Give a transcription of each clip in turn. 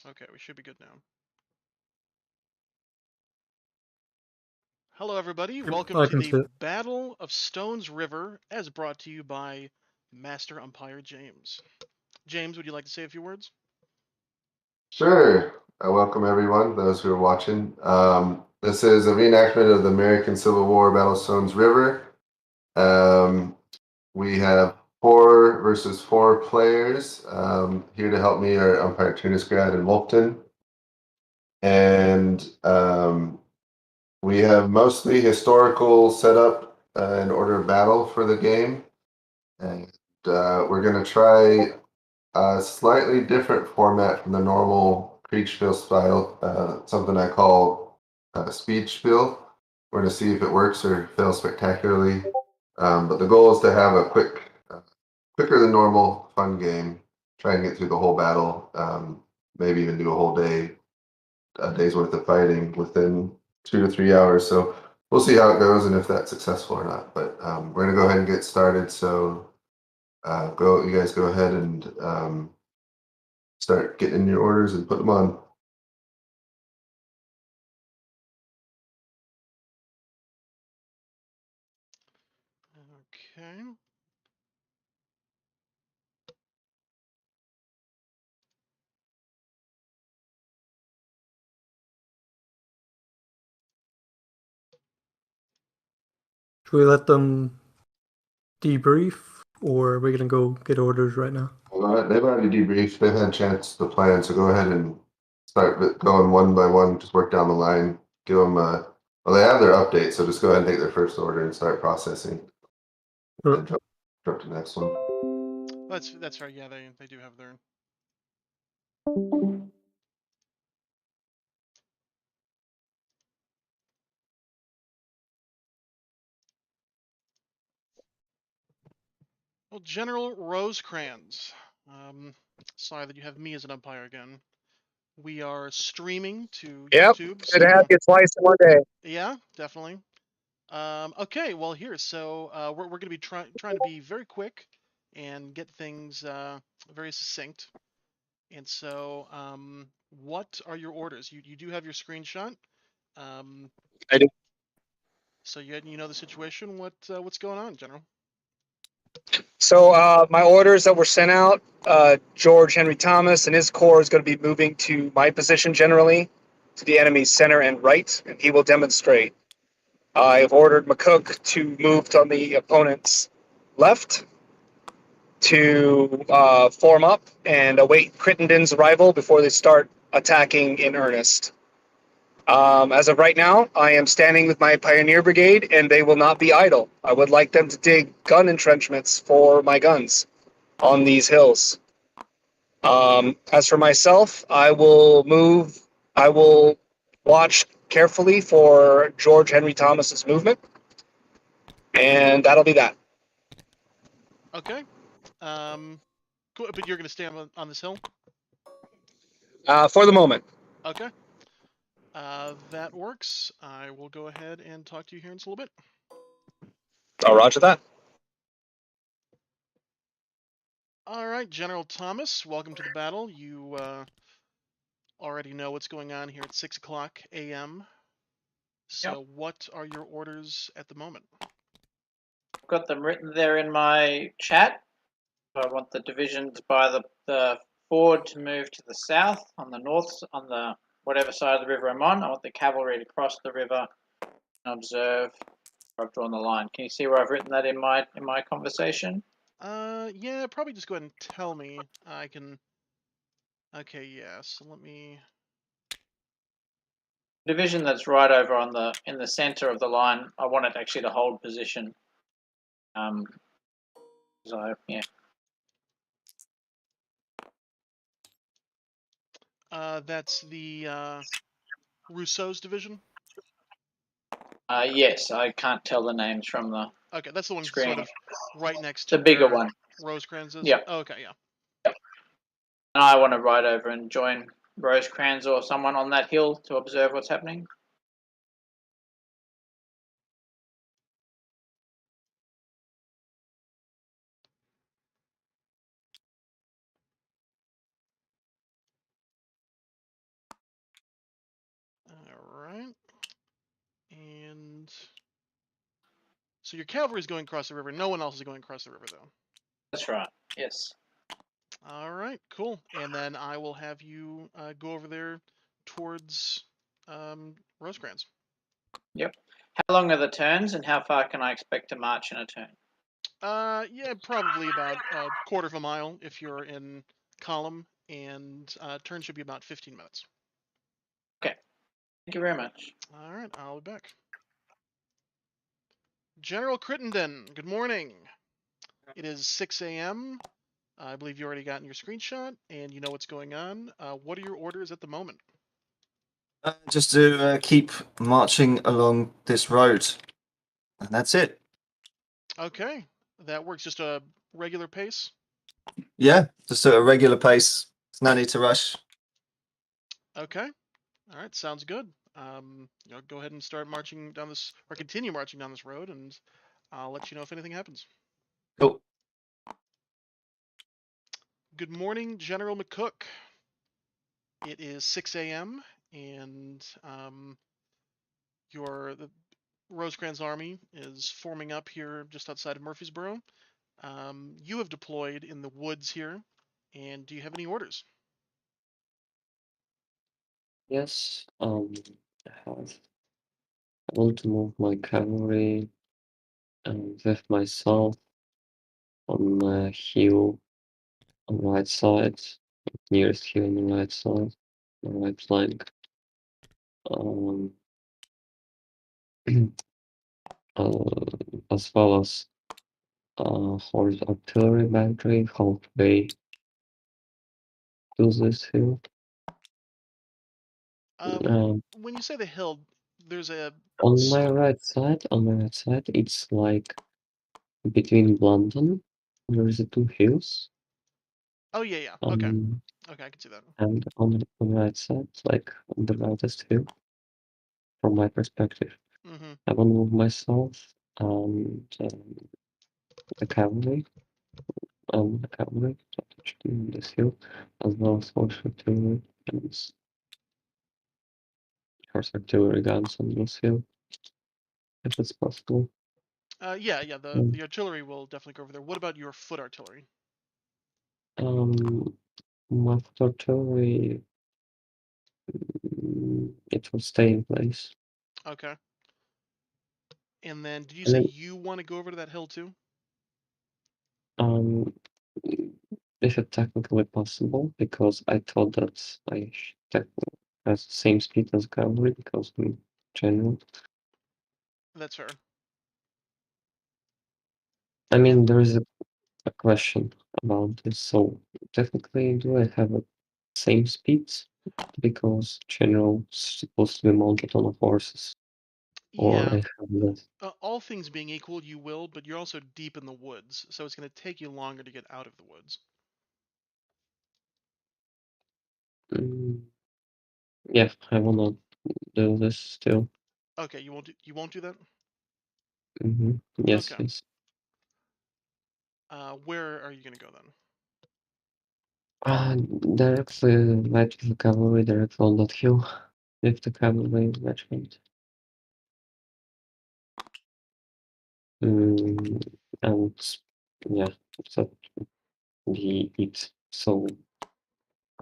Okay, we should be good now. Hello, everybody. Welcome to the Battle of Stones River, as brought to you by Master Umpire James. James, would you like to say a few words? Sure. I welcome everyone, those who are watching. This is a reenactment of the American Civil War, Battle of Stones River. We have 4 versus 4 players. Here to help me are umpire Tunisgrad and Wolfton. And we have mostly historical setup and order of battle for the game. And we're going to try a slightly different format from the normal Kriegsspiel style, something I call speed spiel. We're going to see if it works or fails spectacularly. But the goal is to have a quicker than normal, fun game. Try and get through the whole battle. Maybe even do a day's worth of fighting within 2 to 3 hours. So we'll see how it goes and if that's successful or not. But we're going to go ahead and get started. So you guys go ahead and start getting in your orders and put them on. Okay. Should we let them debrief, or are we gonna go get orders right now? Well, they've already debriefed. They've had a chance to plan, so go ahead and start going one by one. Just work down the line. Give them well, they have their update, so just go ahead and take their first order and start processing. Sure. And jump to the next one. That's right. Yeah, they do have their. Well, General Rosecrans. Sorry that you have me as an umpire again. We are streaming to YouTube. Good to have you twice in one day. Yeah, definitely. Okay, well here, so we're going to be trying to be very quick and get things very succinct. And so, what are your orders? You do have your screenshot. I do. So you know the situation. What's going on, General? So my orders that were sent out, George Henry Thomas and his corps is going to be moving to my position generally, to the enemy's center and right, and he will demonstrate. I have ordered McCook to move on the opponent's left to form up and await Crittenden's arrival before they start attacking in earnest. As of right now, I am standing with my Pioneer Brigade, and they will not be idle. I would like them to dig gun entrenchments for my guns on these hills. As for myself, I will watch carefully for George Henry Thomas's movement, and that'll be that. Okay. Cool. But you're going to stay on this hill. For the moment. Okay. That works. I will go ahead and talk to you here in just a little bit. I'll roger that. All right, General Thomas, welcome to the battle. You already know what's going on here at 6 o'clock a.m. So Yep. what are your orders at the moment? I've got them written there in my chat. I want the divisions by the ford to move to the south, on the north, on the whatever side of the river I'm on. I want the cavalry to cross the river and observe where I've drawn the line. Can you see where I've written that in my conversation? Yeah, probably just go ahead and tell me. I can. Okay, yeah. So let me. Division that's right over in the center of the line. I want it actually to hold position. So yeah. That's the Rousseau's division. Yes, I can't tell the names from the. Okay, that's the one screen. sort of right next to the bigger where one. Rosecrans is. Yeah. Oh, okay, yeah. Yep. I want to ride over and join Rosecrans or someone on that hill to observe what's happening. right. And so your cavalry is going across the river. No one else is going across the river, though. That's right. Yes. All right, cool. And then I will have you go over there towards Rosecrans. Yep. How long are the turns, and how far can I expect to march in a turn? Yeah, probably about a quarter of a mile if you're in column, and turn should be about 15 minutes. Okay. Thank you very much. All right, I'll be back. General Crittenden, good morning. It is 6 a.m. I believe you already gotten your screenshot, and you know what's going on. What are your orders at the moment? Just to keep marching along this road, and that's it. Okay, that works. Just a regular pace. Yeah, just at a regular pace. There's no need to rush. Okay. All right, sounds good. Go ahead and start marching down this, or continue marching down this road, and I'll let you know if anything happens. Cool. Good morning, General McCook. It is 6 a.m. and the Rosecrans Army is forming up here just outside of Murfreesboro. You have deployed in the woods here, and do you have any orders? Yes, I have. I want to move my cavalry with myself on a hill on the right side, nearest hill on the right side, the right flank. Um, as well as horse artillery battery halfway to this hill. When you say the hill, there's a On my right side, it's like between London. There is two hills. Oh yeah. Okay, I can see that. And on the right side, like on the rightest hill, from my perspective, Mm-hmm. I will move myself and the cavalry, to this hill, as well as horse artillery and horse artillery guns on this hill, if it's possible. Yeah. The artillery will definitely go over there. What about your foot artillery? My foot artillery, it will stay in place. Okay. And then, did you And say then, you want to go over to that hill too? if it's technically possible, because I thought that I should have the same speed as cavalry, because in general. That's fair. I mean, there is a question about this. So technically, do I have a same speeds? Because general is supposed to be mounted on horses, or Yeah. I have less. All things being equal, you will, but you're also deep in the woods, so it's going to take you longer to get out of the woods. Yeah, I wanna do this still. Okay, you won't do that? Yes, Okay. yes. Where are you going to go then? Directly right with the cavalry, directly on that hill, with the cavalry regiment. And yeah, that be it. So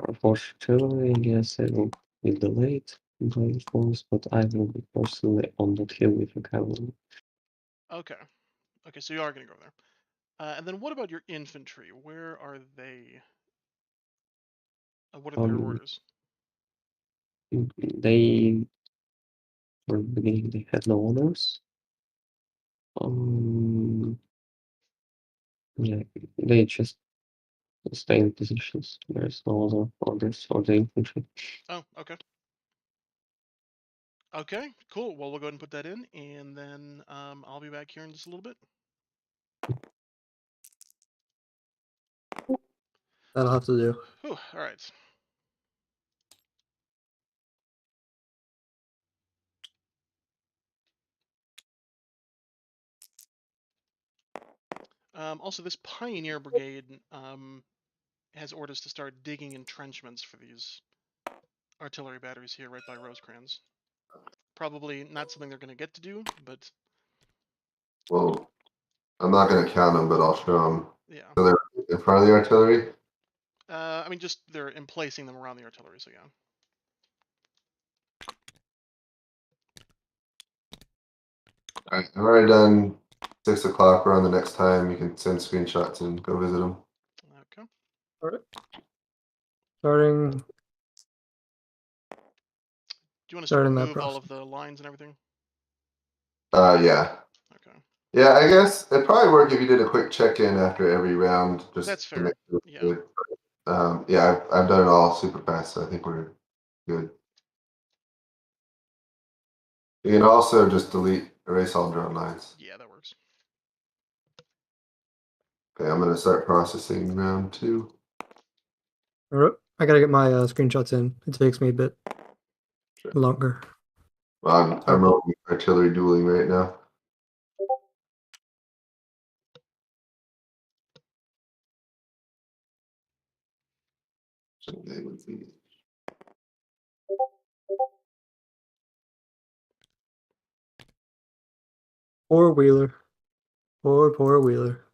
unfortunately, I guess I will be delayed by force, but I will be personally on that hill with the cavalry. Okay. Okay, so you are going to go there. And then what about your infantry? Where are they? What are their Um, orders? they were beginning, they had no orders. Yeah, they just stay in positions. There's no other orders for the infantry. Oh, okay. Okay, cool. Well, we'll go ahead and put that in, and then I'll be back here in just a little bit. That'll have to do. Whew, all right. Also, this Pioneer Brigade has orders to start digging entrenchments for these artillery batteries here right by Rosecrans. probably not something they're going to get to do, but Well, I'm not going to count them, but I'll show them. yeah. So they're in front of the artillery? I mean, just they're emplacing them around the artillery, so yeah. All right, I've already done 6 o'clock. We're on the next time. You can send screenshots and go visit them. Okay. All right. Starting. Do you want to sort of Starting that move all of process. the lines and everything? Yeah. Okay. Yeah, I guess it'd probably work if you did a quick check-in after every round. Just That's to fair. make sure Yeah. we're good. Yeah, I've done it all super fast, so I think we're good. You can also just erase all drone lines. Yeah, that works. Okay, I'm gonna start processing round 2. All right. I gotta get my screenshots in. It takes me a bit longer. Well, I'm rolling artillery dueling right now. So they would be. Poor Wheeler. Poor Wheeler.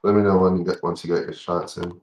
Let me know once you get your shots in.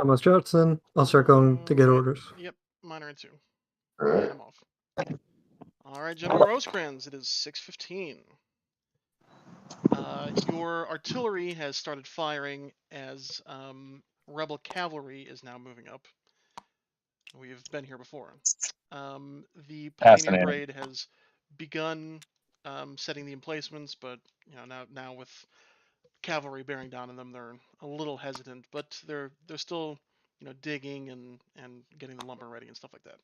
Almost shots in. I'll start going to get Alright. orders. Yep, mine are in 2. All right. And I'm off. All right, General Rosecrans, it is 6:15. Your artillery has started firing as rebel cavalry is now moving up. We've been here before. The Pioneer Fascinating. Brigade has begun setting the emplacements, but now with cavalry bearing down on them, they're a little hesitant, but they're still digging and getting the lumber ready and stuff like that.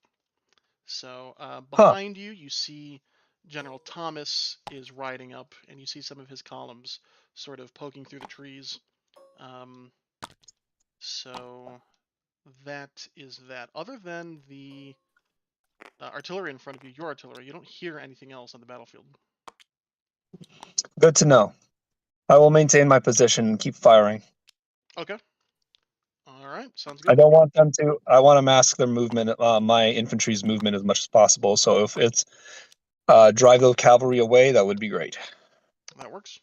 So behind you, you see General Thomas is riding up, and you see some of his columns sort of poking through the trees. So that is that. Other than the artillery in front of you, your artillery, you don't hear anything else on the battlefield. Good to know. I will maintain my position and keep firing. Okay. All right, sounds I good. don't want them to. I want to mask their movement, my infantry's movement as much as possible. So if it's drive the cavalry away, that would be great. That works.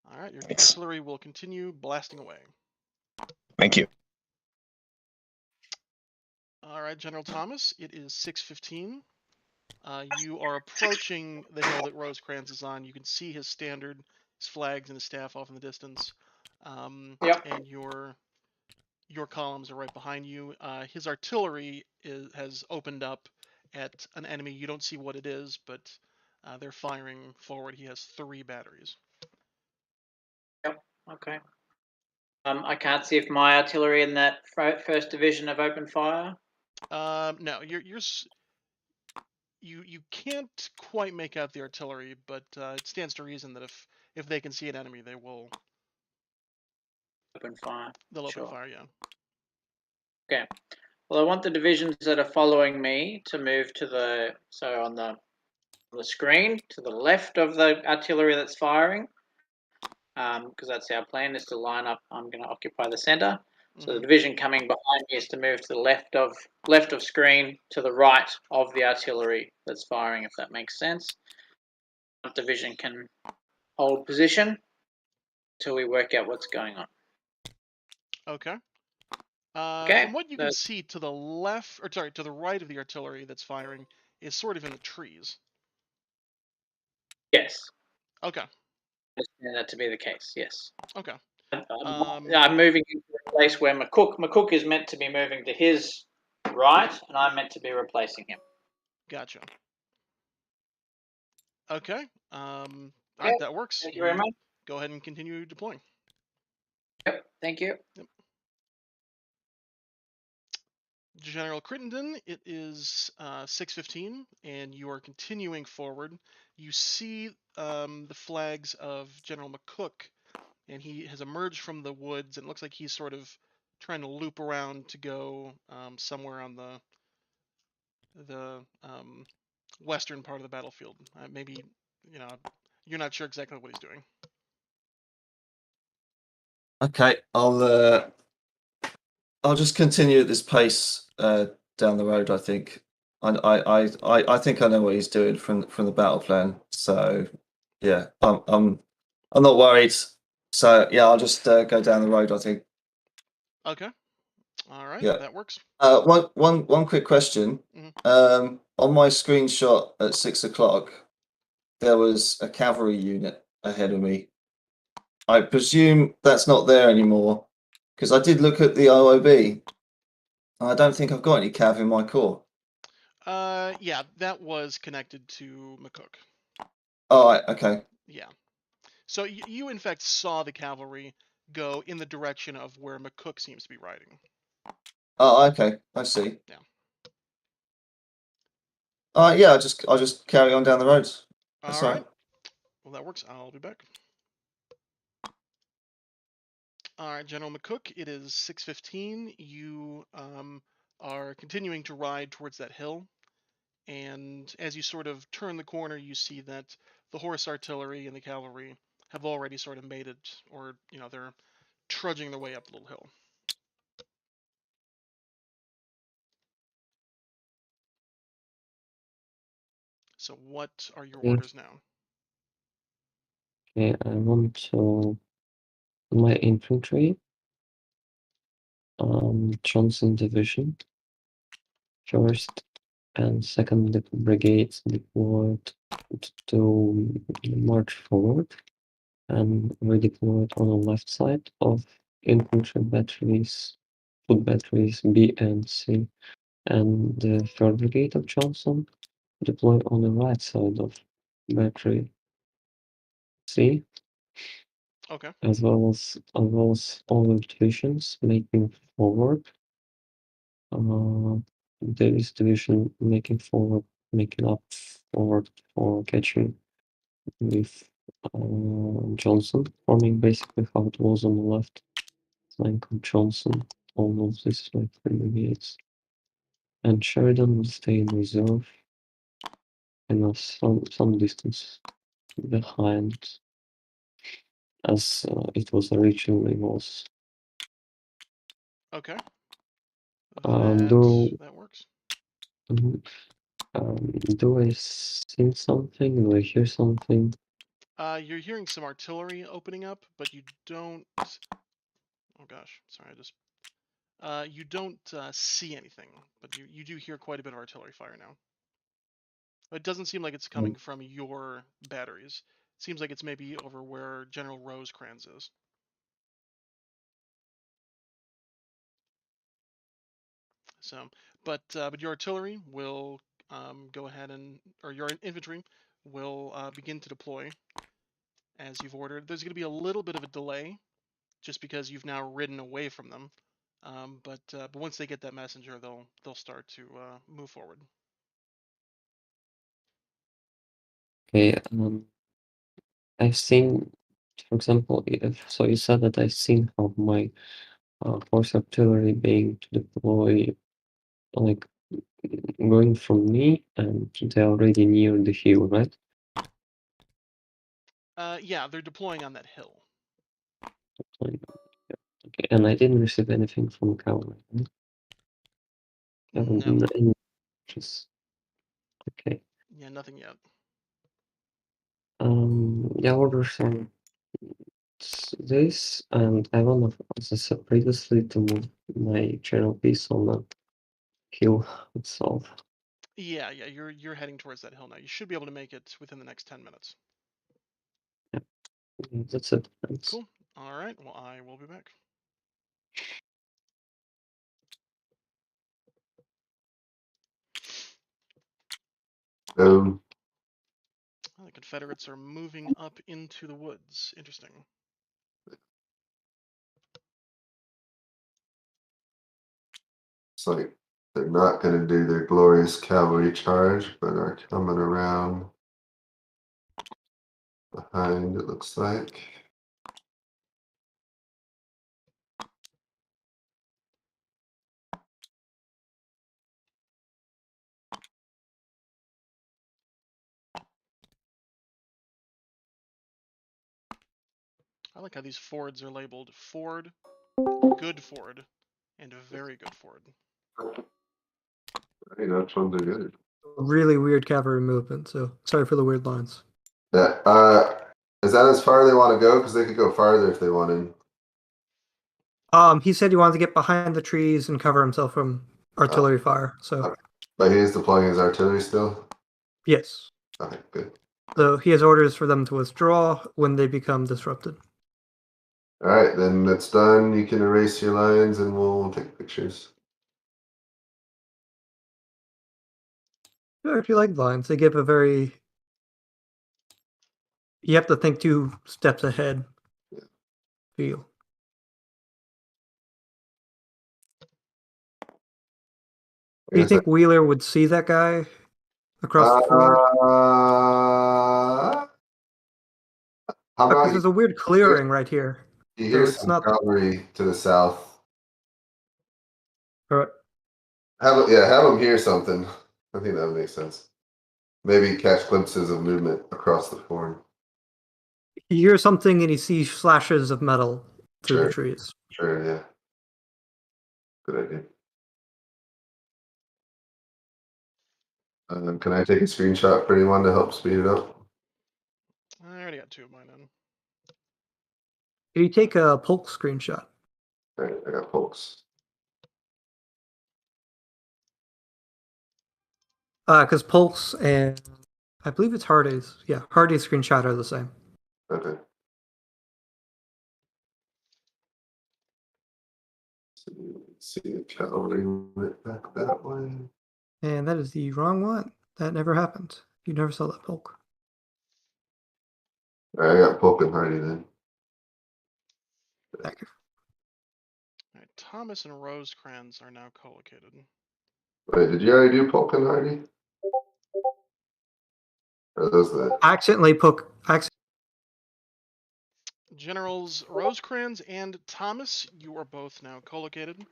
All right, your Thanks. artillery will continue blasting away. Thank you. All right, General Thomas, it is 6:15. You are approaching the hill that Rosecrans is on. You can see his standard, his flags, and his staff off in the distance. Yep. And your columns are right behind you. His artillery has opened up at an enemy. You don't see what it is, but they're firing forward. He has 3 batteries. Yep. Okay. I can't see if my artillery in that first division have opened fire. No, you can't quite make out the artillery, but it stands to reason that if they can see an enemy, they will Open fire. they'll open Sure. fire. Yeah. Okay. Well, I want the divisions that are following me to move to on the screen to the left of the artillery that's firing, because that's our plan is to line up. I'm going to occupy the center. So the division coming behind me is to move to the left of screen to the right of the artillery that's firing, if that makes sense. Division can hold position. till we work out what's going on. Okay. Okay, From what you can see, to the left, or sorry, to the right of the artillery that's firing is sort of in the trees. Yes, Okay. I understand that to be the case. Yes. Okay. I'm moving into a place where McCook is meant to be moving to his right, and I'm meant to be replacing him. Gotcha. Okay. All Okay, right, that works. Thank you very much. Go ahead and continue deploying. Yep. Thank you. General Crittenden, it is 6:15, and you are continuing forward. You see the flags of General McCook, and he has emerged from the woods, and it looks like he's sort of trying to loop around to go somewhere on the western part of the battlefield. Maybe, you're not sure exactly what he's doing. Okay, I'll just continue at this pace down the road. I think I think I know what he's doing from the battle plan. So yeah, I'm not worried. So yeah, I'll just go down the road. I think. Okay. All right. Yeah. That works. One quick question. On my screenshot at 6 o'clock, there was a cavalry unit ahead of me. I presume that's not there anymore because I did look at the OOB. I don't think I've got any cav in my corps. Yeah, that was connected to McCook. All right. Okay. Yeah. So you in fact saw the cavalry go in the direction of where McCook seems to be riding. Oh, okay. I see. Yeah. Yeah. I'll just carry on down the road. That's All right. Well, that works. I'll be back. All right, General McCook. It is 6:15. You are continuing to ride towards that hill, and as you sort of turn the corner, you see that the horse artillery and the cavalry have already sort of made it, or they're trudging their way up the little hill. So what are your orders now? Okay, I want to my infantry, Johnson Division, first and second brigades deployed to march forward and redeployed on the left side of infantry batteries, foot batteries B and C, and the third brigade of Johnson deployed on the right side of battery C, Okay. as well as all the divisions making forward. Davis division making up forward for catching with Johnson, forming basically how it was on the left flank of Johnson. All of this like 3 brigades. And Sheridan will stay in reserve and some distance behind, as it was originally was. Okay. Do That works. do I see something? Do I hear something? You're hearing some artillery opening up, but you don't. Oh gosh, sorry, you don't see anything, but you do hear quite a bit of artillery fire now. It doesn't seem like it's coming from your batteries. It seems like it's maybe over where General Rosecrans is. So, but your artillery will go ahead or your infantry will begin to deploy as you've ordered. There's going to be a little bit of a delay, just because you've now ridden away from them. But once they get that messenger, they'll start to move forward. Okay. I've seen, for example, so you said that I've seen how my horse artillery being to deploy, like going from me, and they're already near the hill, right? Yeah, they're deploying on that hill. Okay, and I didn't receive anything from cavalry. Right? No. Okay. Yeah, nothing yet. Yeah, orders are this, and I want to, as I said previously, to move my general piece on the hill itself. Yeah, you're heading towards that hill now. You should be able to make it within the next 10 minutes. That's it. Thanks. Cool. All right. Well, I will be back. So, The Confederates are moving up into the woods. Interesting. it's like they're not going to do their glorious cavalry charge, but are coming around behind, it looks like. I like how these fords are labeled Ford, Good Ford, and Very Good Ford. Hey, those ones are good. Really weird cavalry movement, so sorry for the weird lines. That, is that as far they want to go? Because they could go farther if they wanted. He said he wanted to get behind the trees and cover himself from artillery fire. So, But he is deploying his artillery still? yes. Okay, good. So he has orders for them to withdraw when they become disrupted. All right, then that's done. You can erase your lines and we'll take pictures. I actually like lines. They give a very. You have to think 2 steps ahead. Feel. Do you think Wheeler would see that guy across the ford? How Because about there's a weird clearing right here. you hear it's some not- cavalry to the south? All right. Have them hear something. I think that would make sense. Maybe catch glimpses of movement across the ford. He hears something and he sees flashes of metal through the Sure. trees. Sure, yeah. Good idea. Can I take a screenshot for anyone to help speed it up? I already got 2 of mine in. Can you take a Polk screenshot? All right, I got folks. Because Polk's and I believe it's Hardy's. Yeah, Hardy's screenshot are the same. Okay. See the cavalry went back that way. And that is the wrong one. That never happened. You never saw that Polk. All right, I got Polk and Hardy then. Thank you. All right, Thomas and Rosecrans are now co-located. Wait, did you already do Polk and Hardy? Or those the Accidentally Polk. Generals Rosecrans and Thomas, you are both now co-located.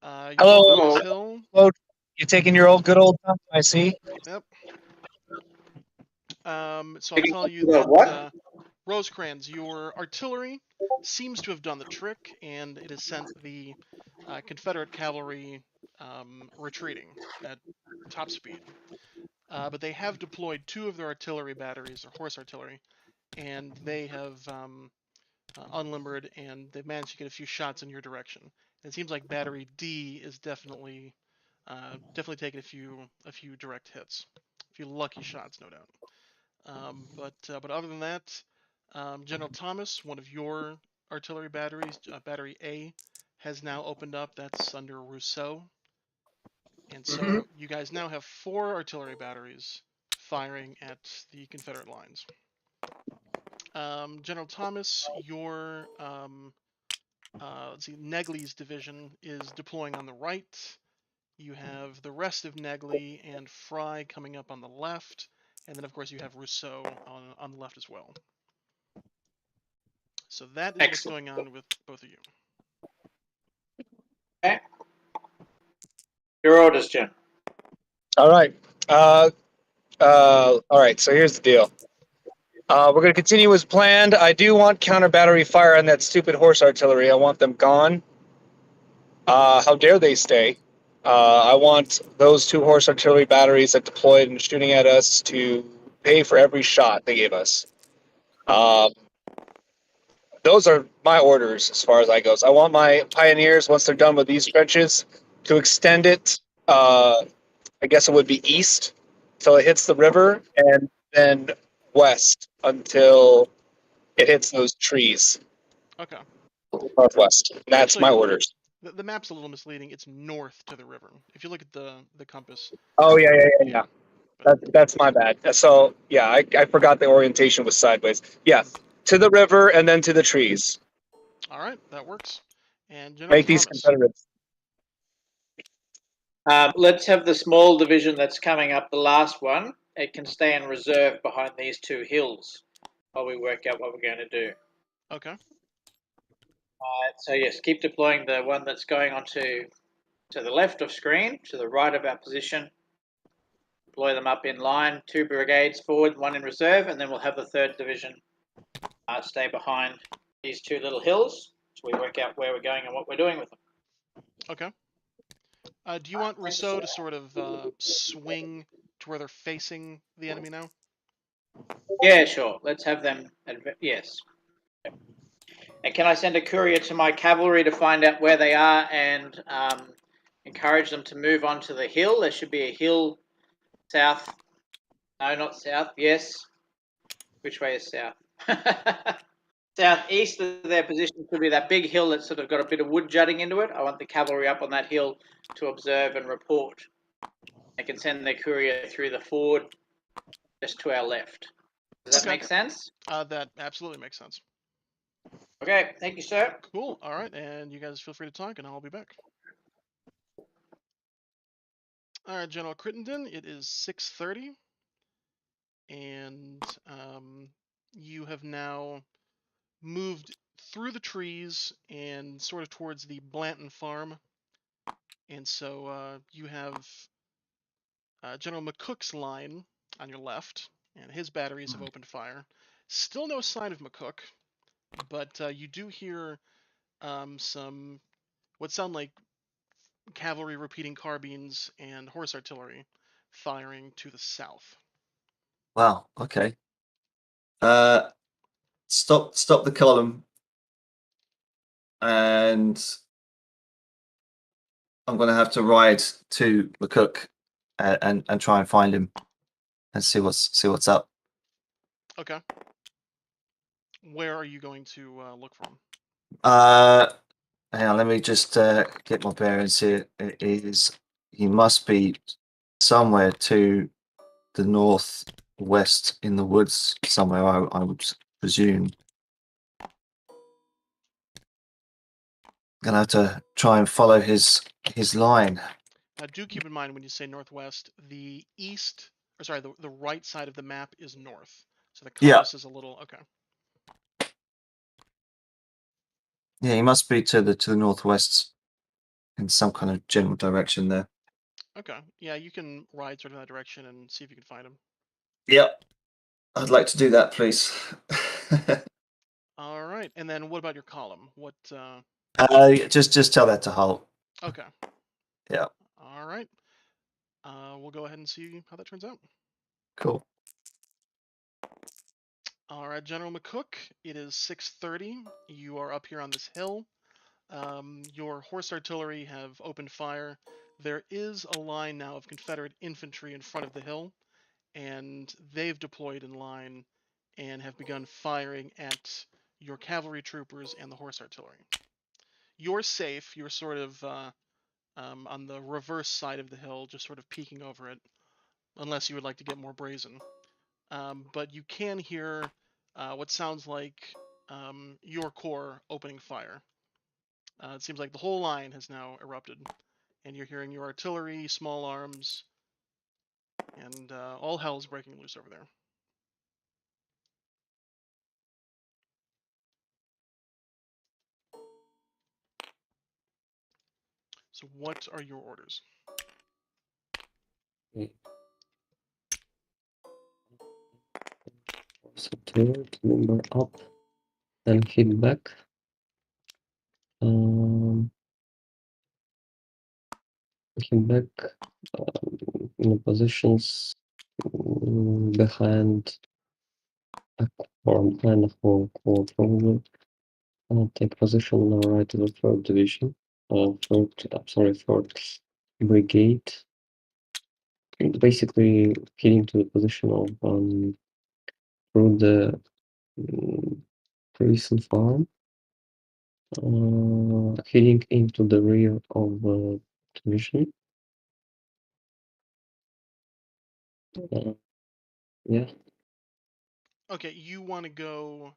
Hello. Hill. Hello. You taking your good old time? I see. Yep. So I'll tell you that Rosecrans, your artillery seems to have done the trick, and it has sent the Confederate cavalry retreating at top speed. But they have deployed 2 of their artillery batteries, or horse artillery, and they have unlimbered, and they've managed to get a few shots in your direction. And it seems like Battery D is definitely taking a few direct hits, a few lucky shots, no doubt. But other than that, General Thomas, one of your artillery batteries, Battery A, has now opened up. That's under Rousseau, and so you guys now have 4 artillery batteries firing at the Confederate lines. General Thomas, your let's see, Negley's division is deploying on the right. You have the rest of Negley and Fry coming up on the left, and then of course you have Rousseau on the left as well. So that is what's going on with both of you. Okay. Your orders, Jim. All right. All right. So here's the deal. We're going to continue as planned. I do want counter battery fire on that stupid horse artillery. I want them gone. How dare they stay? I want those 2 horse artillery batteries that deployed and shooting at us to pay for every shot they gave us. Those are my orders as far as I goes. I want my pioneers, once they're done with these stretches, to extend it. I guess it would be east until it hits the river, and then west until it hits those trees. Okay. Northwest. And that's Actually, my orders. the map's a little misleading. It's north to the river. If you look at the compass. Oh yeah. That's my bad. So yeah, I forgot the orientation was sideways. Yeah, to the river and then to the trees. All right, that works. And General Make these Thomas. Confederates. Let's have the small division that's coming up, the last one. It can stay in reserve behind these two hills while we work out what we're going to do. Okay. So yes, keep deploying the one that's going on to the left of screen, to the right of our position. Deploy them up in line, 2 brigades forward, 1 in reserve, and then we'll have the 3rd division stay behind these 2 little hills so we work out where we're going and what we're doing with them. Okay. Do you want Rousseau to sort of swing to where they're facing the enemy now? Yeah, sure. Let's have them. Yes. And can I send a courier to my cavalry to find out where they are and encourage them to move on to the hill? There should be a hill south. No, not south. Yes. Which way is south? Southeast of their position should be that big hill that's sort of got a bit of wood jutting into it. I want the cavalry up on that hill to observe and report. They can send their courier through the ford just to our left. Does that make sense? That absolutely makes sense. Okay, thank you, sir. Cool. All right, and you guys feel free to talk, and I'll be back. All right, General Crittenden, it is 6:30, and you have now moved through the trees and sort of towards the Blanton farm, and so you have General McCook's line on your left, and his batteries have opened fire. Still no sign of McCook, but you do hear some what sound like cavalry repeating carbines and horse artillery firing to the south. Wow. Okay. Stop the column, and I'm going to have to ride to McCook and try and find him and see what's up. Okay. Where are you going to look for him? Hang on, let me just get my bearings here. He must be somewhere to the northwest in the woods somewhere, I would presume. Gonna have to try and follow his line. Do keep in mind when you say northwest, the east, or sorry, the right side of the map is north. So the compass is a little okay. Yeah, he must be to the northwest in some kind of general direction there. Okay. Yeah, you can ride sort of in that direction and see if you can find him. Yep. I'd like to do that, please. All right. And then what about your column? What just tell that to halt. Okay. Yeah. All right. We'll go ahead and see how that turns out. Cool. All right, General McCook, it is 6:30. You are up here on this hill. Your horse artillery have opened fire. There is a line now of Confederate infantry in front of the hill, and they've deployed in line and have begun firing at your cavalry troopers and the horse artillery. You're safe. You're sort of on the reverse side of the hill, just sort of peeking over it, unless you would like to get more brazen. But you can hear what sounds like your corps opening fire. It seems like the whole line has now erupted, and you're hearing your artillery, small arms, and all hell's breaking loose over there. So what are your orders? So third number up, then hit back. Hit back in the positions behind form plan for Cumberland. Take position on the right of the 3rd Division. Third Brigade. Basically, heading to the position of through the recent farm. Heading into the rear of the division. Yeah. Okay, you want to go.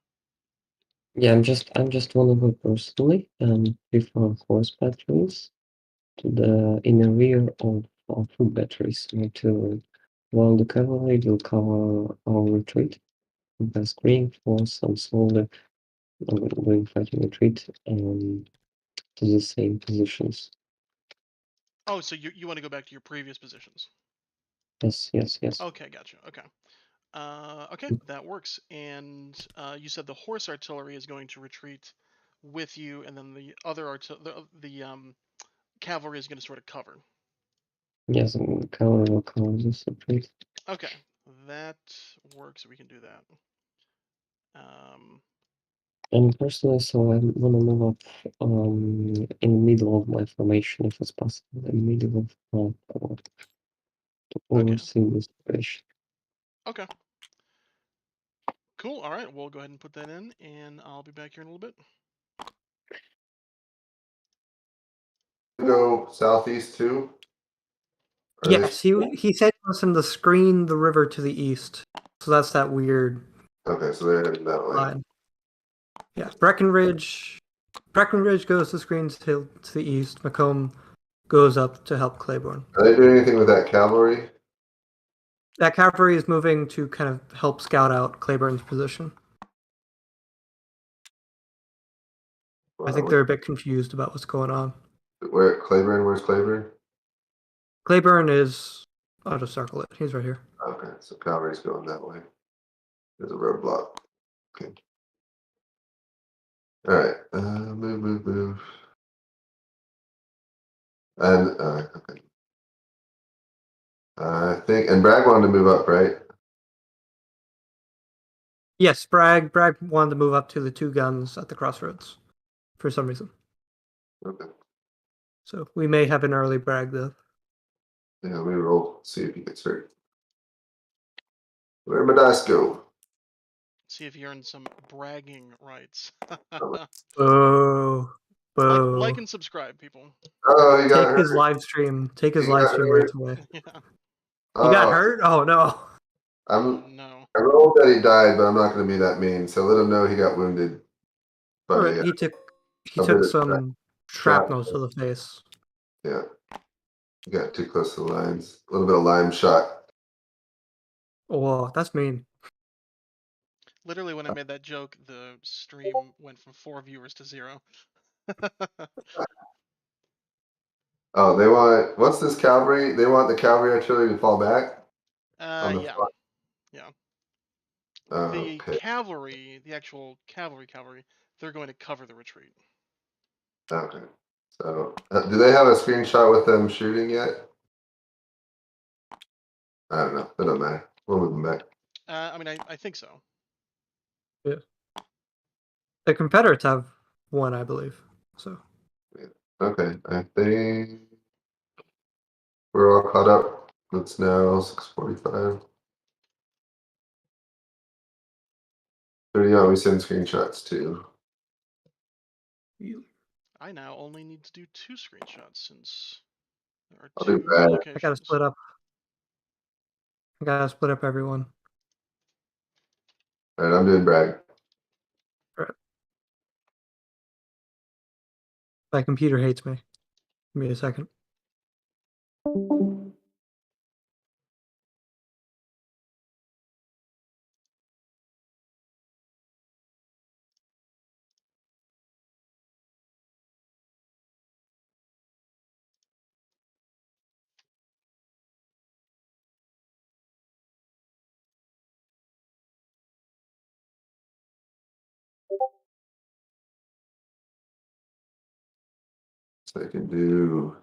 Yeah, I'm just want to go personally and prefer horse batteries to the inner rear of foot batteries artillery, while the cavalry will cover our retreat by screening for some soldier doing fighting retreat to the same positions. Oh, so you want to go back to your previous positions? Yes. Okay, gotcha. Okay. Okay, that works. And you said the horse artillery is going to retreat with you, and then the other cavalry is going to sort of cover. Yes, and the cavalry will cover this retreat. Okay, that works. We can do that. And personally, so I want to move up in the middle of my formation if it's possible, in the middle of my court to oversee this operation. Okay. Cool. All right, we'll go ahead and put that in, and I'll be back here in a little bit. Go southeast too? Or Yes, he said he wants him to screen the river to the east. So that's that weird Okay, so they're heading that way. line. Yeah, Breckenridge goes to screen to the east. Macomb goes up to help Claiborne. Are they doing anything with that cavalry? That cavalry is moving to kind of help scout out Claiborne's position. I think they're a bit confused about what's going on. Where's Claiborne? Claiborne is... I'll just circle it. He's right here. Okay, so cavalry's going that way. There's a roadblock. Okay. All right. Move. And okay. I think, and Bragg wanted to move up, right? Yes, Bragg wanted to move up to the 2 guns at the crossroads for some reason. Okay. So we may have an early Bragg though. Yeah, we roll. See if he gets hurt. Where'd my dice go? See if he earned some bragging rights. Oh. Like and subscribe, people. Oh, he got Take hurt. his live stream. Take his He live got stream hurt. right away. Yeah. You got hurt? Oh no. No. I rolled that he died, but I'm not going to be that mean. So let him know he got wounded. But He took a bit of some shrapnel to the face. Yeah. You got too close to the lines. A little bit of lime shot. Oh, that's mean. Literally, when I made that joke, the stream went from 4 viewers to 0. Oh, they want, what's this cavalry? They want the cavalry artillery to fall back? Yeah. Front. Yeah. The cavalry, the actual cavalry, they're going to cover the retreat. Okay. So, do they have a screenshot with them shooting yet? I don't know. It doesn't matter. We'll move them back. I mean, I think so. Yeah. The Confederates have one, I believe. So. Yeah. Okay. I think we're all caught up. It's now 6:45. So yeah, we send screenshots too. I now only need to do 2 screenshots since there are I'll 2 do that. locations. I gotta split up. Everyone. All right, I'm doing Bragg. All right. My computer hates me. Give me a second. So I can do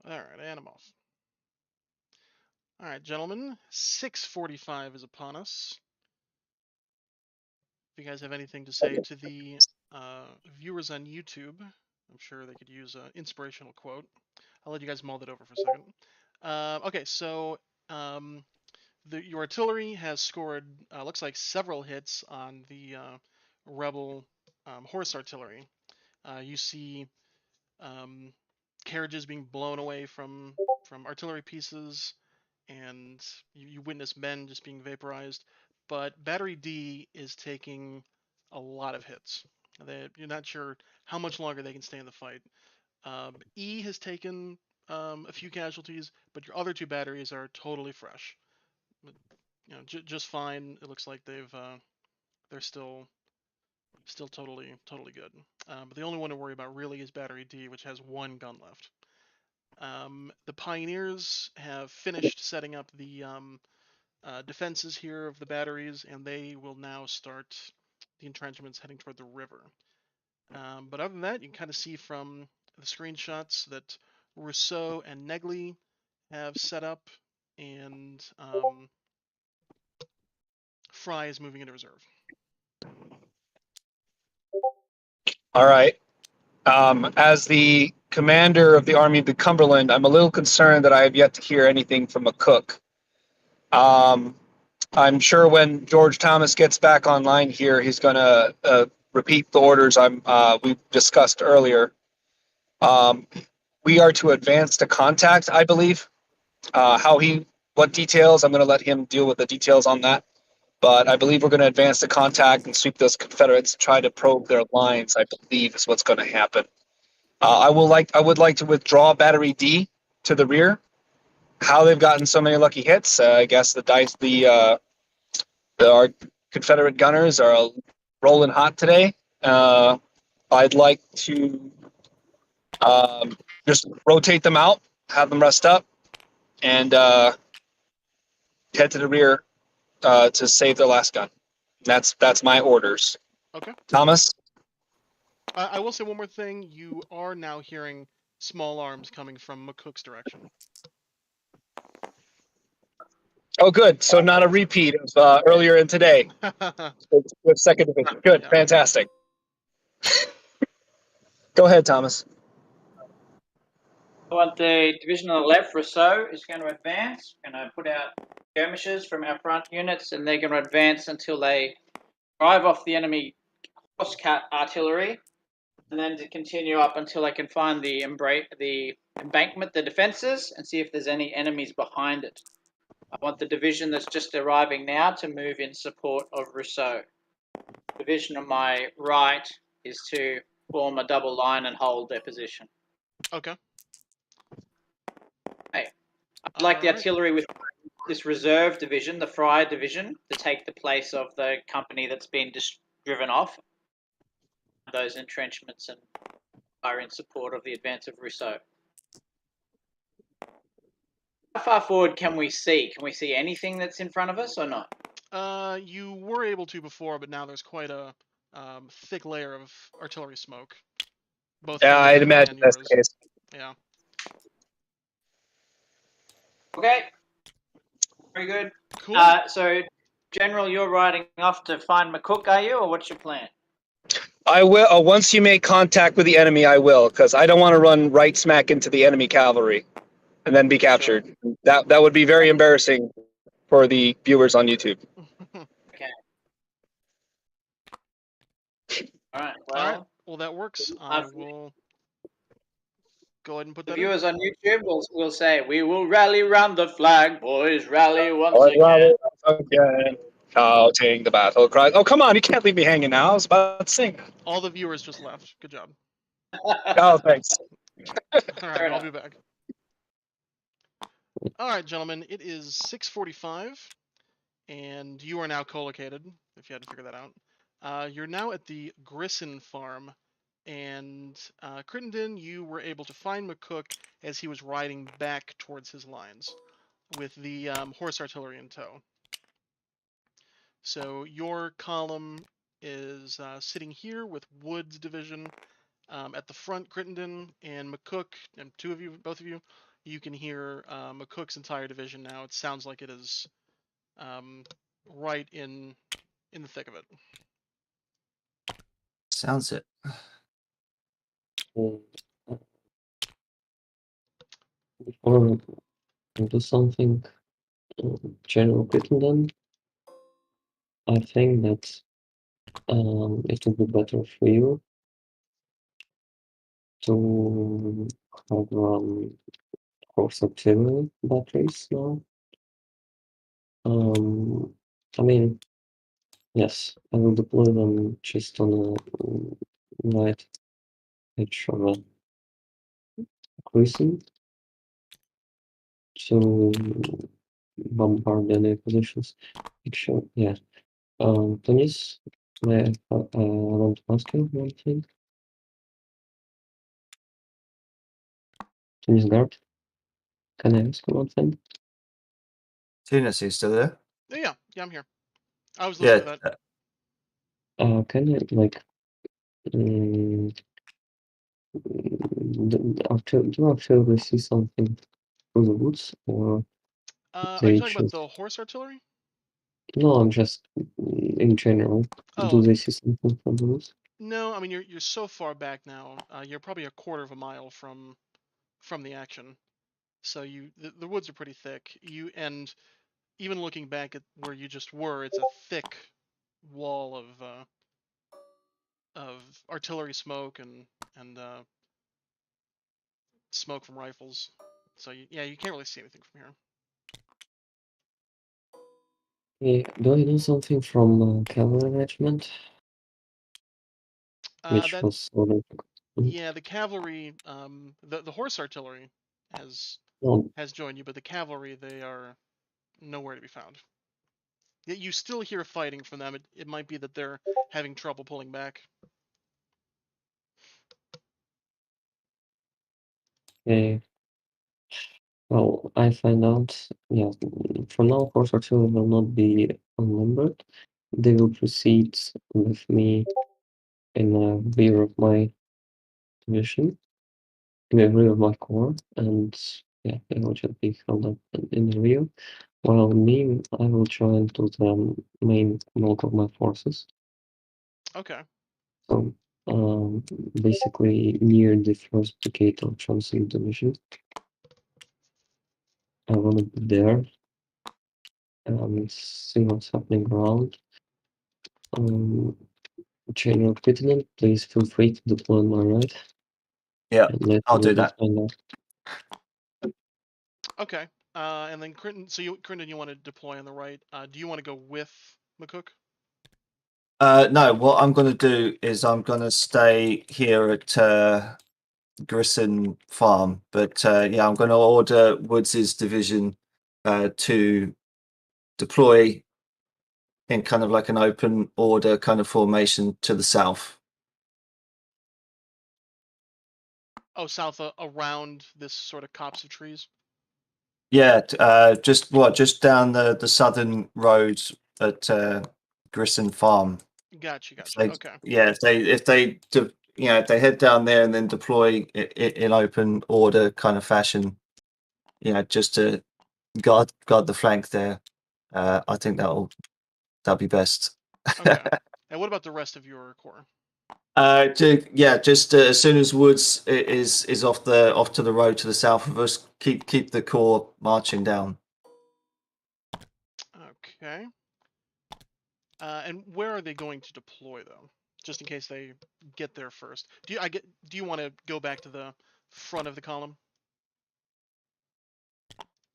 All right, and I'm off. All right, gentlemen, 6:45 is upon us. If you guys have anything to say to the viewers on YouTube, I'm sure they could use an inspirational quote. I'll let you guys mull that over for a second. Okay, so your artillery has scored, looks like several hits on the rebel horse artillery. You see carriages being blown away from artillery pieces, and you witness men just being vaporized. But Battery D is taking a lot of hits. You're not sure how much longer they can stay in the fight. E has taken a few casualties, but your other two batteries are totally fresh. Just fine. It looks like they're still totally good. But the only one to worry about really is Battery D, which has one gun left. The Pioneers have finished setting up the defenses here of the batteries, and they will now start the entrenchments heading toward the river. But other than that, you can kind of see from the screenshots that Rousseau and Negley have set up, and Fry is moving into reserve. All right. As the commander of the Army of the Cumberland, I'm a little concerned that I have yet to hear anything from McCook. I'm sure when George Thomas gets back online here, he's going to repeat the orders we discussed earlier. We are to advance to contact, I believe. What details, I'm going to let him deal with the details on that. But I believe we're going to advance to contact and sweep those Confederates, try to probe their lines, I believe is what's going to happen. I would like to withdraw Battery D to the rear. How they've gotten so many lucky hits, I guess our Confederate gunners are rolling hot today. I'd like to just rotate them out, have them rest up, and head to the rear to save their last gun. That's my orders. Okay. Thomas? I will say one more thing. You are now hearing small arms coming from McCook's direction. Oh, good. So not a repeat of earlier in today. With second division. Good. Yeah. Fantastic. Go ahead, Thomas. I want the division on the left, Rousseau, is going to advance. Going to put out skirmishers from our front units, and they're going to advance until they drive off the enemy horse artillery, and then to continue up until they can find the embankment, the defenses, and see if there's any enemies behind it. I want the division that's just arriving now to move in support of Rousseau. The division on my right is to form a double line and hold their position. Okay. Hey, I'd like the artillery with this reserve division, the Fry division, to take the place of the company that's been driven off. Those entrenchments and are in support of the advance of Rousseau. How far forward can we see? Can we see anything that's in front of us or not? You were able to before, but now there's quite a thick layer of artillery smoke. Both. Yeah, I'd imagine that's the case. Yeah. Okay. Very good. Cool. So, General, you're riding off to find McCook, are you, or what's your plan? I will. Once you make contact with the enemy, I will, because I don't want to run right smack into the enemy cavalry and then be captured. Sure. That would be very embarrassing for the viewers on YouTube. Okay. All right. Well, all right. Well, that works. I will go ahead and put that. The viewers on YouTube will say, "We will rally round the flag, boys. Rally once again." Shouting the battle cry. Oh, come on. You can't leave me hanging now. I was about to sing. All the viewers just left. Good job. Oh, thanks. All right, I'll be back. All right, gentlemen. It is 6:45, and you are now co-located, if you had to figure that out. You're now at the Grisson farm, and Crittenden, you were able to find McCook as he was riding back towards his lines with the horse artillery in tow. So your column is sitting here with Wood's division at the front, Crittenden, and McCook, and both of you you can hear McCook's entire division now. It sounds like it is right in the thick of it. Sounds it. Before I do something, General Crittenden, I think that it would be better for you to have horse artillery batteries now. I mean, yes, I will deploy them just on a right edge of a crescent to bombard any positions. Make sure, yeah. Denise, may I want to ask you one thing? Denise Guard, can I ask you one thing? Tunis, are you still there? Yeah, I'm here. I was listening Yeah. to that. Can I like do artillery see something through the woods, or Are you they talking about just the horse artillery? no? I'm just in general. Do Oh, they see something from the woods? no. I mean, you're so far back now. You're probably a quarter of a mile from the action. So the woods are pretty thick. And even looking back at where you just were, it's a thick wall of artillery smoke and smoke from rifles. So yeah, you can't really see anything from here. Yeah, do I know something from cavalry regiment, which That was sort of yeah, the cavalry, the horse artillery no, has joined you, but the cavalry, they are nowhere to be found. Yet you still hear fighting from them. It might be that they're having trouble pulling back. okay. Well, I find out. Yeah, for now, horse artillery will not be unnumbered. They will proceed with me in the rear of my division, in the rear of my corps, and yeah, they will just be held up in the rear. While me, I will join to the main bulk of my forces. Okay. So, basically near the first brigade of Johnson Division. I want to be there and see what's happening around. General Crittenden, please feel free to deploy on my right. Yeah, And let I'll do me that. find out. Okay. And then Crittenden, you want to deploy on the right. Do you want to go with McCook? No, what I'm going to do is I'm going to stay here at Grisson Farm, but yeah, I'm going to order Woods's division to deploy in kind of like an open order kind of formation to the south. Oh, south around this sort of copse of trees. Yeah, just down the southern road at Grisson Farm. Gotcha. Okay. Yeah, if they if they head down there and then deploy in open order kind of fashion, just to guard the flank there, I think that'll be best. Okay. And what about the rest of your corps? Just as soon as Woods is off to the road to the south of us, keep the corps marching down. Okay. And where are they going to deploy though? Just in case they get there first. Do you want to go back to the front of the column?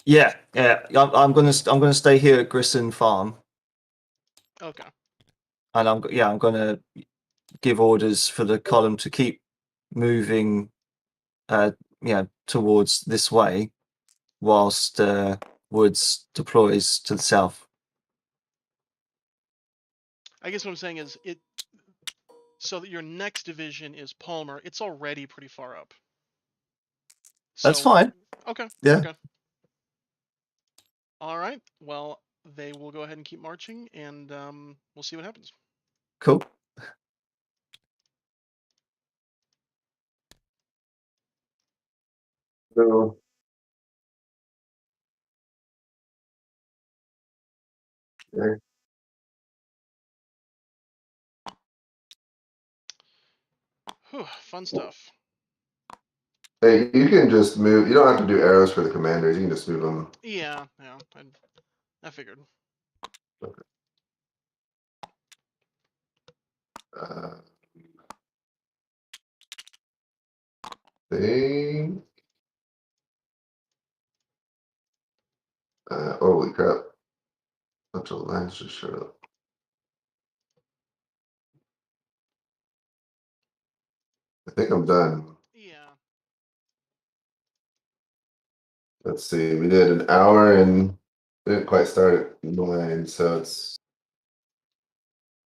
Yeah. I'm gonna stay here at Grisson Farm, Okay. and I'm gonna give orders for the column to keep moving, towards this way, whilst Woods deploys to the south. I guess what I'm saying is so that your next division is Palmer. It's already pretty far up. That's So, fine. okay. Yeah. Okay. All right. Well, they will go ahead and keep marching, and we'll see what happens. Cool. So Okay. Whew, fun stuff. Hey, you can just move. You don't have to do arrows for the commanders. You can just move them. Yeah, I figured. Uh, thing. Holy crap! A bunch of lines just showed up. I think I'm done. Yeah. Let's see. We did an hour and didn't quite start at 9, so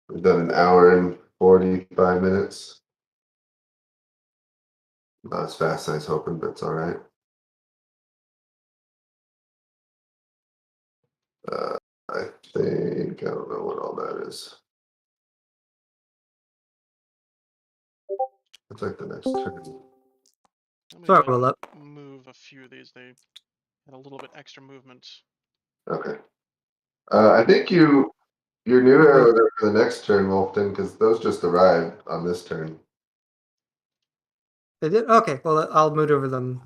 we've done an hour and 45 minutes. Not as fast as I was hoping, but it's all right. I think I don't know what all that is. It's like the next turn. Sorry Let me about that. move a few of these. They had a little bit extra movement. Okay. I think your new arrows are for the next turn, Wolfton, because those just arrived on this turn. They did? Okay, well, I'll move over them.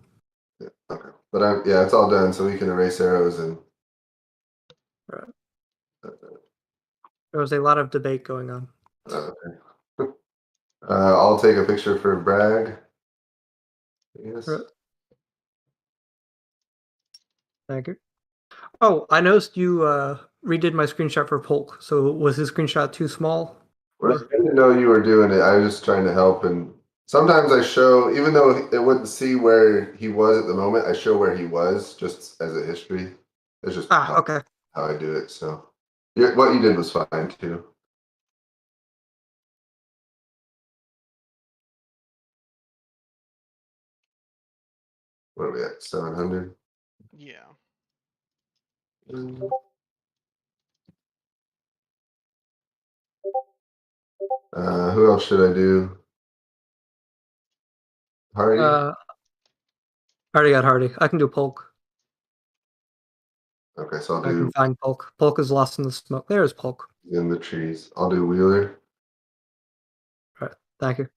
Yeah, okay. But yeah, it's all done, so we can erase arrows and. Right. There was a lot of debate going on. Okay. I'll take a picture for Bragg. Yes. Right. Thank you. Oh, I noticed you redid my screenshot for Polk. So was his screenshot too small? Well, I didn't know you were doing it. I was just trying to help, and sometimes I show, even though it wouldn't see where he was at the moment, I show where he was just as a history. It's just Okay. how I do it. So, yeah, what you did was fine too. What are we at? 700. Yeah. Who else should I do? Hardy. I already got Hardy. I can do Polk. Okay, so I'll I can do find Polk. Polk is lost in the smoke. There's Polk. in the trees. I'll do Wheeler. All right. Thank you.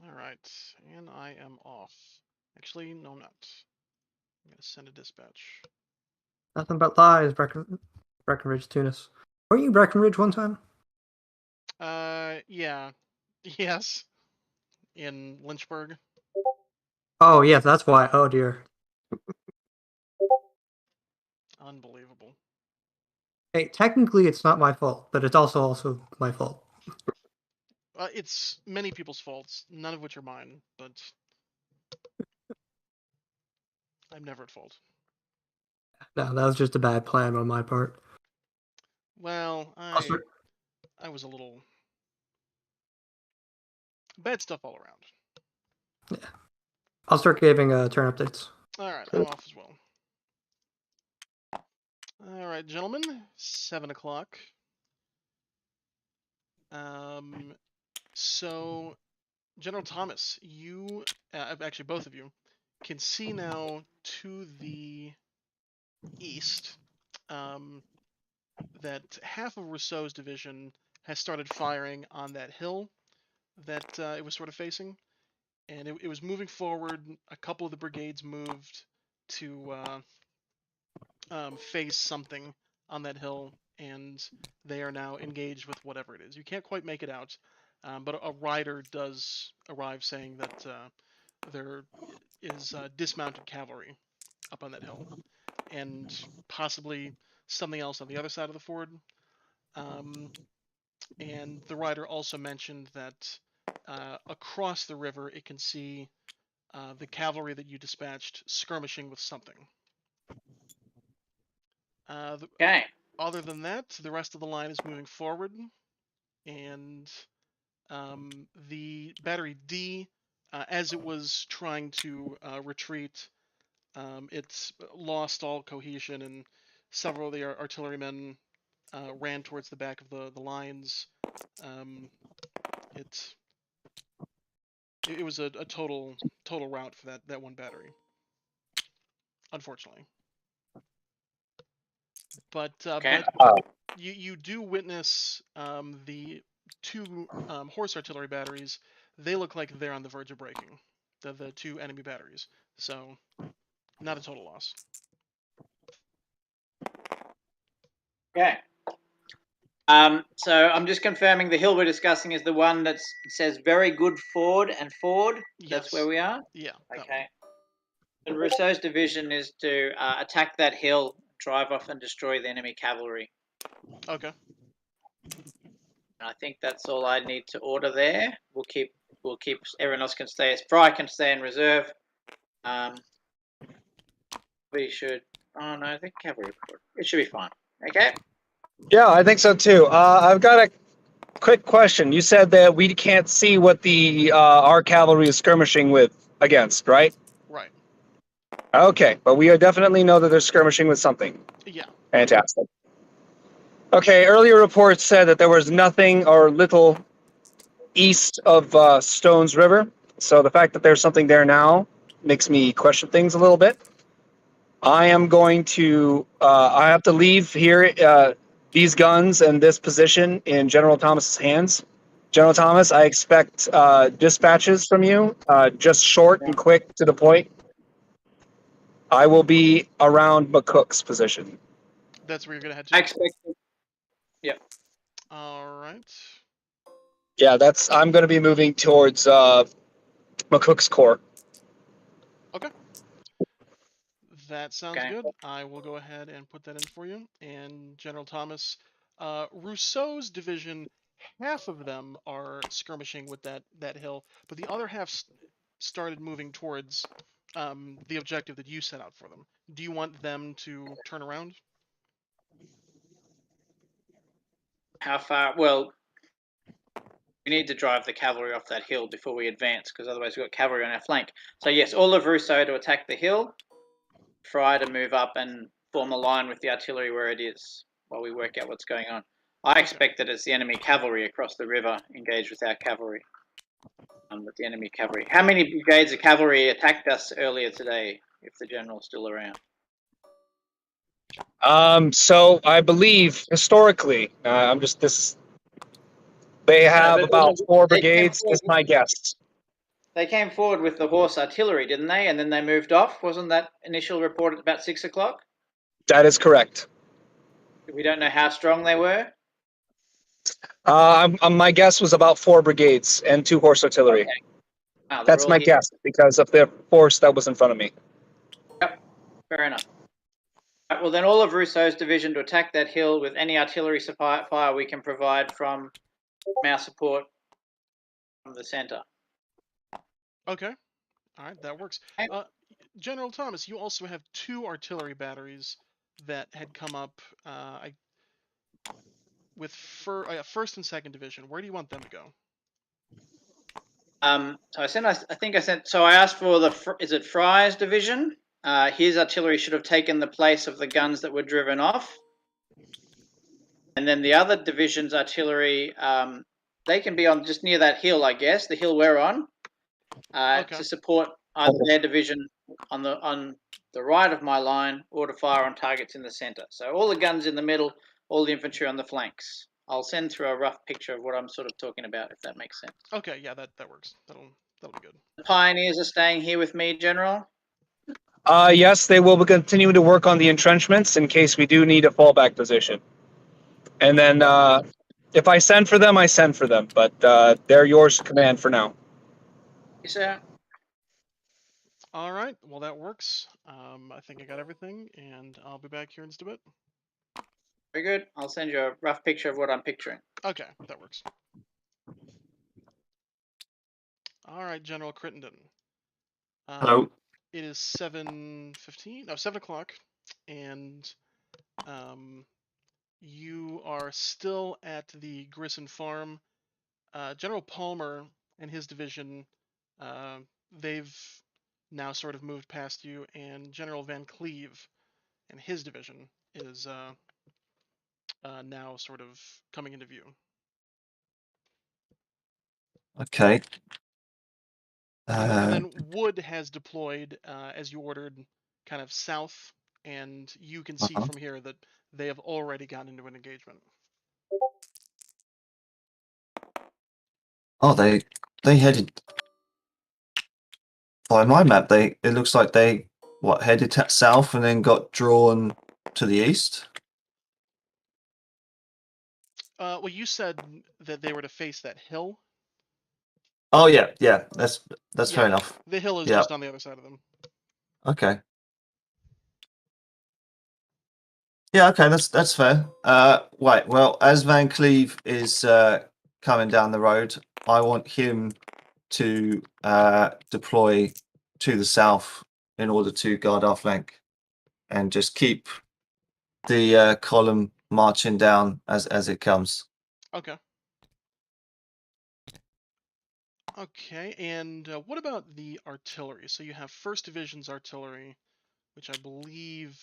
All right, and I am off. Actually, no, I'm not. I'm gonna send a dispatch. Nothing but lies, Breckenridge, Tunis. Were you Breckenridge one time? Yeah, yes, in Lynchburg. Oh, yes, that's why. Oh, dear. Unbelievable. Hey, technically, it's not my fault, but it's also my fault. It's many people's faults, none of which are mine, but I'm never at fault. No, that was just a bad plan on my part. Well, I was a little bad stuff all around. Yeah. I'll start giving turn updates. All right, I'm off as well. All right, gentlemen, 7 o'clock. So, General Thomas, you, actually both of you, can see now to the east that half of Rousseau's division has started firing on that hill that it was sort of facing, and it was moving forward. A couple of the brigades moved to face something on that hill, and they are now engaged with whatever it is. You can't quite make it out, but a rider does arrive saying that there is dismounted cavalry up on that hill, and possibly something else on the other side of the ford. And the rider also mentioned that across the river it can see the cavalry that you dispatched skirmishing with something. Okay. Other than that, the rest of the line is moving forward, and the Battery D, as it was trying to retreat, it's lost all cohesion, and several of the artillerymen ran towards the back of the lines. It It was a total rout for that one battery, unfortunately. But Okay. you do witness the two horse artillery batteries. They look like they're on the verge of breaking. The two enemy batteries. So not a total loss. Okay. So I'm just confirming the hill we're discussing is the one that says very good ford and ford. That's Yes. where we are? Yeah. that one. Okay. And Rousseau's division is to attack that hill, drive off and destroy the enemy cavalry. Okay. And I think that's all I need to order there. We'll keep everyone else can stay. Fry can stay in reserve. We should. Oh no, I think cavalry. It should be fine. Okay. Yeah, I think so too. I've got a quick question. You said that we can't see what the our cavalry is skirmishing with against, right? Right. Okay, but we definitely know that they're skirmishing with something. Yeah. Fantastic. Okay, earlier reports said that there was nothing or little east of Stones River. So the fact that there's something there now makes me question things a little bit. I am going to. I have to leave here. These guns and this position in General Thomas's hands. General Thomas, I expect dispatches from you, just short and quick to the point. I will be around McCook's position. That's where you're gonna head I to. expect. Yep. All right. Yeah, I'm going to be moving towards McCook's corps. Okay. That sounds Okay. good. I will go ahead and put that in for you. And General Thomas, Rousseau's division, half of them are skirmishing with that hill, but the other half started moving towards the objective that you set out for them. Do you want them to turn around? How far? Well, we need to drive the cavalry off that hill before we advance, because otherwise we've got cavalry on our flank. So yes, all of Rousseau to attack the hill. Fry to move up and form a line with the artillery where it is while we work out what's going on. I expect that it's the enemy cavalry across the river engaged with our cavalry. With the enemy cavalry. How many brigades of cavalry attacked us earlier today, if the general's still around? So I believe historically, I'm just this. They have but about 4 they came brigades. Is my guess. They came forward with the horse artillery, didn't they? And then they moved off. Wasn't that initial report at about 6 o'clock? That is correct. We don't know how strong they were. My guess was about 4 brigades and 2 horse artillery. Okay. Wow, That's my guess because of the force that was in front of me. Yep, fair enough. Right, well, then all of Rousseau's division to attack that hill with any artillery fire we can provide from our support from the center. Okay. All right, that works. General Thomas, you also have 2 artillery batteries that had come up with first and second division. Where do you want them to go? So I asked for is it Fry's division? His artillery should have taken the place of the guns that were driven off. And then the other division's artillery, they can be on just near that hill, I guess, the hill we're on, to support either their division on the right of my line or to fire on targets in the center. So all the guns in the middle, all the infantry on the flanks. I'll send through a rough picture of what I'm sort of talking about, if that makes sense. Okay, yeah, that works. That'll be good. The pioneers are staying here with me, General. Yes, they will be continuing to work on the entrenchments in case we do need a fallback position. And then if I send for them, I send for them. But they're yours to command for now. Yes, sir. All right, well, that works. I think I got everything, and I'll be back here in just a bit. Very good. I'll send you a rough picture of what I'm picturing. Okay, that works. All right, General Crittenden. Hello. It is 7:15. No, 7 o'clock, and you are still at the Grisson farm. General Palmer and his division, they've now sort of moved past you, and General Van Cleve and his division is now sort of coming into view. Okay. And then Wood has deployed as you ordered, kind of south, and you can see from here that they have already gotten into an engagement. Oh, they headed by my map. It looks like they headed south and then got drawn to the east. Well, you said that they were to face that hill. Oh yeah, that's fair enough. The hill is Yeah. just on the other side of them. Okay. Yeah, okay, that's fair. Right, well, as Van Cleve is coming down the road, I want him to deploy to the south in order to guard our flank and just keep the column marching down as it comes. Okay. Okay, and what about the artillery? So you have 1st Division's artillery, which I believe...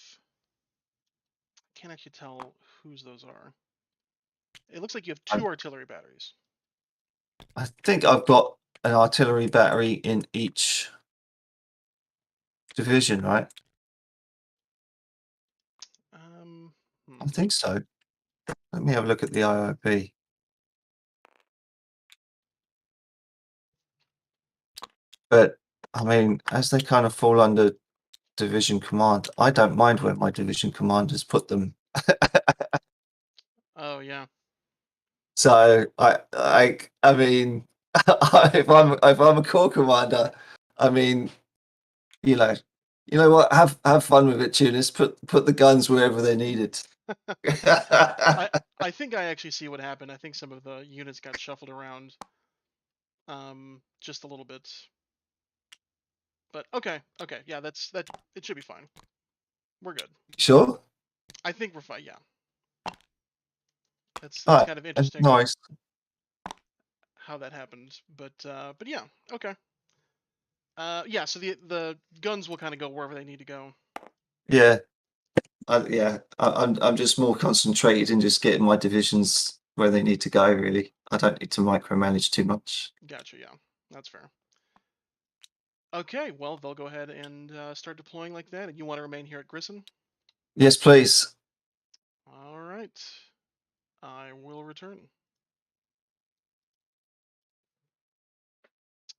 Can't actually tell whose those are. It looks like you have 2 artillery batteries. I think I've got an artillery battery in each division, right? I think so. Let me have a look at the IOP. But I mean, as they kind of fall under division command, I don't mind where my division commanders put them. Oh yeah. So I mean, if I'm a corps commander, I mean, you know what? Have fun with it, Tunis. Put the guns wherever they're needed. I think I actually see what happened. I think some of the units got shuffled around, just a little bit. But okay, yeah, that. It should be fine. We're good. Sure. I think we're fine. Yeah. That's All right. kind of interesting. Nice. How that happened, but yeah, okay. Yeah, so the guns will kind of go wherever they need to go. Yeah. I'm just more concentrated in just getting my divisions where they need to go. Really, I don't need to micromanage too much. Gotcha. Yeah, that's fair. Okay, well, they'll go ahead and start deploying like that, and you want to remain here at Grissom? Yes, please. All right. I will return.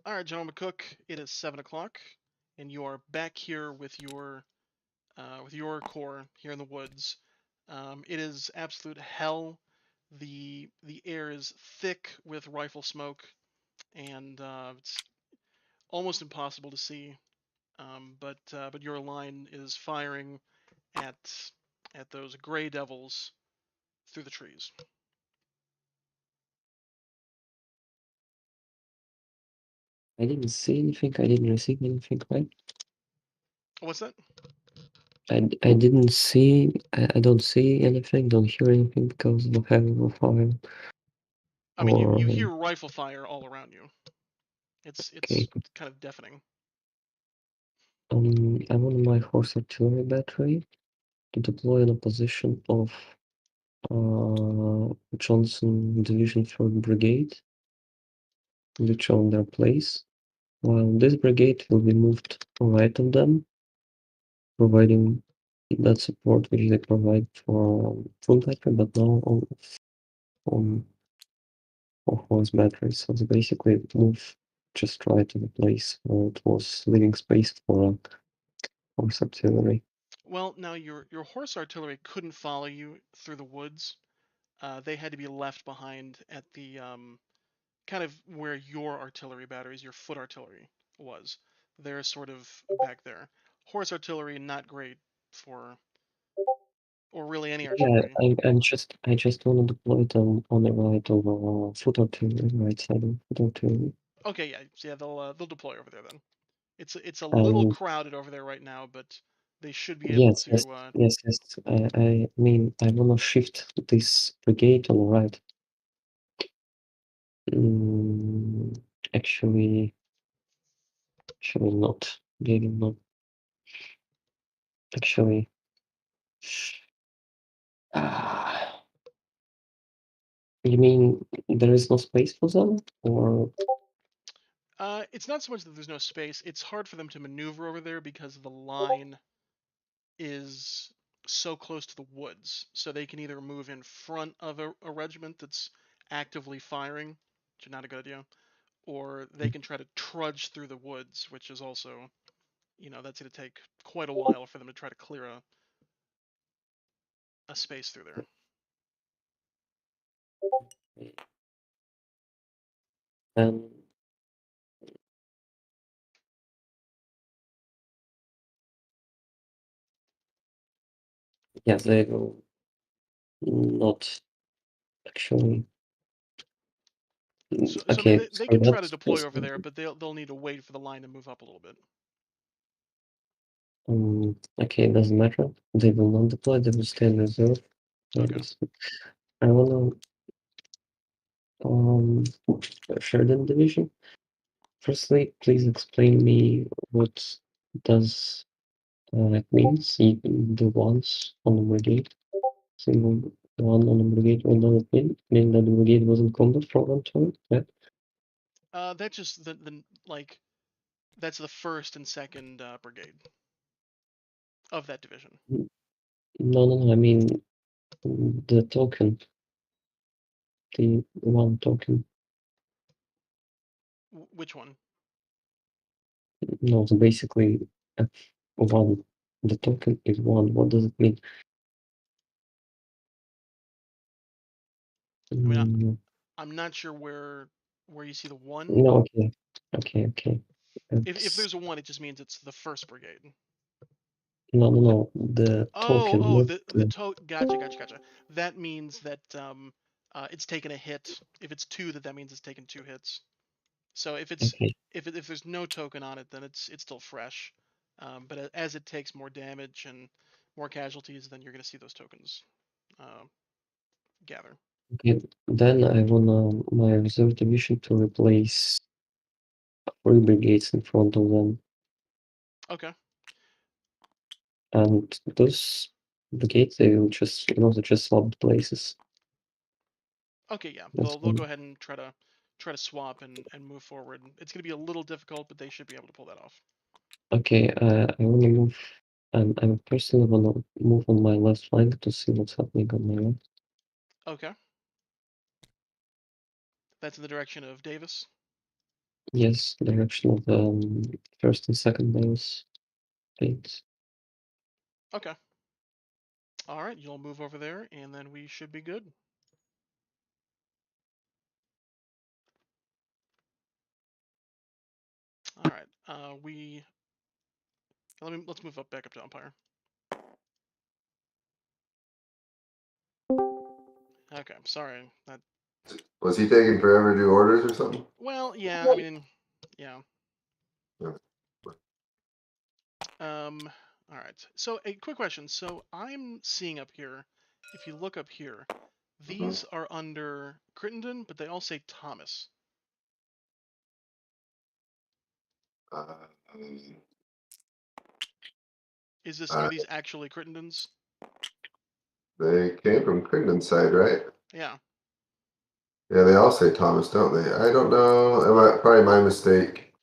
All right, General McCook, it is 7 o'clock, and you are back here with your corps here in the woods. It is absolute hell. The air is thick with rifle smoke, and it's almost impossible to see. But your line is firing at those gray devils through the trees. I didn't see anything. I didn't receive anything, right? What's that? I didn't see. I don't see anything. Don't hear anything because of the heavy fire. I mean, you hear rifle fire all around you. It's Okay. kind of deafening. I'm on my horse artillery battery to deploy in a position of Johnson Division 3rd Brigade, which are on their place, while this brigade will be moved right of them, providing that support which they provide for full battery, but now on horse batteries. So they basically move just right to the place where it was leaving space for horse artillery. Well, now your horse artillery couldn't follow you through the woods. They had to be left behind at the kind of where your artillery batteries, your foot artillery, was. They're sort of back there. Horse artillery not great for, or really any artillery. Yeah, I just want to deploy it on the right of foot artillery, right side of foot artillery. Okay, yeah, they'll deploy over there then. It's a little crowded over there right now, but they should be able Yes, to. yes. I mean, I want to shift this brigade on the right. Actually not. Maybe not. Actually, you mean there is no space for them, or? It's not so much that there's no space. It's hard for them to maneuver over there because the line is so close to the woods. So they can either move in front of a regiment that's actively firing, which is not a good idea, or they can try to trudge through the woods, which is also, that's going to take quite a while for them to try to clear a space through there. Yeah, they will not actually. So Okay, they can try to that's deploy over there, but they'll need to wait for the line to move up a little bit. Okay, it doesn't matter. They will not deploy, they will stay in reserve. Okay. I wanna Sheridan Division. Firstly, please explain me what does it means, the ones on the brigade. Single one on the brigade, what does it mean? Mean that the brigade was in combat for one turn? Yeah. That's just the that's the 1st and 2nd brigade of that division. No, I mean the token. The one token. Which one? No, so basically F1. The token is 1. What does it mean? I mean, I'm not sure where you see the 1. No, okay. If there's a 1, it just means it's the 1st brigade. No. The token. Gotcha. That means that it's taken a hit. If it's 2, that means it's taken 2 hits. So if it's Okay. if there's no token on it, then it's still fresh. But as it takes more damage and more casualties, then you're going to see those tokens gather. Okay, then I want my reserve division to replace 3 brigades in front of them. Okay. And those brigades, they will just, just swap places. Okay, yeah. That's They'll go ahead and try to swap and move forward. It's going to be a little difficult, but they should be able to pull that off. Okay, I want to move. I'm personally want to move on my left flank to see what's happening on my right. Okay. That's in the direction of Davis. Yes, direction of the 1st and 2nd base. Okay. All right, you'll move over there, and then we should be good. All right. Let's move back up to Umpire. Okay, I'm sorry. Was he taking forever to do orders or something? Well, yeah. I mean, yeah. Yeah. All right. So a quick question. So I'm seeing up here, if you look up here, these are under Crittenden, but they all say Thomas. Are these actually Crittendens? They came from Crinden's side, right? Yeah. Yeah, they all say Thomas, don't they? I don't know. Probably my mistake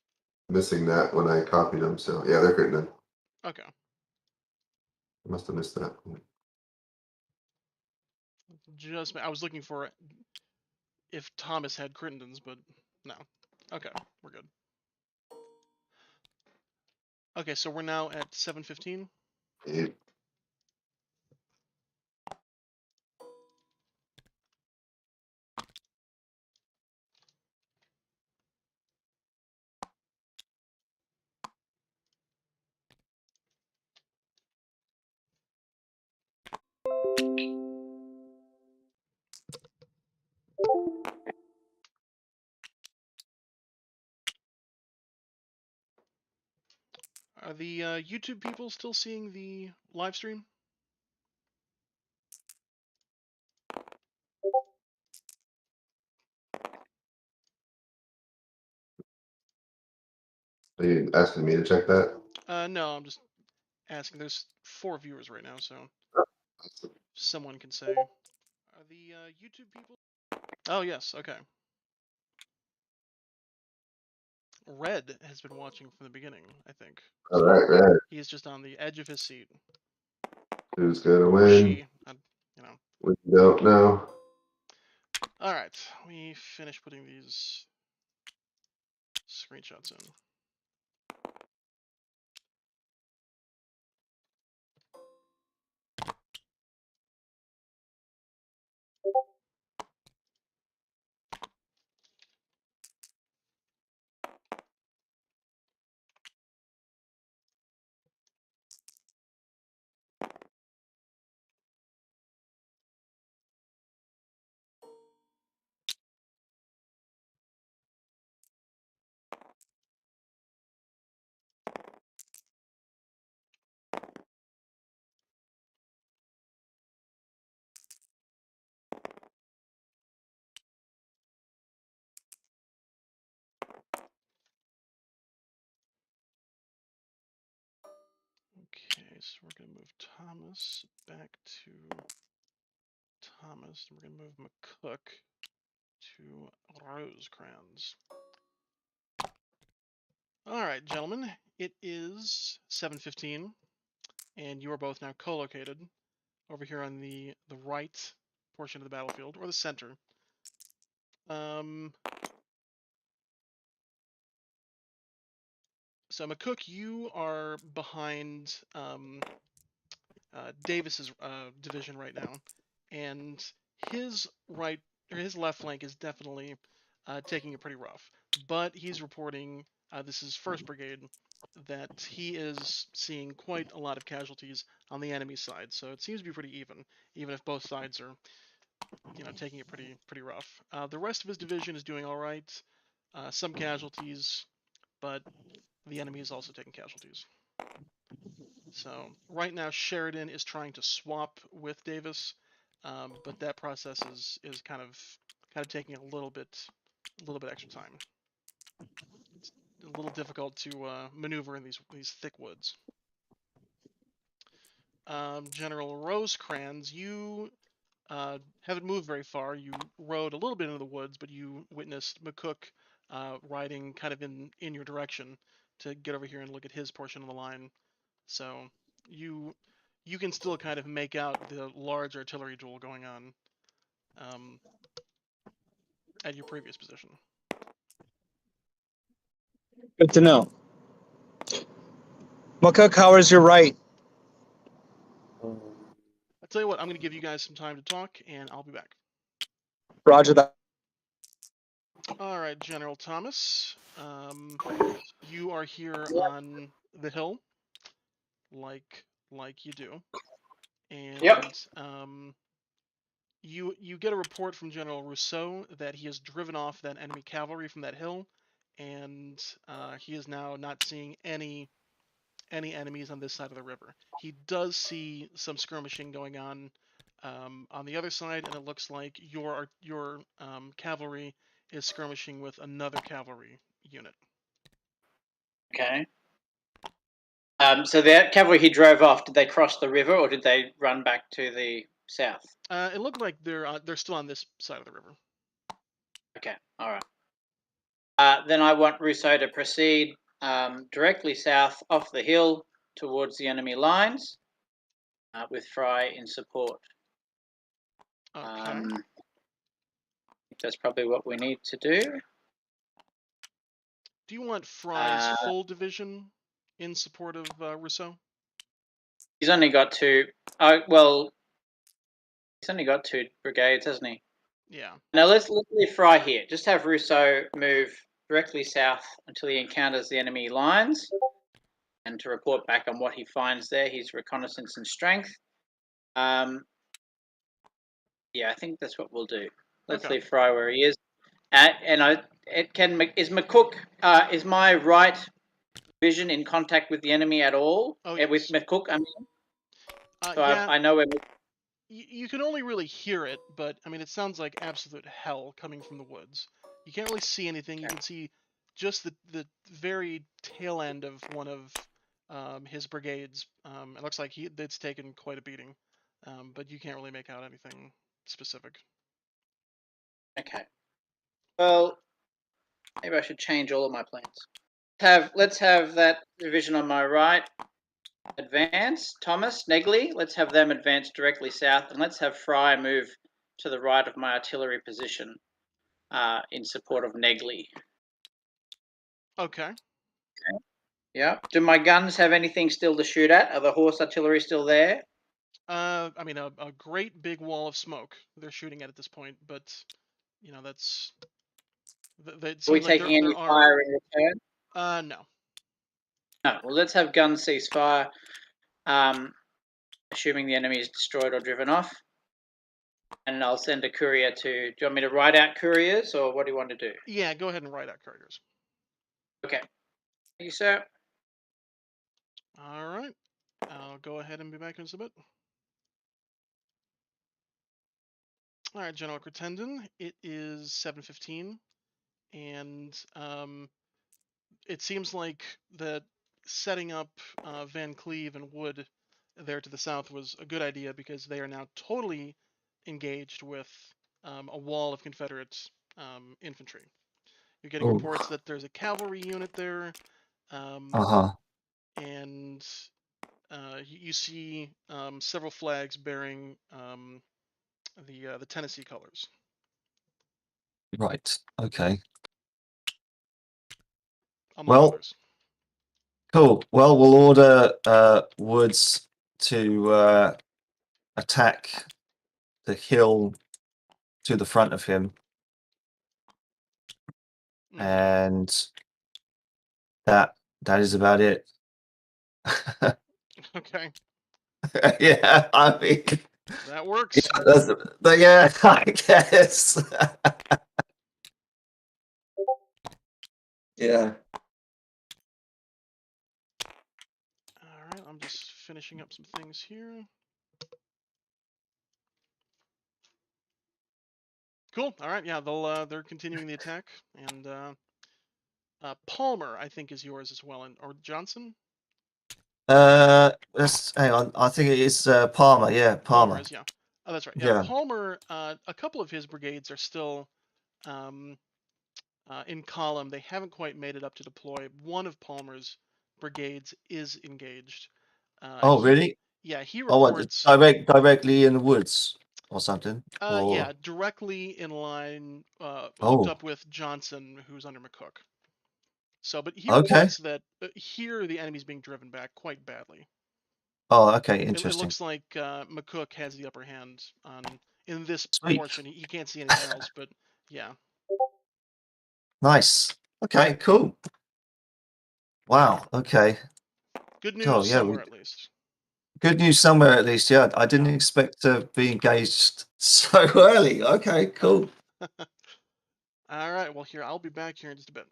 missing that when I copied them. So yeah, they're Crittenden. Okay. I must have missed that. I was looking for if Thomas had Crittendens, but no. Okay, we're good. Okay, so we're now at 7:15. Eight. Are the YouTube people still seeing the live stream? Are you asking me to check that? No, I'm just asking. There's 4 viewers right now, so someone can say. Are the YouTube people? Oh yes, okay. Red has been watching from the beginning, I think. All right. He is just on the edge of his seat. Who's gonna Or win? she, you know. We don't know. All right, we finished putting these screenshots in. Okay, so we're going to move Thomas back to Thomas, and we're going to move McCook to Rosecrans. All right, gentlemen, it is 7:15, and you are both now co-located over here on the right portion of the battlefield, or the center. So McCook, you are behind Davis's division right now, and his right or his left flank is definitely taking it pretty rough. But he's reporting, this is 1st Brigade, that he is seeing quite a lot of casualties on the enemy side. So it seems to be pretty even if both sides are, taking it pretty rough. The rest of his division is doing all right, some casualties, but the enemy is also taking casualties. So right now Sheridan is trying to swap with Davis, but that process is kind of taking a little bit extra time. It's a little difficult to maneuver in these thick woods. General Rosecrans, you haven't moved very far. You rode a little bit into the woods, but you witnessed McCook riding kind of in your direction to get over here and look at his portion of the line. So you can still kind of make out the large artillery duel going on at your previous position. Good to know. McCook, how is your right? I'll tell you what, I'm going to give you guys some time to talk, and I'll be back. Roger that. All right, General Thomas, you are here on the hill, like you do, and Yep. You get a report from General Rousseau that he has driven off that enemy cavalry from that hill, and he is now not seeing any enemies on this side of the river. He does see some skirmishing going on the other side, and it looks like your cavalry is skirmishing with another cavalry unit. Okay. So the cavalry he drove off, did they cross the river or did they run back to the south? It looked like they're still on this side of the river. Okay, all right. Then I want Rousseau to proceed directly south off the hill towards the enemy lines with Fry in support. Okay. That's probably what we need to do. Do you want Fry's full division in support of Rousseau? He's only got two. Well, he's only got 2 brigades, hasn't he? Yeah. Now let's leave Fry here. Just have Rousseau move directly south until he encounters the enemy lines, and to report back on what he finds there, his reconnaissance and strength. Yeah, I think that's what we'll do. Let's leave Fry where he is. Is McCook, is my right division in contact with the enemy at all? Oh, yes. With McCook, I mean. So yeah. I know where. You can only really hear it, but I mean, it sounds like absolute hell coming from the woods. You can't really see anything. You can see just the very tail end of one of his brigades. It looks like it's taken quite a beating, but you can't really make out anything specific. Okay. Well, Maybe I should change all of my plans. Let's have that division on my right advance. Thomas, Negley, let's have them advance directly south, and let's have Fry move to the right of my artillery position in support of Negley. Okay. Yeah. Do my guns have anything still to shoot at? Are the horse artillery still there? I mean, a great big wall of smoke they're shooting at this point, but you know that's. It Are we seems like taking any there are. fire in return? No. No. Well, let's have guns cease fire. Assuming the enemy is destroyed or driven off. And I'll send a courier to. Do you want me to write out couriers, or what do you want to do? Yeah, go ahead and write out couriers. Okay. Thank you, sir. All right. I'll go ahead and be back in just a bit. All right, General Crittenden. It is 7:15, and it seems like that setting up Van Cleve and Wood there to the south was a good idea because they are now totally engaged with a wall of Confederate infantry. You're getting reports that there's a cavalry unit there, and you see several flags bearing the Tennessee colors. Right. Okay. Among others. Cool. Well, we'll order Woods to attack the hill to the front of him, and that is about it. Okay. Yeah, I mean, that works. Yeah, I guess. Yeah. All right, I'm just finishing up some things here. Cool. All right, yeah, they're continuing the attack, and Palmer, I think, is yours as well, or Johnson. Let's hang on. I think it is Palmer. Yeah, Palmer. Is, yeah. Oh, that's right. Yeah, Palmer. A couple of his brigades are still in column. They haven't quite made it up to deploy. One of Palmer's brigades is engaged. Really? Yeah, he reports directly in the woods or something. Yeah, directly in line, hooked up with Johnson, who's under McCook. So, but he reports that here the enemy's being driven back quite badly. Oh, okay, interesting. It looks like McCook has the upper hand in this portion. He can't see anything else, but yeah. Nice. Okay, cool. Wow. Okay. Good news somewhere at least. Good news somewhere at least. Yeah, I didn't expect to be engaged so early. Okay, cool. All right. Well, here I'll be back here in just a bit.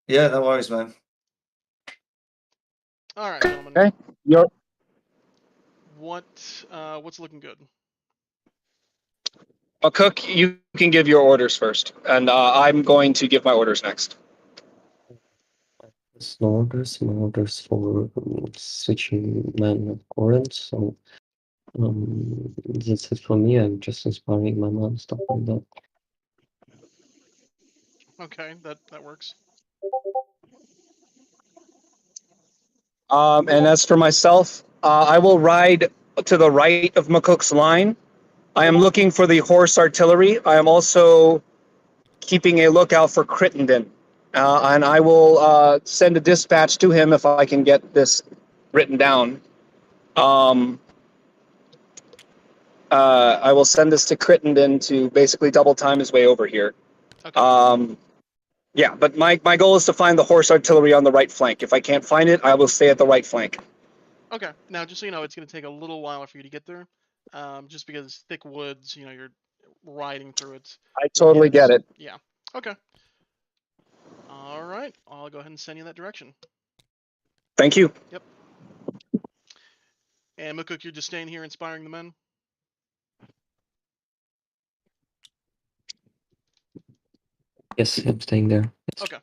Yeah, no worries, man. All right, gentlemen. Okay. What's looking good? Cook, you can give your orders first, and I'm going to give my orders next. No orders for switching men of current, so that's it for me. I'm just inspiring my man, stuff like that. Okay, that works. And as for myself, I will ride to the right of McCook's line. I am looking for the horse artillery. I am also keeping a lookout for Crittenden. And I will send a dispatch to him if I can get this written down. I will send this to Crittenden to basically double time his way over here. Okay. Yeah, but my goal is to find the horse artillery on the right flank. If I can't find it, I will stay at the right flank. Okay. Now, just so you know, it's going to take a little while for you to get there, just because it's thick woods. You know, you're riding through it. I totally get it. Yeah. Okay. All right. I'll go ahead and send you that direction. Thank you. Yep. And McCook, you're just staying here inspiring the men? Yes, I'm staying there. Yes. Okay.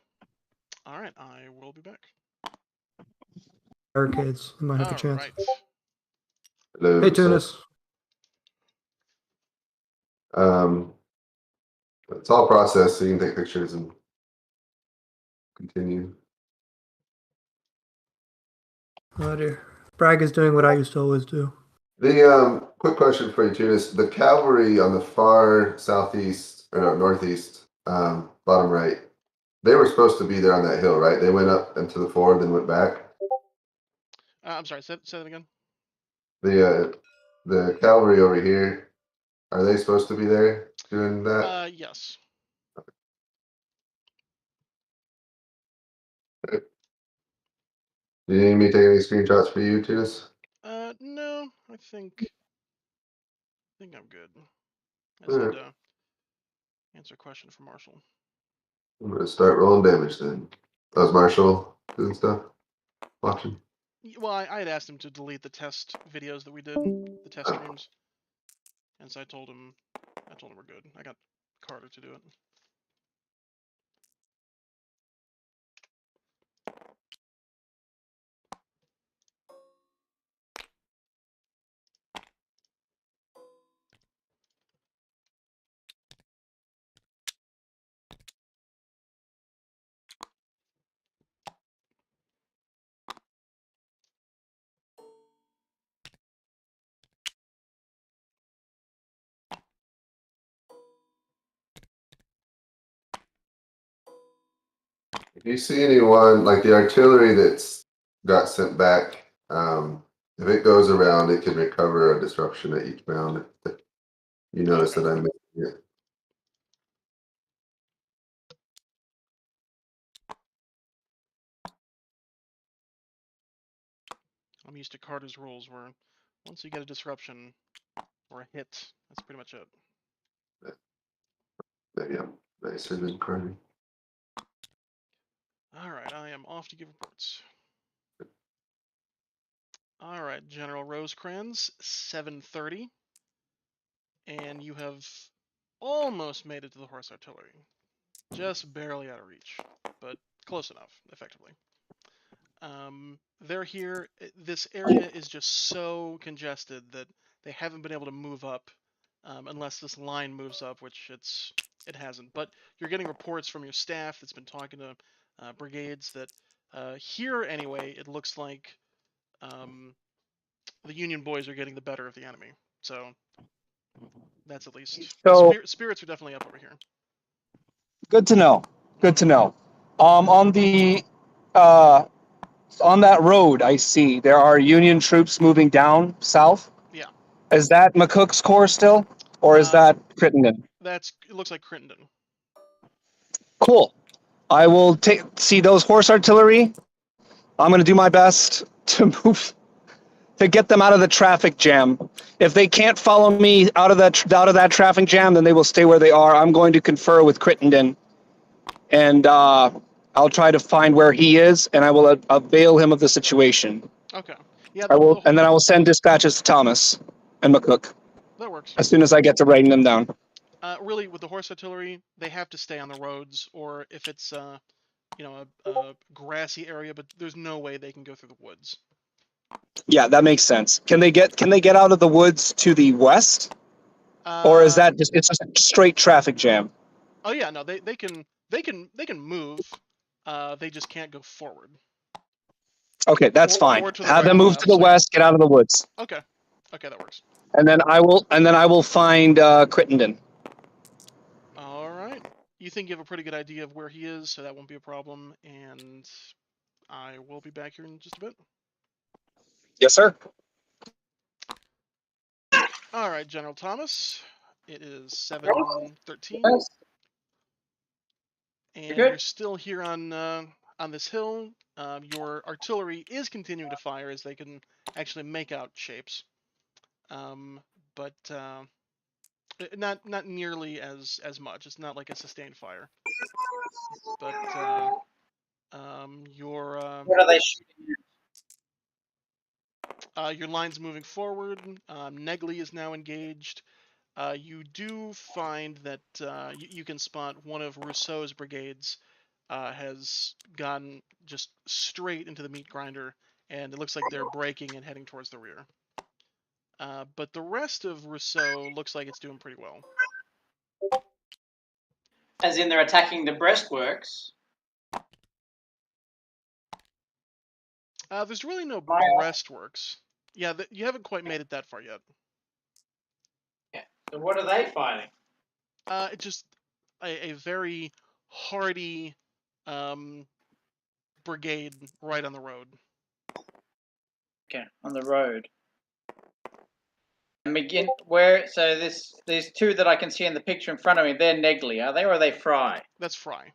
All right. I will be back. Barricades. You might have a chance. Right. Hello, hey, Tunis. It's all processed, so you can take pictures and continue. Oh dear. Bragg is doing what I used to always do. The quick question for you, Tunis. The cavalry on the far southeast or no, northeast, bottom right, they were supposed to be there on that hill, right? They went up into the ford, then went back. I'm sorry. Say that again. The cavalry over here, are they supposed to be there doing that? Yes. Do you need me to take any screenshots for you, Tunis? No. I think I'm good. I just All need right. to answer a question from Marshall. I'm gonna start rolling damage then. That was Marshall doing stuff, watching. Well, I had asked him to delete the test videos that we did, the test streams, and so I told him we're good. I got Carter to do it. If you see anyone like the artillery that's got sent back, if it goes around, it can recover a disruption at each round. If you notice Okay. that I'm making it. I'm used to Carter's rules, where once you get a disruption or a hit, that's pretty much it. Yeah, nicer than Carter. All right, I am off to give reports. All right, General Rosecrans, 7:30, and you have almost made it to the horse artillery, just barely out of reach, but close enough, effectively. They're here. This area is just so congested that they haven't been able to move up unless this line moves up, which it hasn't. But you're getting reports from your staff that's been talking to brigades that here anyway, it looks like the Union boys are getting the better of the enemy. So that's at least So spirits are definitely up over here. good to know. Good to know. On the on that road, I see there are Union troops moving down south. Yeah. Is that McCook's corps still, or is that Crittenden? It looks like Crittenden. Cool. I will see those horse artillery. I'm going to do my best to get them out of the traffic jam. If they can't follow me out of that traffic jam, then they will stay where they are. I'm going to confer with Crittenden, and I'll try to find where he is, and I will avail him of the situation. Okay. Yeah. And then I will send dispatches to Thomas and McCook That works. as soon as I get to writing them down. Really, with the horse artillery, they have to stay on the roads, or if it's a grassy area, but there's no way they can go through the woods. Yeah, that makes sense. Can they get out of the woods to the west, or is that it's just a straight traffic jam? Oh yeah, no, they can move. They just can't go forward. Okay, that's fine. Have them move to the west, get out of the woods. Okay, that works. And then I will find Crittenden. All right. You think you have a pretty good idea of where he is, so that won't be a problem. And I will be back here in just a bit. Yes, sir. All right, General Thomas. It is 7:13, and you're still here on this hill. Your artillery is continuing to fire as they can actually make out shapes, but not nearly as much. It's not like a sustained fire. But your What are they shooting your line's moving forward. Negley is now engaged. You do find that you can spot one of Rousseau's brigades has gone just straight into the meat grinder, and it looks like they're breaking and heading towards the rear. But the rest of Rousseau looks like it's doing pretty well. As in they're attacking the breastworks? There's really no breastworks. Yeah, you haven't quite made it that far yet. So what are they fighting? It's just a very hardy brigade right on the road. Okay, on the road. And begin where? So these two that I can see in the picture in front of me, they're Negley, are they, or are they Fry? That's Fry.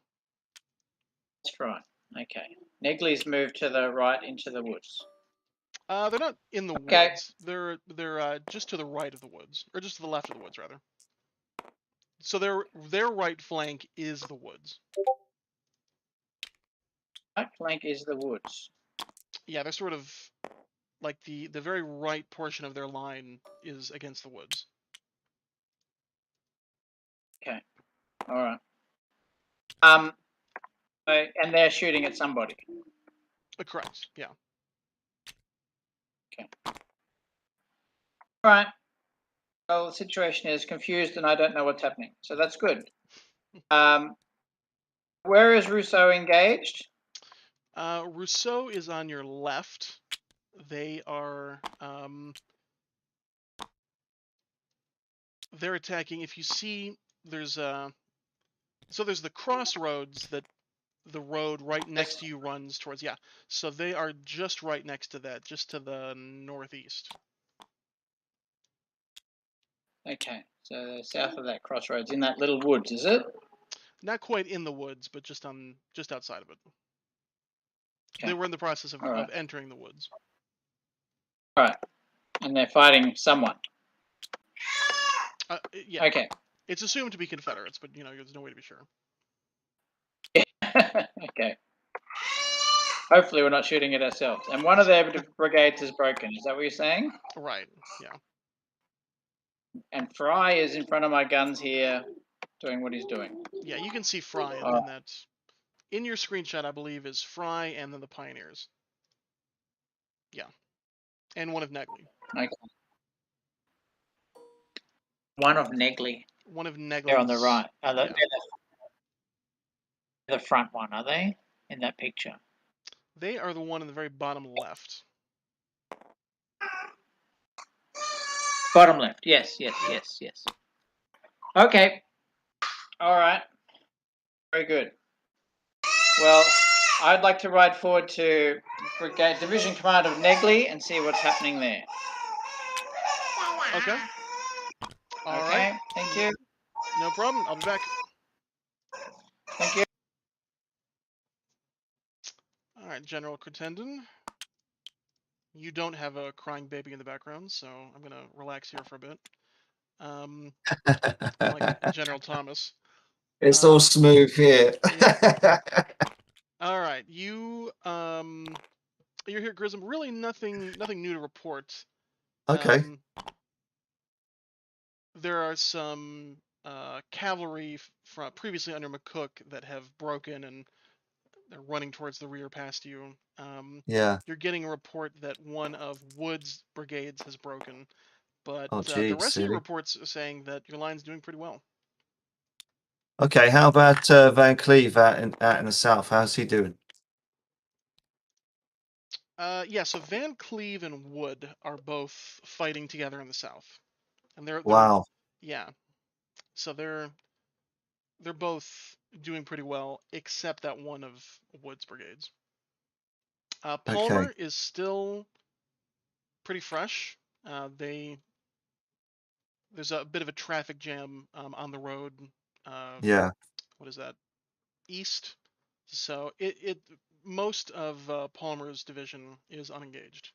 That's Fry. Okay. Negley's moved to the right into the woods. They're not in the woods. They're just to the right of the woods, or just to the left of the woods, rather. So their right flank is the woods. Right flank is the woods. Yeah, they're sort of like the very right portion of their line is against the woods. Okay. All right. And they're shooting at somebody. Correct. Yeah. Okay. All right. Well, the situation is confused, and I don't know what's happening. So that's good. Where is Rousseau engaged? Rousseau is on your left. They are they're attacking. If you see, there's there's the crossroads that the road right next to you runs towards. Yeah, so they are just right next to that, just to the northeast. Okay, so they're south of that crossroads, in that little woods, is it? Not quite in the woods, but just outside of it. Okay. They were in the process of, All right. of entering the woods. All right, and they're fighting someone. Yeah. Okay. It's assumed to be Confederates, but there's no way to be sure. Okay. Hopefully, we're not shooting at ourselves. And one of their brigades is broken. Is that what you're saying? Right. Yeah. And Fry is in front of my guns here, doing what he's doing. Yeah, you can see Fry in that. In your screenshot, I believe, is Fry and then the Pioneers. Yeah. And one of Negley. Okay. One of Negley. One of Negley's. They're on the right. Yeah. The front one, are they? In that picture. They are the one in the very bottom left. Bottom left. Yes. Okay. All right. Very good. Well, I'd like to ride forward to Brigade Division Command of Negley and see what's happening there. Okay. All right. Thank you. No problem. I'll be back. Thank you. All right, General Crittenden. You don't have a crying baby in the background, so I'm gonna relax here for a bit. Like General Thomas. It's all smooth here. Yeah. All right, you're here, Grism. Really, nothing new to report. Okay. There are some cavalry from previously under McCook that have broken and they're running towards the rear past you. Yeah. You're getting a report that one of Wood's brigades has broken, but Oh, the rest of your really? reports are saying that your line's doing pretty well. Okay, how about Van Cleve out in the south? How's he doing? Yeah, so Van Cleve and Wood are both fighting together in the south, and they're Wow. yeah, so they're both doing pretty well, except that one of Wood's brigades. Palmer is still pretty fresh. There's a bit of a traffic jam on the road. Yeah. What is that? East. So most of Palmer's division is unengaged.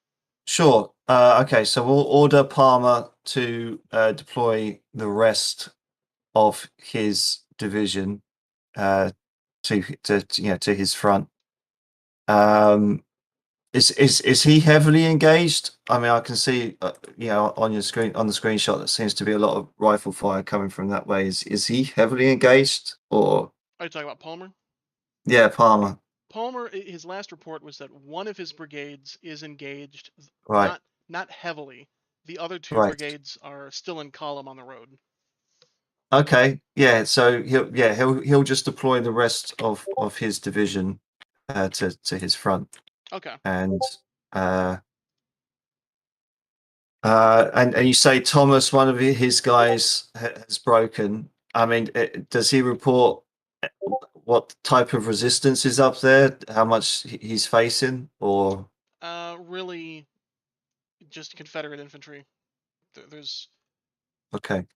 Sure. Okay, so we'll order Palmer to deploy the rest of his division to his front. Is he heavily engaged? I mean, I can see on your screen, on the screenshot, that seems to be a lot of rifle fire coming from that way. Is he heavily engaged, or? Are you talking about Palmer? Yeah, Palmer. Palmer, his last report was that one of his brigades is engaged, Right. not heavily. The other two Right. brigades are still in column on the road. Okay. Yeah. So he'll just deploy the rest of his division to his front. Okay. And And you say Thomas, one of his guys, has broken. I mean, does he report what type of resistance is up there? How much he's facing, or Really, just Confederate infantry. There's. okay,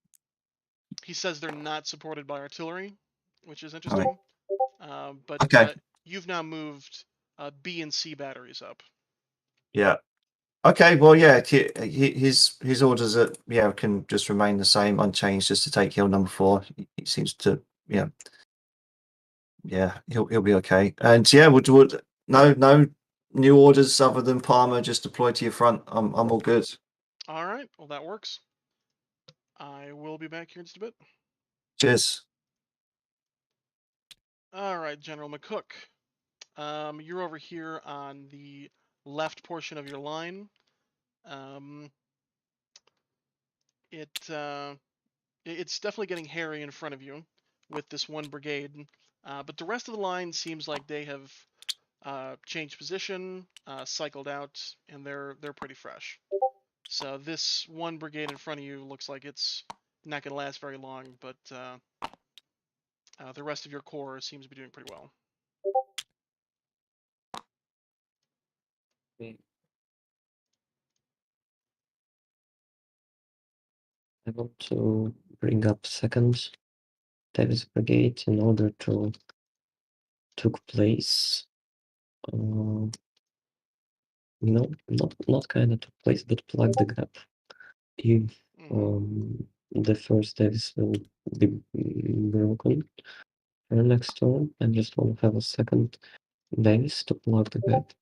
He says they're not supported by artillery, which is right. interesting. But Okay, you've now moved B and C batteries up. yeah. Okay, well, yeah, his orders can just remain the same, unchanged, just to take hill number 4. He seems to, he'll be okay. And yeah, would no new orders other than Palmer just deploy to your front. I'm all good. All right, well that works. I will be back here in just a bit. Cheers. All right, General McCook. You're over here on the left portion of your line. It's definitely getting hairy in front of you with this one brigade, but the rest of the line seems like they have changed position, cycled out, and they're pretty fresh. So this one brigade in front of you looks like it's not going to last very long, but the rest of your corps seems to be doing pretty well. I want to bring up second Davis Brigade in order to took place. No, not kind of took place, but plug the gap. If the first Davis will be broken for next turn, I just want to have a second Davis to plug the gap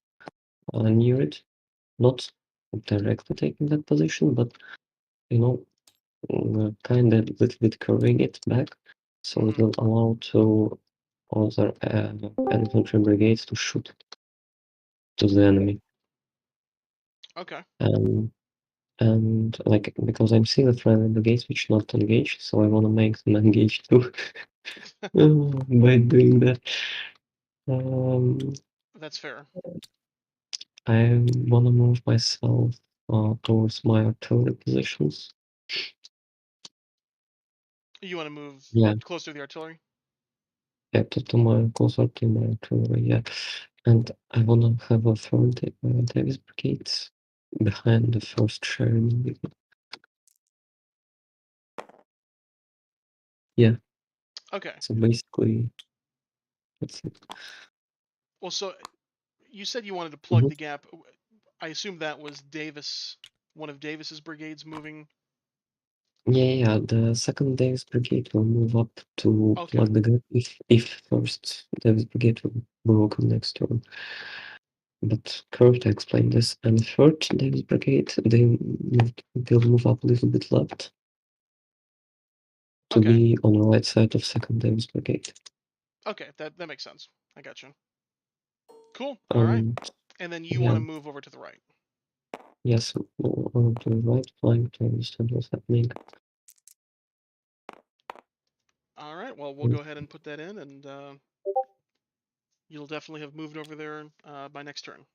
near it. Not directly taking that position, but kind of a little bit curving it back, so it will allow to other infantry brigades to shoot to the enemy. Okay. And like, because I'm seeing the friendly brigades which not engaged, so I want to make them engage too by doing that. That's fair. I want to move myself towards my artillery positions. You want to move closer to the artillery? Yeah, to my closer to my artillery, yeah. And I want to have a third Davis brigades behind the first sharing. Yeah. Okay. So basically, that's it. Well, so you said you wanted to plug the gap. I assume that was one of Davis's brigades moving. Yeah, the second Davis Brigade will move up to plug the gap if first Davis Brigade will broke next turn. But Kurt explained this, and third Davis Brigade, they'll move up a little bit left to be on the right side of second Davis Brigade. Okay, that makes sense. I got you. Cool. All right. And then you want to move over to the right. Yes, on the right flank to understand what's happening. All right. Well, we'll go ahead and put that in, and you'll definitely have moved over there by next turn.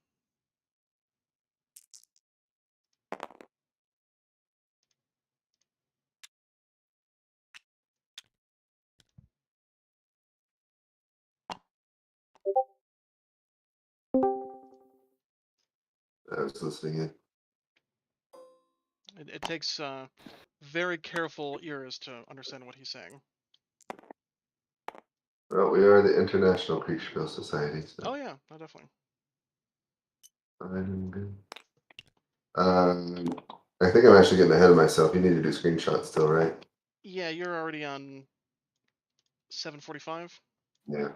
I was listening in. It takes very careful ears to understand what he's saying. Well, we are the International Kriegsspiel Society. So. Oh yeah, no, definitely. I'm good. I think I'm actually getting ahead of myself. You need to do screenshots still, right? Yeah, you're already on 7:45. Yeah.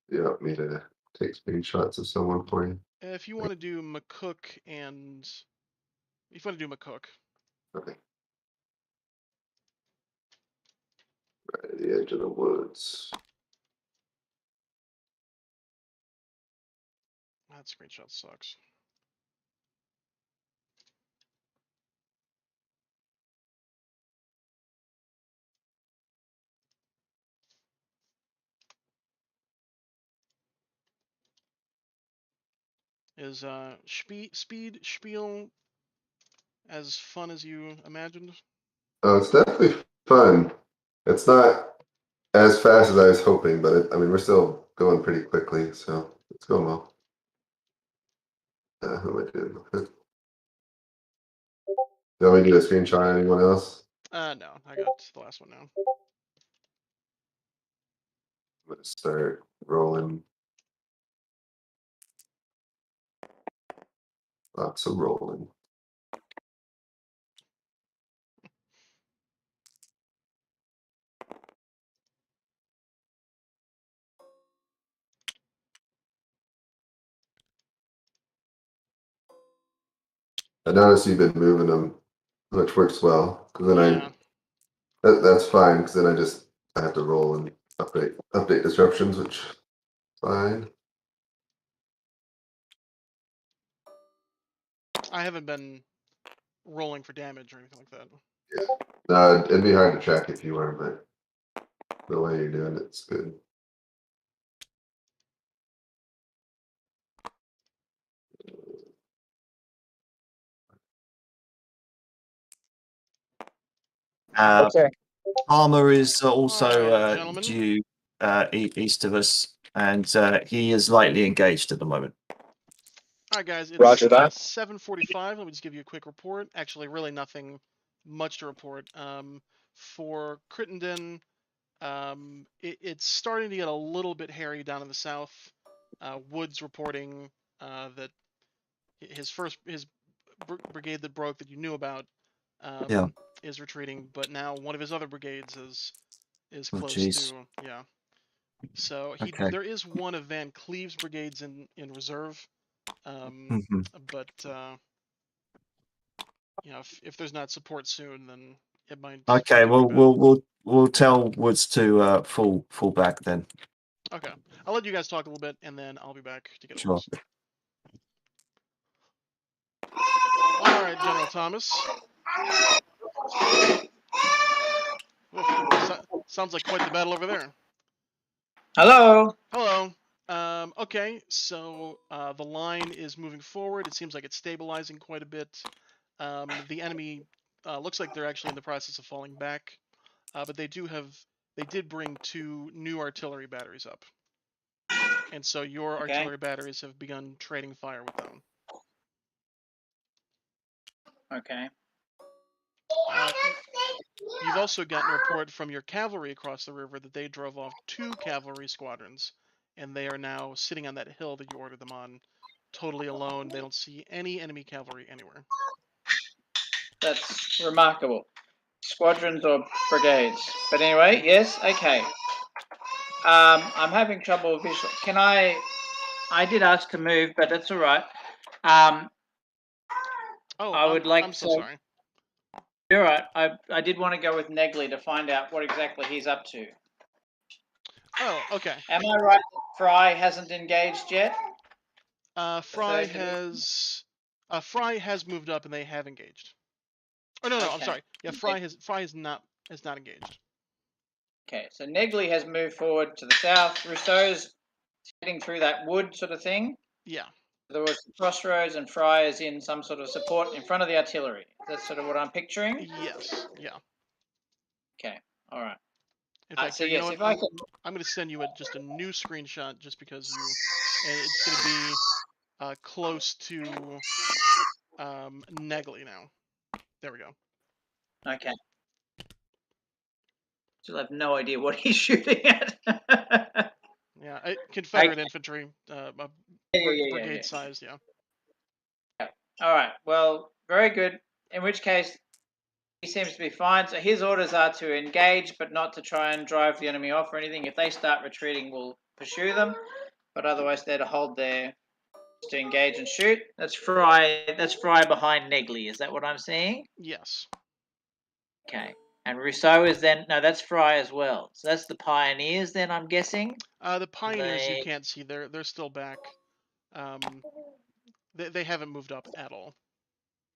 You want me to take screenshots of someone for you? If you want to do McCook and if you want to do McCook. Okay. Right at the edge of the woods. That screenshot sucks. Is Spiel as fun as you imagined? Oh, it's definitely fun. It's not as fast as I was hoping, but I mean, we're still going pretty quickly, so it's going well. Who am I doing? Do you want me to do a screenshot of anyone else? No, I got the last one now. I'm gonna start rolling. Lots of rolling. I noticed you've been moving them, which works well. Because then that's fine. Because then I have to roll and update disruptions, which is fine. I haven't been rolling for damage or anything like that. Yeah. It'd be hard to track if you were, but the way you're doing it's good. Okay. Armor is also All right, gentlemen. due east of us, and he is lightly engaged at the moment. All right, guys. It's Roger that. 7:45. Let me just give you a quick report. Actually, really nothing much to report. For Crittenden, it's starting to get a little bit hairy down in the south. Woods reporting that his brigade that broke that you knew about is retreating, but now one of his other brigades is close to So there is one of Van Cleve's brigades in reserve, but if there's not support soon, then it might. Okay, well we'll tell Woods to fall back then. Okay, I'll let you guys talk a little bit, and then I'll be back to get Sure. orders. All right, General Thomas. Oof, sounds like quite the battle over there. Hello. Hello. Okay, so the line is moving forward. It seems like it's stabilizing quite a bit. The enemy looks like they're actually in the process of falling back, but they did bring 2 new artillery batteries up, and so your artillery batteries have begun trading fire with them. Okay. You've also gotten a report from your cavalry across the river that they drove off 2 cavalry squadrons, and they are now sitting on that hill that you ordered them on, totally alone. They don't see any enemy cavalry anywhere. That's remarkable. Squadrons or brigades. But anyway, yes, okay. I'm having trouble visual. Can I did ask to move, but that's all right. I would like I'm so sorry. You're right. I did want to go with Negley to find out what exactly he's up to. Oh, okay. Am I right that Fry hasn't engaged yet? Fry has moved up and they have engaged. Oh no, I'm sorry. Yeah, Fry has not engaged. Okay, so Negley has moved forward to the south. Rousseau's heading through that wood sort of thing. Yeah. There was crossroads and Fry is in some sort of support in front of the artillery. That's sort of what I'm picturing. Yes. Yeah. Okay. All right. In fact, so you know yes, what? I'm going to send you just a new screenshot just because and it's going to be close to Negley now. There we go. Okay. Still have no idea what he's shooting at. Yeah, Confederate infantry, brigade size. Yeah. All right. Well, very good. In which case, he seems to be fine. So his orders are to engage, but not to try and drive the enemy off or anything. If they start retreating, we'll pursue them. But otherwise, they're to hold their to engage and shoot. That's Fry. That's Fry behind Negley. Is that what I'm seeing? Yes. Okay. And Rousseau is then that's Fry as well. So that's the pioneers. Then I'm guessing. The pioneers you can't see. They're still back. They haven't moved up at all.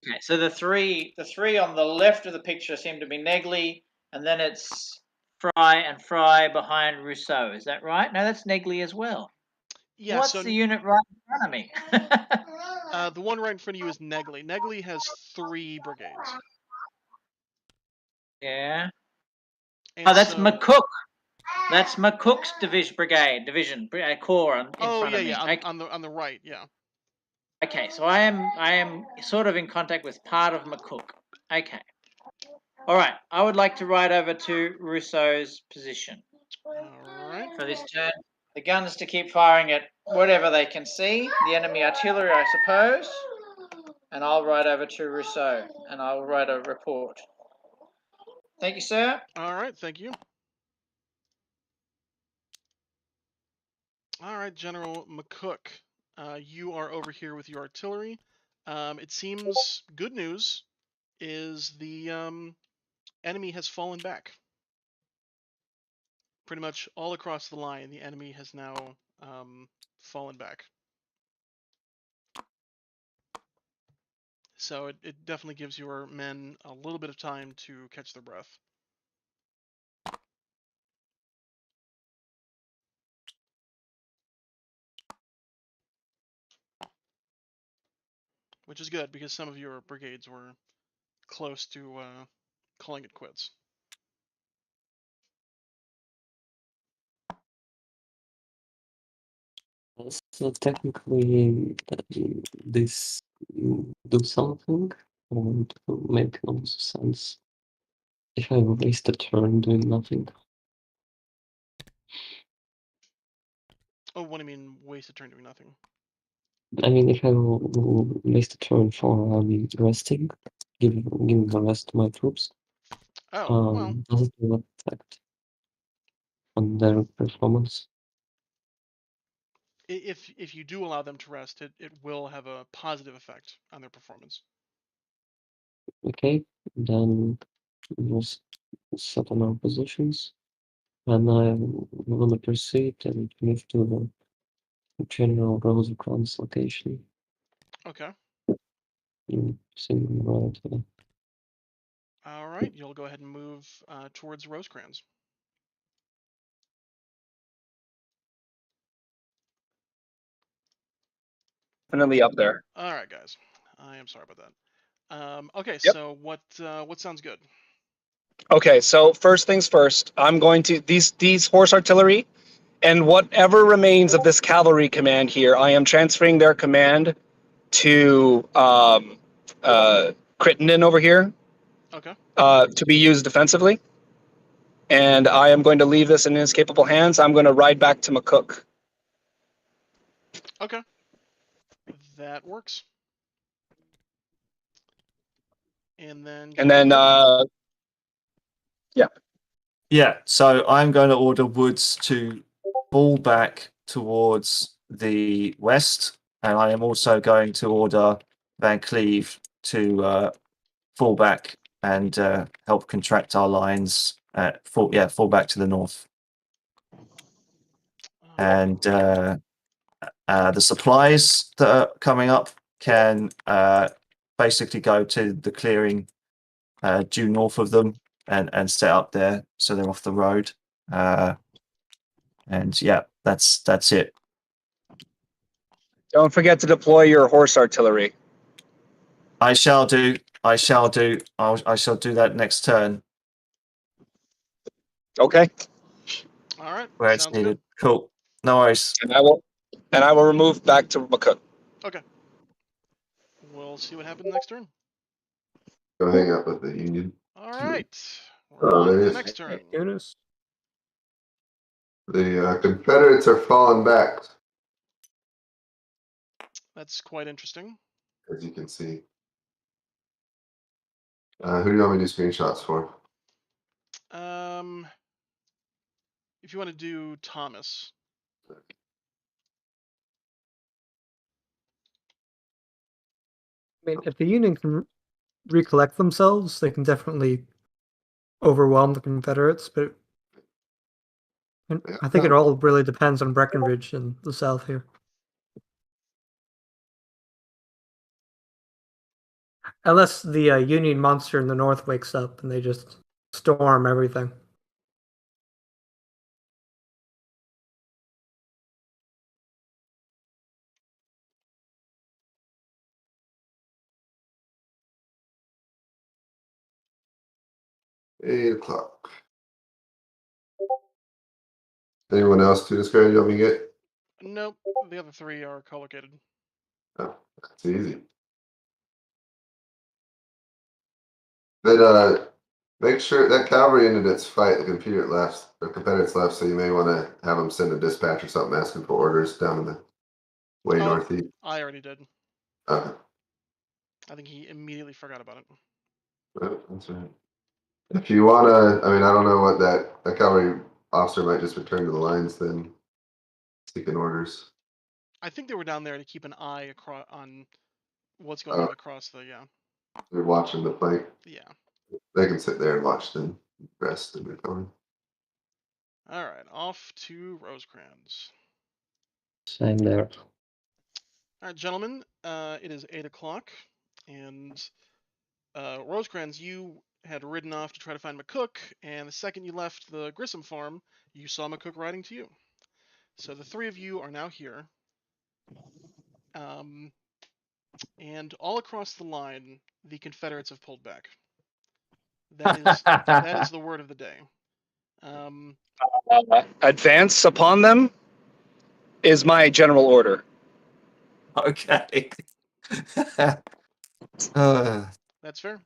Okay, so the three on the left of the picture seem to be Negley, and then it's Fry behind Rousseau. Is that right? No, that's Negley as well. Yeah. What's So the unit right in front of me? the one right in front of you is Negley. Negley has 3 brigades. Yeah. And Oh, that's so, McCook. That's McCook's division corps in front yeah, of me. yeah, Okay. on the right, yeah. Okay, so I am sort of in contact with part of McCook. Okay. All right. I would like to ride over to Rousseau's position All right. for this turn. The guns to keep firing at whatever they can see. The enemy artillery, I suppose. And I'll ride over to Rousseau and I'll write a report. Thank you, sir. All right, thank you. All right, General McCook, you are over here with your artillery. It seems good news is the enemy has fallen back. Pretty much all across the line, the enemy has now fallen back. So it definitely gives your men a little bit of time to catch their breath. Which is good because some of your brigades were close to calling it quits. So technically, this do something would make no sense if I waste a turn doing nothing. Oh, what do you mean waste a turn doing nothing? I mean, if I will waste a turn for resting, giving a rest to my troops, Oh, well, does it have an effect on their performance? if you do allow them to rest, it will have a positive effect on their performance. Okay, then we'll set on our positions, and I'm gonna proceed and move to the General Rosecrans location. Okay. Right. All right, you'll go ahead and move towards Rosecrans. Definitely up there. All right, guys. I am sorry about that. Okay, Yep. so what sounds good? Okay, so first things first, I'm going to these horse artillery and whatever remains of this cavalry command here, I am transferring their command to Crittenden over here Okay. to be used defensively. And I am going to leave this in his capable hands. I'm going to ride back to McCook. Okay. That works. And then. And then, yeah. Yeah, so I'm going to order Woods to fall back towards the west, and I am also going to order Van Cleve to fall back and help contract our lines. Fall back to the north, and the supplies that are coming up can basically go to the clearing due north of them and set up there so they're off the road. And yeah, that's it. Don't forget to deploy your horse artillery. I shall do. I shall do that next turn Okay. All right. where it's Sounds needed. good. Cool. No worries. And I will remove back to McCook. Okay. We'll see what happens next turn. Go hang out with the Union. All right. We're Oh, on to there the it is. next turn. Eunice. The Confederates are falling back, That's quite interesting. as you can see. Who do you want me to do screenshots for? If you want to do Thomas. I mean, if the Union can recollect themselves, they can definitely overwhelm the Confederates, but I think it all really depends on Breckinridge in the south here. Unless the Union monster in the north wakes up and they just storm everything. 8 o'clock. Anyone else to describe you want me to get? Nope, the other three are collocated. Oh, that's easy. Then make sure that cavalry ended its fight. The Confederates left, so you may want to have them send a dispatch or something asking for orders down in the way northeast. I already did. Okay. I think he immediately forgot about it. Oh, that's right. If you wanna, I mean, I don't know what that cavalry officer might just return to the lines then, seeking orders. I think they were down there to keep an eye on what's going on across the They're watching the fight. Yeah. They can sit there and watch them rest and recover. All right, off to Rosecrans. Same there. All right, gentlemen, it is 8 o'clock, and Rosecrans, you had ridden off to try to find McCook, and the second you left the Grissom farm, you saw McCook riding to you. So the three of you are now here. And all across the line, the Confederates have pulled back. That is the word of the day. Advance upon them is my general order. Okay. That's fair.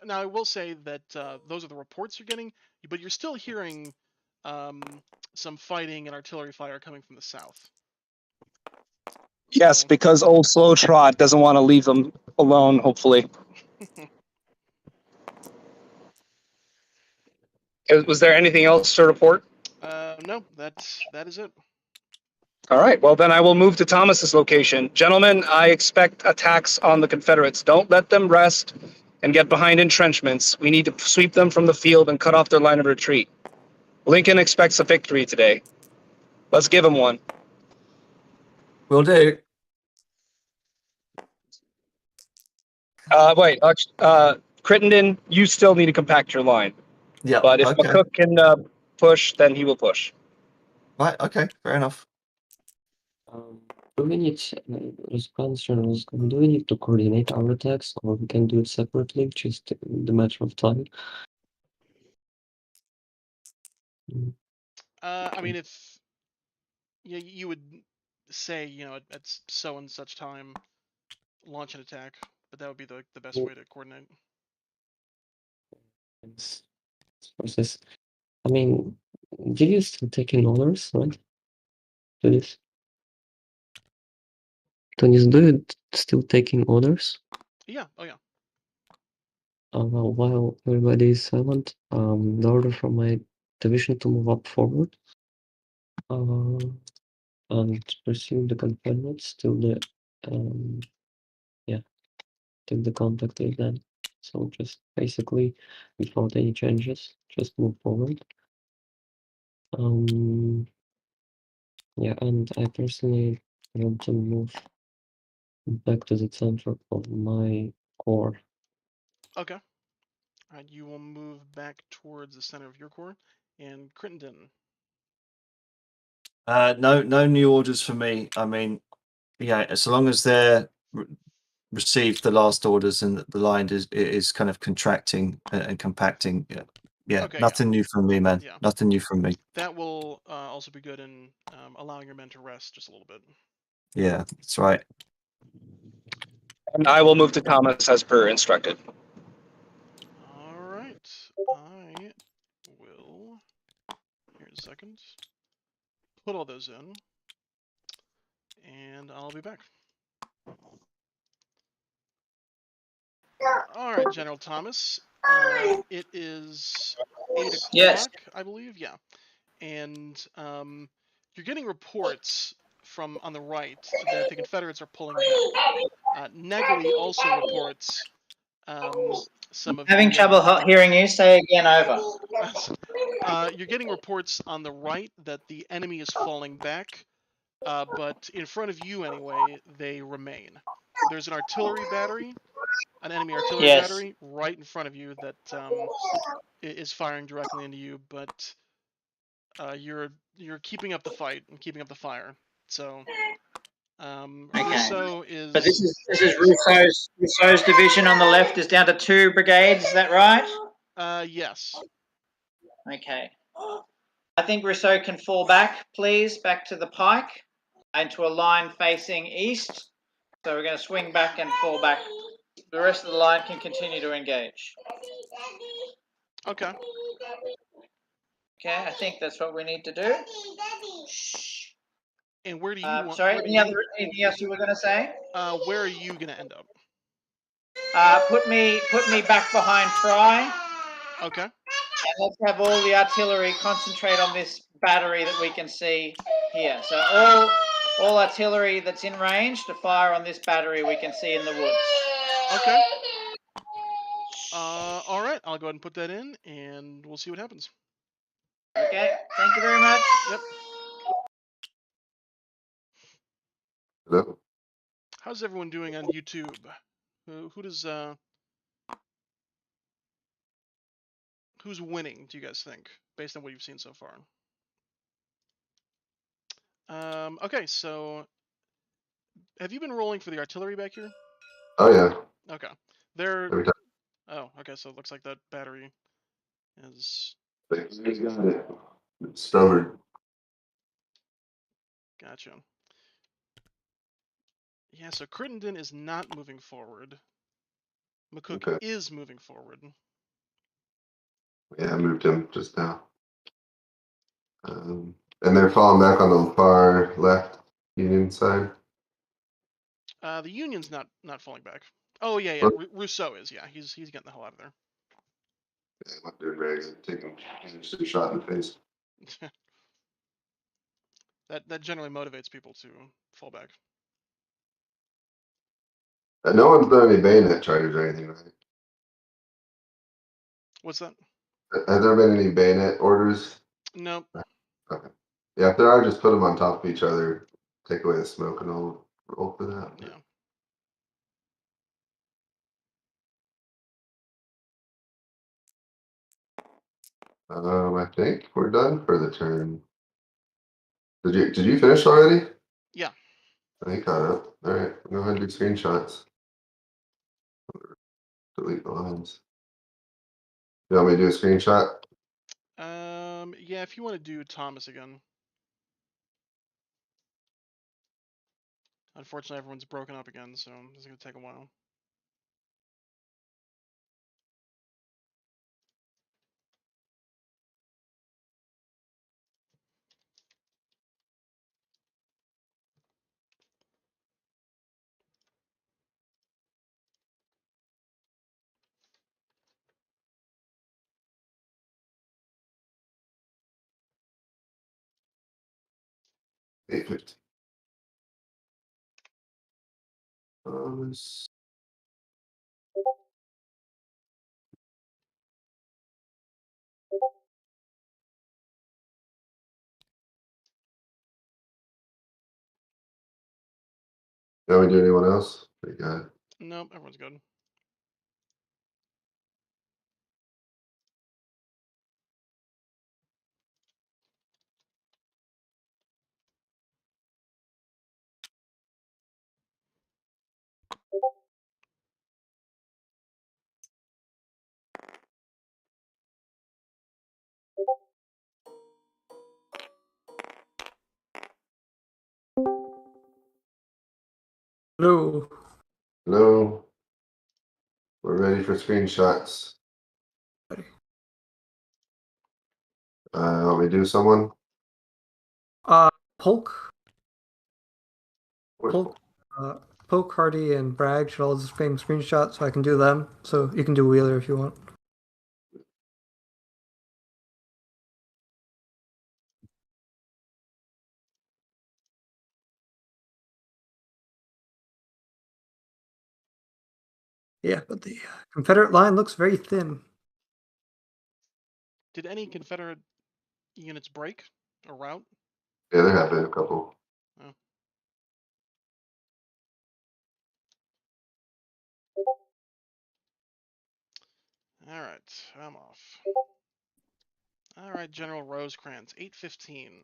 Now I will say that those are the reports you're getting, but you're still hearing some fighting and artillery fire coming from the south. Yes, because old Slow Trot doesn't want to leave them alone, hopefully. Was there anything else to report? No, that is it. All right, well then I will move to Thomas's location. Gentlemen, I expect attacks on the Confederates. Don't let them rest and get behind entrenchments. We need to sweep them from the field and cut off their line of retreat. Lincoln expects a victory today. Let's give him one. Will do. Crittenden, you still need to compact your line. Yeah. But if okay. McCook can push, then he will push. Right. Okay. Fair enough. Do we need do we need to coordinate our attacks, or we can do it separately, just the matter of time? I mean, if you would say, at so and such time, launch an attack, but that would be the best way to coordinate. Process. I mean, did you still taking orders, right? Do this. Tonis, do you still taking orders? Yeah. Oh yeah. Well, while everybody is silent, the order from my division to move up forward and pursue the Confederates till the till the contact is done. So just basically, without any changes, just move forward. Yeah, and I personally want to move back to the center of my corps. Okay. All right, you will move back towards the center of your corps, and Crittenden. No new orders for me. I mean, yeah, as long as they're received the last orders and the line is kind of contracting and compacting. Yeah, Okay, nothing new from me, man. Yeah. Nothing new from me. That will also be good in allowing your men to rest just a little bit. Yeah, that's right. And I will move to Thomas as per instructed. All right. I will, here's a second, put all those in, and I'll be back. All right, General Thomas. It is 8 o'clock, Yes. I believe. Yeah. And you're getting reports from on the right that the Confederates are pulling back. Negley also reports some of Having trouble hearing you. Say again over. You're getting reports on the right that the enemy is falling back, but in front of you anyway, they remain. There's an artillery battery, an enemy artillery battery right in front of you that is firing directly into you, but you're keeping up the fight and keeping up the fire. So Rousseau is. But this is Rousseau's division on the left is down to 2 brigades. Is that right? Yes. Okay. I think Rousseau can fall back, please, back to the pike and to a line facing east. So we're going to swing back and fall back. The rest of the line can continue to engage. Okay. Okay, I think that's what we need to do. And where do you want? Sorry, anything else you were going to say? Where are you gonna end up? Put me back behind Fry. Okay. And let's have all the artillery concentrate on this battery that we can see here. So all artillery that's in range to fire on this battery we can see in the woods. Okay. All right. I'll go ahead and put that in, and we'll see what happens. Okay. Thank you very much. Yep. Hello? How's everyone doing on YouTube? Who does who's winning? Do you guys think, based on what you've seen so far? Okay. So, have you been rolling for the artillery back here? Oh yeah. Okay. They're. Every time. Oh, okay. So it looks like that battery is. He's got it. It's stubborn. Gotcha. Yeah, so Crittenden is not moving forward. McCook Okay. is moving forward. Yeah, I moved him just now. And they're falling back on the far left Union side. The Union's not falling back. Oh yeah. Rousseau is. Yeah, he's getting the hell out of there. Yeah, I'm doing very good. Taking a shot in the face. that generally motivates people to fall back. No one's done any bayonet charges or anything, right? What's that? Has there been any bayonet orders? Nope. Okay. Yeah, if there are, just put them on top of each other. Take away the smoke, and I'll roll for that. Yeah. I think we're done for the turn. Did you finish already? Yeah. I think caught up. All right, go ahead and do screenshots. Delete the lines. You want me to do a screenshot? Yeah, if you want to do Thomas again. Unfortunately, everyone's broken up again, so it's gonna take a while. $8.50. Thomas. You want me to do anyone else? We got Nope, everyone's good. Hello. Hello. We're ready for screenshots. Want me to do someone? Polk, Where's Polk, Polk, Hardy, and Bragg should all just frame screenshots so I can do them. So you can do Wheeler if you want. Yeah, but the Confederate line looks very thin. Did any Confederate units break or rout? Yeah, there have been a couple. Oh. All right, I'm off. All right, General Rosecrans, 8:15.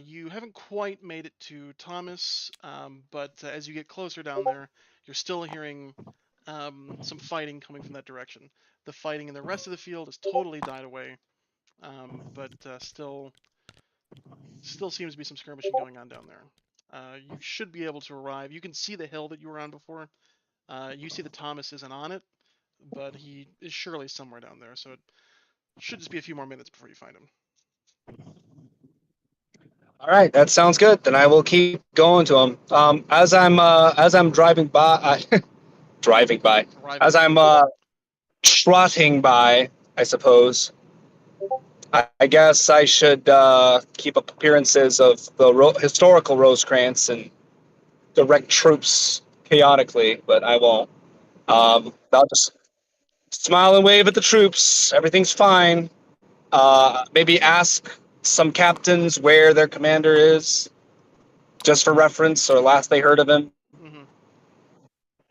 You haven't quite made it to Thomas, but as you get closer down there, you're still hearing some fighting coming from that direction. The fighting in the rest of the field has totally died away, but still seems to be some skirmishing going on down there. You should be able to arrive. You can see the hill that you were on before. You see that Thomas isn't on it, but he is surely somewhere down there. So it should just be a few more minutes before you find him. All right, that sounds good. Then I will keep going to him. As I'm driving by, as I'm trotting by, I suppose. I guess I should keep up appearances of the historical Rosecrans and direct troops chaotically, but I won't. I'll just smile and wave at the troops. Everything's fine. Maybe ask some captains where their commander is, just for reference, or last they heard of him. Mm-hmm.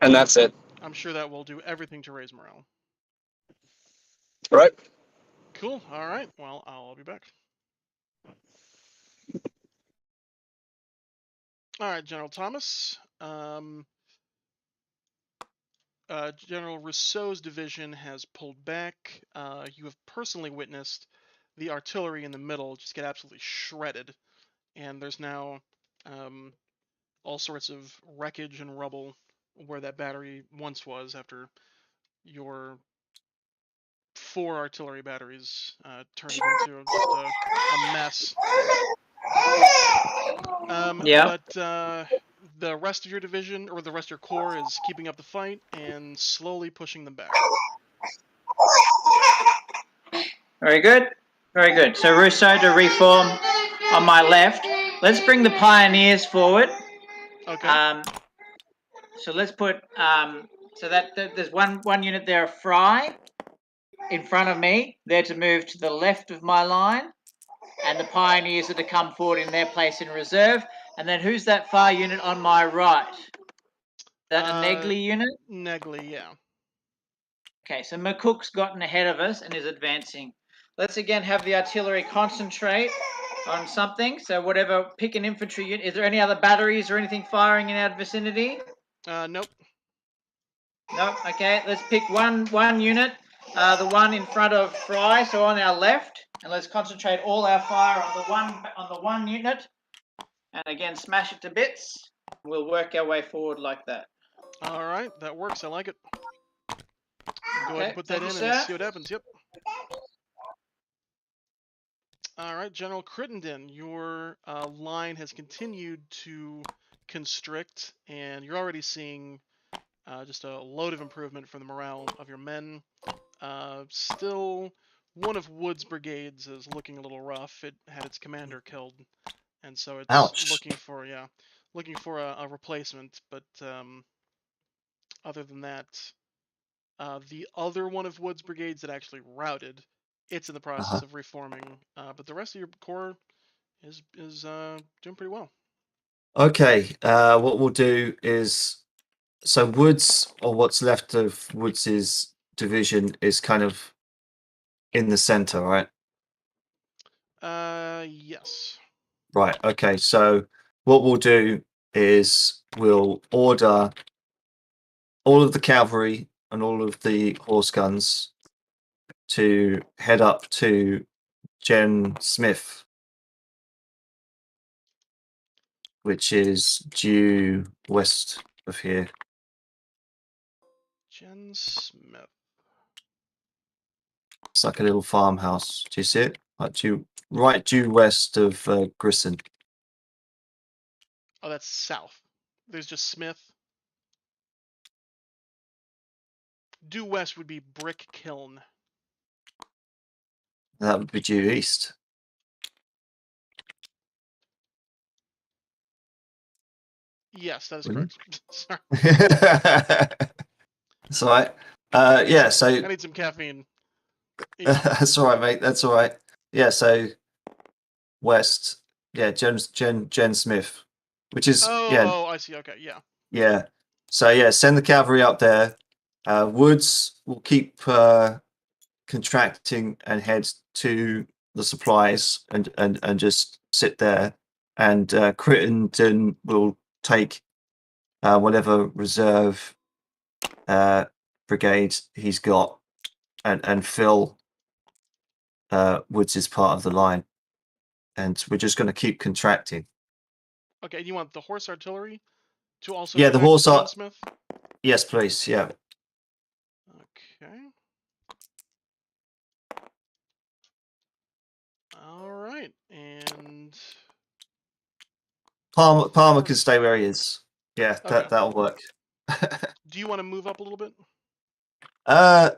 And that's it. I'm sure that will do everything to raise morale. All right. Cool. All right. Well, I'll be back. All right, General Thomas. General Rousseau's division has pulled back. You have personally witnessed the artillery in the middle just get absolutely shredded, and there's now all sorts of wreckage and rubble where that battery once was after your 4 artillery batteries turned into just a mess. Yeah. But the rest of your division, or the rest of your corps, is keeping up the fight and slowly pushing them back. Very good. Very good. So Rousseau to reform on my left. Let's bring the pioneers forward. Okay. So let's put so that there's one unit there, Fry, in front of me. They're to move to the left of my line, and the pioneers are to come forward in their place in reserve. And then who's that far unit on my right? Is that a Negley unit? Negley, yeah. Okay, so McCook's gotten ahead of us and is advancing. Let's again have the artillery concentrate on something. So whatever, pick an infantry unit. Is there any other batteries or anything firing in our vicinity? Nope. Nope. Okay, let's pick one unit, the one in front of Fry, so on our left, and let's concentrate all our fire on the one unit, and again smash it to bits. We'll work our way forward like that. All right, that works. I like it. Go ahead Okay, and put that in and see what happens. Yep. All right, General Crittenden, your line has continued to constrict, and you're already seeing just a load of improvement for the morale of your men. Still, one of Wood's brigades is looking a little rough. It had its commander killed, and so it's looking for a replacement. But other than that, the other one of Wood's brigades that actually routed, it's in the process of reforming. But the rest of your corps is doing pretty well. Okay. What we'll do is, so Woods, or what's left of Woods's division, is kind of in the center, right? Yes. Right. Okay. So what we'll do is we'll order all of the cavalry and all of the horse guns to head up to Jen Smith, which is due west of here. Jen Smith. It's like a little farmhouse. Do you see it? Like due west of Grisson. Oh, that's south. There's just Smith. Due west would be Brick Kiln. That would be due east. Yes, that is Really? correct. Sorry. That's all right. Yeah, so I need some caffeine. Yeah. That's all right, mate. That's all right. Yeah, so west. Yeah, Jen Smith, which is Oh, I see. Okay, yeah. Yeah. So yeah, send the cavalry up there. Woods will keep contracting and head to the supplies and just sit there. And Crittenden will take whatever reserve brigade he's got, and fill Woods is part of the line, and we're just going to keep contracting. Okay, and you want the horse artillery to also Yeah, go the back horse to ar- Gunsmith? Yes, please. Yeah. Okay. All right, and Palmer can stay where he is. Yeah, Okay. that'll work. Do you want to move up a little bit?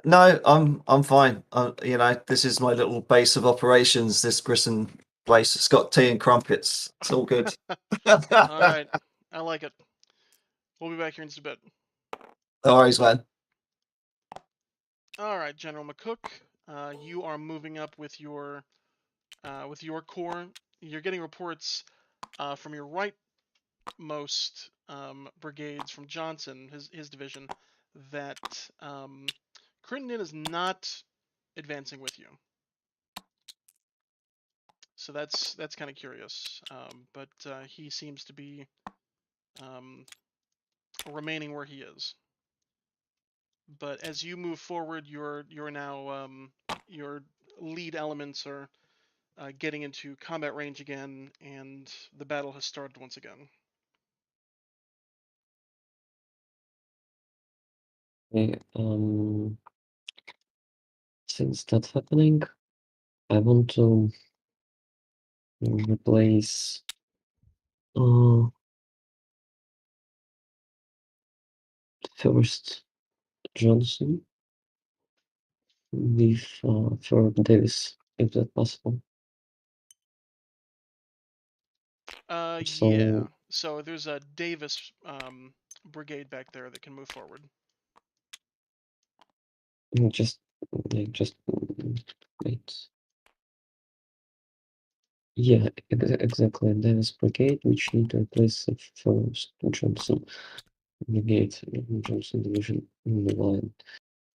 No, I'm fine. This is my little base of operations. This Grissom place. It's got tea and crumpets. It's all good. All right, I like it. We'll be back here in just a bit. No worries, man. All right, General McCook, you are moving up with your corps. You're getting reports from your rightmost brigades from Johnson, his division, that Crittenden is not advancing with you. So that's kind of curious. But he seems to be remaining where he is. But as you move forward, you're now your lead elements are getting into combat range again, and the battle has started once again. Okay, since that's happening, I want to replace first Johnson with third Davis, if that's possible. So- Yeah. So there's a Davis brigade back there that can move forward. Just wait. Yeah, exactly. Davis Brigade, which need to replace the first Johnson Brigade, Johnson Division in the line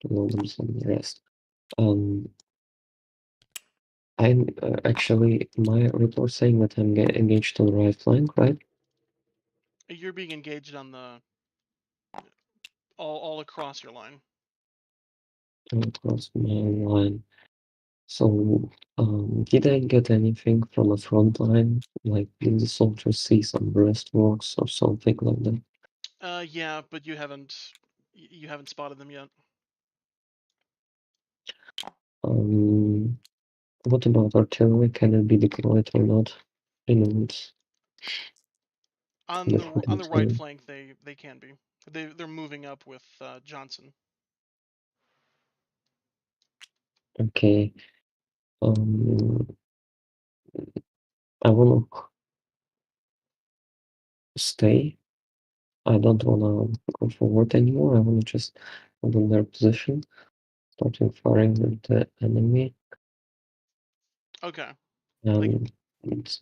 to load them some the rest. I'm actually my report saying that I'm engaged on the right flank, right? You're being engaged on the all across your line. Across my line. So, did I get anything from a front line? Like, did the soldiers see some breastworks or something like that? Yeah, but you haven't spotted them yet. What about artillery? Can it be deployed or not? In the woods. On the right flank, they can be. They're moving up with Johnson. Okay. I wanna stay. I don't wanna go forward anymore. I wanna just hold on their position, starting firing at the enemy, Okay. and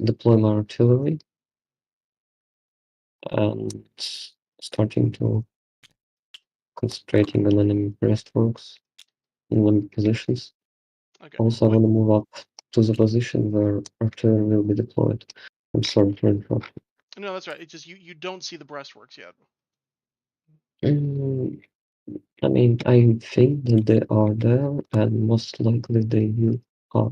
deploy my artillery, and starting to concentrating on enemy breastworks in enemy positions. Okay. Also, I want to move up to the position where artillery will be deployed. I'm sorry for interrupting. No, that's right. It's just you don't see the breastworks yet. I mean, I think that they are there, and most likely they are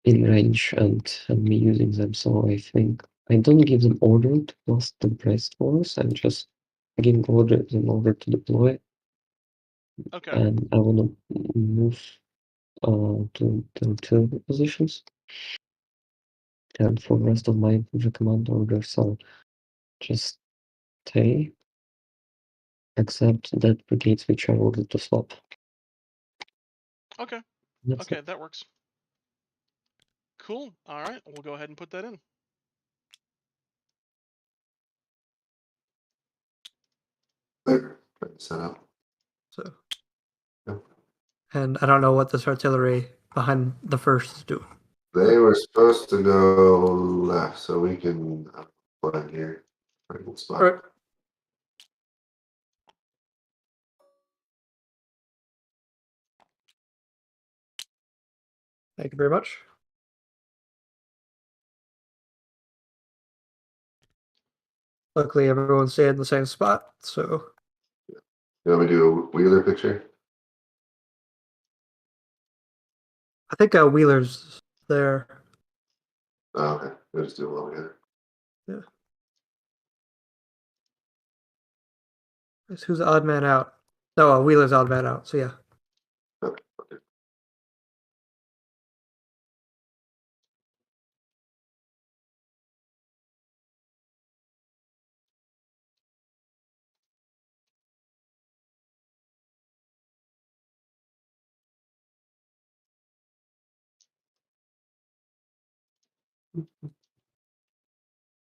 in range and me using them. So I think I don't give them order to blast the breastworks. I'm just giving orders in order to deploy. Okay. And I want to move to the artillery positions. And for the rest of my infantry command orders, I'll just stay, except that brigades which are ordered to stop. Okay. That's Okay, it. that works. Cool. All right, we'll go ahead and put that in. There, set up. So, Yep. and I don't know what this artillery behind the first is doing. They were supposed to go left, so we can put it here. Pretty good spot. All right. Thank you very much. Luckily, everyone's staying in the same spot, so You want me to do a Wheeler picture? I think Wheeler's there. Oh, okay. We'll just do it all together. Yeah. Who's the odd man out? No, Wheeler's odd man out. So yeah. Okay.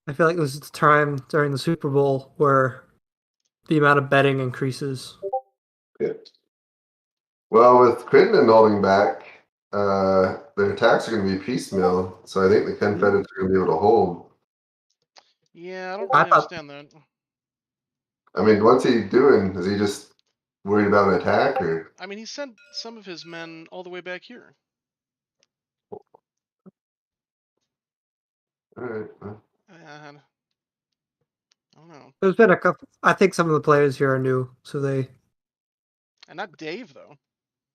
I feel like this is the time during the Super Bowl where the amount of betting increases. Yeah. Well, with Crittenden holding back, their attacks are going to be piecemeal, so I think the Confederates are going to be able to hold. Yeah, I don't I really thought- understand that. I mean, what's he doing? Is he just worried about an attack, or? I mean, he sent some of his men all the way back here. All right. Well, And I don't know. There's been a couple. I think some of the players here are new, so they. And not Dave though.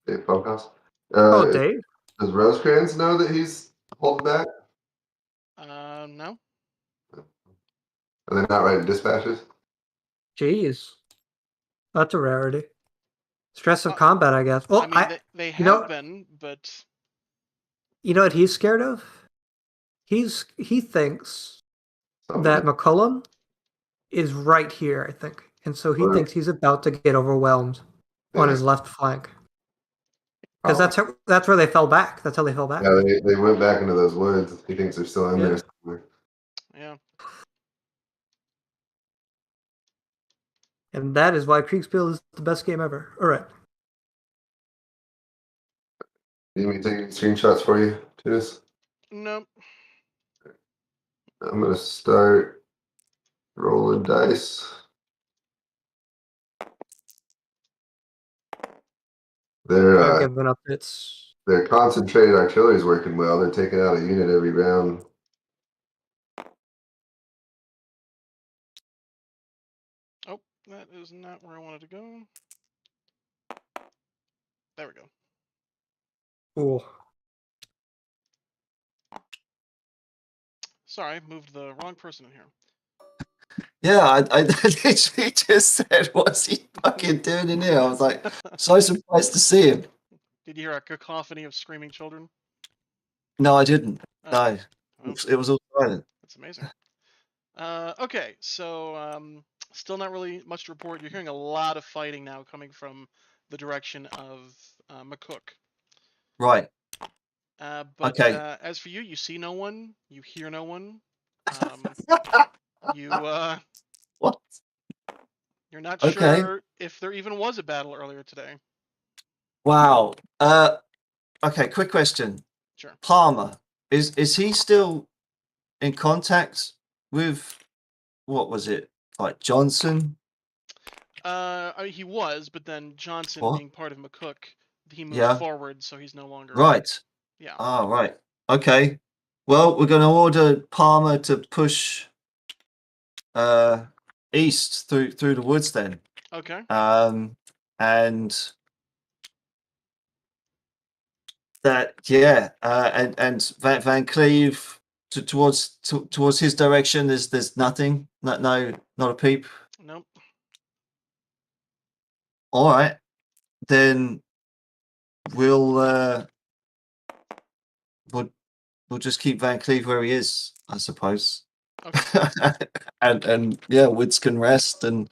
Dave Bunkhouse. Oh, Dave. Does Rosecrans know that he's holding back? No. Are they not writing dispatches? Jeez, that's a rarity. Stress of Uh, combat, I guess. Well, I mean, they you know- have been, but you know what he's scared of? He thinks that McCullum is right here, I think. And so he Right. thinks he's about to get overwhelmed on his left flank. Because that's where they fell back. That's how they fell back. Yeah, they went back into those woods. He thinks they're still in Yeah. there somewhere. yeah. And that is why Kriegsspiel is the best game ever. All right. Need me to take screenshots for you, Tunis? Nope. I'm gonna start rolling dice. They're Their giving up its. their concentrated artillery is working well. They're taking out a unit every round. Oh, that is not where I wanted to go. There we go. Ooh. Sorry, I moved the wrong person in here. Yeah, I literally just said, "What's he fucking doing in here?" I was like, so surprised to see him. Did you hear a cacophony of screaming children? No, I didn't. Oh, No, well, it was all silent. that's amazing. Okay, so still not really much to report. You're hearing a lot of fighting now coming from the direction of McCook. Right. But Okay. as for you, you see no one, you hear no one. You What? you're not Okay. sure if there even was a battle earlier today. Wow. Okay. Quick question. Sure. Palmer, is he still in contact with what was it, like Johnson? I mean, he was, but then Johnson, What? being part of McCook, he moved Yeah. forward, so he's no longer. Right. Yeah. Ah, right. Okay. Well, we're going to order Palmer to push east through the woods then. Okay. And that, yeah, and Van Cleve towards his direction. There's nothing. No, not a peep. Nope. All right, then we'll just keep Van Cleve where he is, I suppose. Okay. and yeah, Woods can rest, and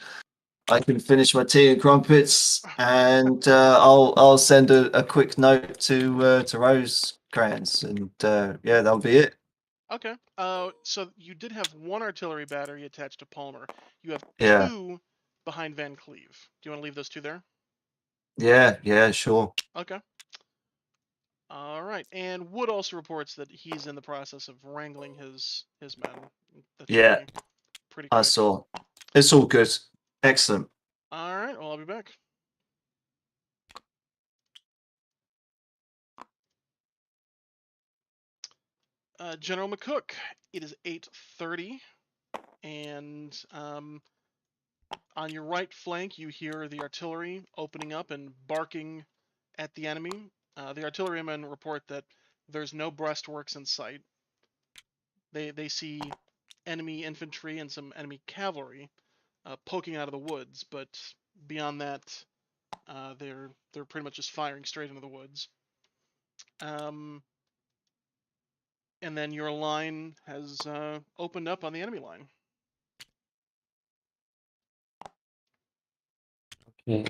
I can finish my tea and crumpets, and I'll send a quick note to Rosecrans, and yeah, that'll be it. Okay. So you did have one artillery battery attached to Palmer. You have Yeah. two behind Van Cleve. Do you want to leave those two there? Yeah, sure. Okay. All right. And Wood also reports that he's in the process of wrangling his men. That should Yeah. be pretty I quick. saw. It's all good. Excellent. All right. Well, I'll be back. General McCook, it is 8:30, and On your right flank, you hear the artillery opening up and barking at the enemy. The artillerymen report that there's no breastworks in sight. They see enemy infantry and some enemy cavalry poking out of the woods, but beyond that, they're pretty much just firing straight into the woods. And then your line has opened up on the enemy line. Okay.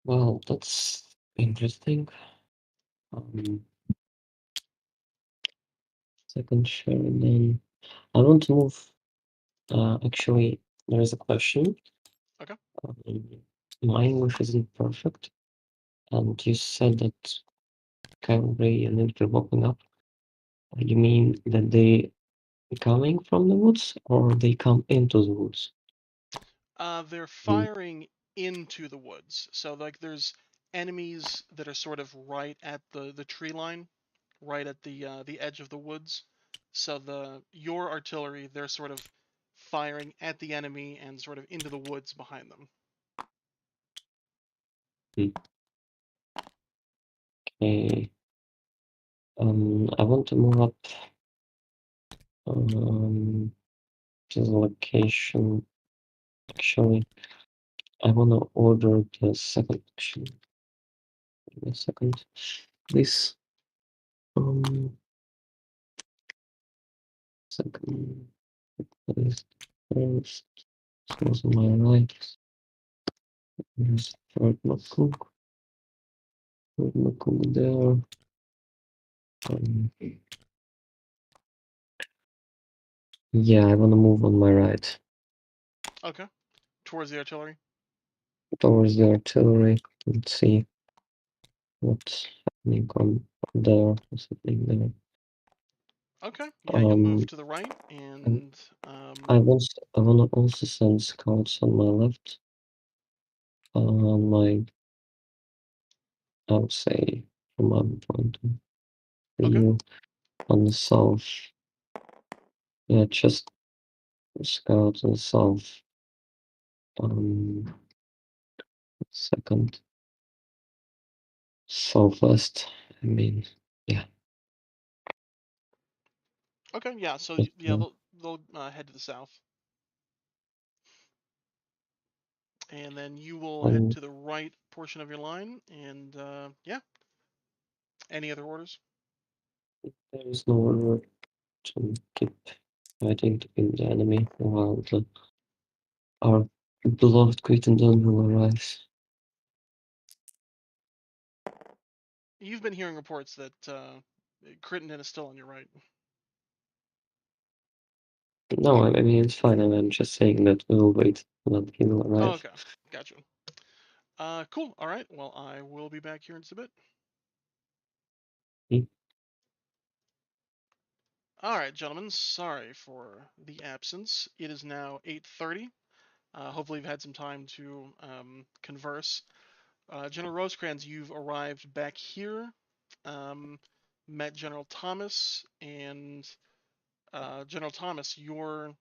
Well, that's interesting. Second share, and then I want to move. Actually, there is a question. Okay. My English isn't perfect, and you said that cavalry and infantry walking up. You mean that they coming from the woods, or they come into the woods? They're firing into the woods. So like there's enemies that are sort of right at the tree line, right at the edge of the woods. So your artillery, they're sort of firing at the enemy and sort of into the woods behind them. Okay. I want to move up to the location. Actually, I want to order the second action. Give me a second, please. Second, please. First, this was my right. Here's Fort McCook. Fort McCook there. Yeah, I want to move on my right. Okay. Towards the artillery. Towards the artillery. Let's see what's happening on there. What's happening there? Okay. Yeah, you'll move to the right, and I want to also send scouts on my left. On my, I would say, from my point of view, on the south. Yeah, just scouts on the south. Second, southwest. I mean, yeah. Okay. Yeah. So Just, yeah, they'll head to the south. And then you will head to the right portion of your line, and yeah. Any other orders? There is no order to keep fighting to kill the enemy while our beloved Crittenden will arrive. You've been hearing reports that Crittenden is still on your right. No, I mean it's fine. I'm just saying that we will wait until he will arrive. Oh, okay, gotcha. Cool. All right. Well, I will be back here in just a bit. All right, gentlemen. Sorry for the absence. It is now 8:30. Hopefully, you've had some time to converse. General Rosecrans, you've arrived back here. Met General Thomas, and General Thomas, your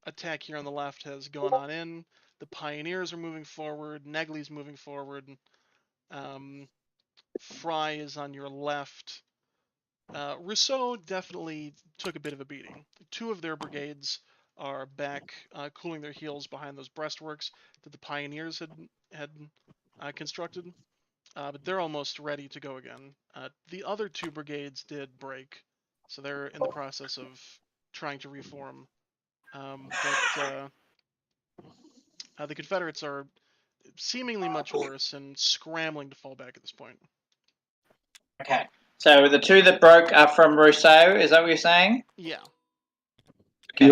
attack here on the left has gone on in. The Pioneers are moving forward. Negley's moving forward. Fry is on your left. Rousseau definitely took a bit of a beating. Two of their brigades are back cooling their heels behind those breastworks that the Pioneers had constructed, but they're almost ready to go again. The other two brigades did break, so they're in the process of trying to reform. But the Confederates are seemingly much worse and scrambling to fall back at this point. Okay. So the two that broke are from Rousseau, is that what you're saying? Yeah. Okay.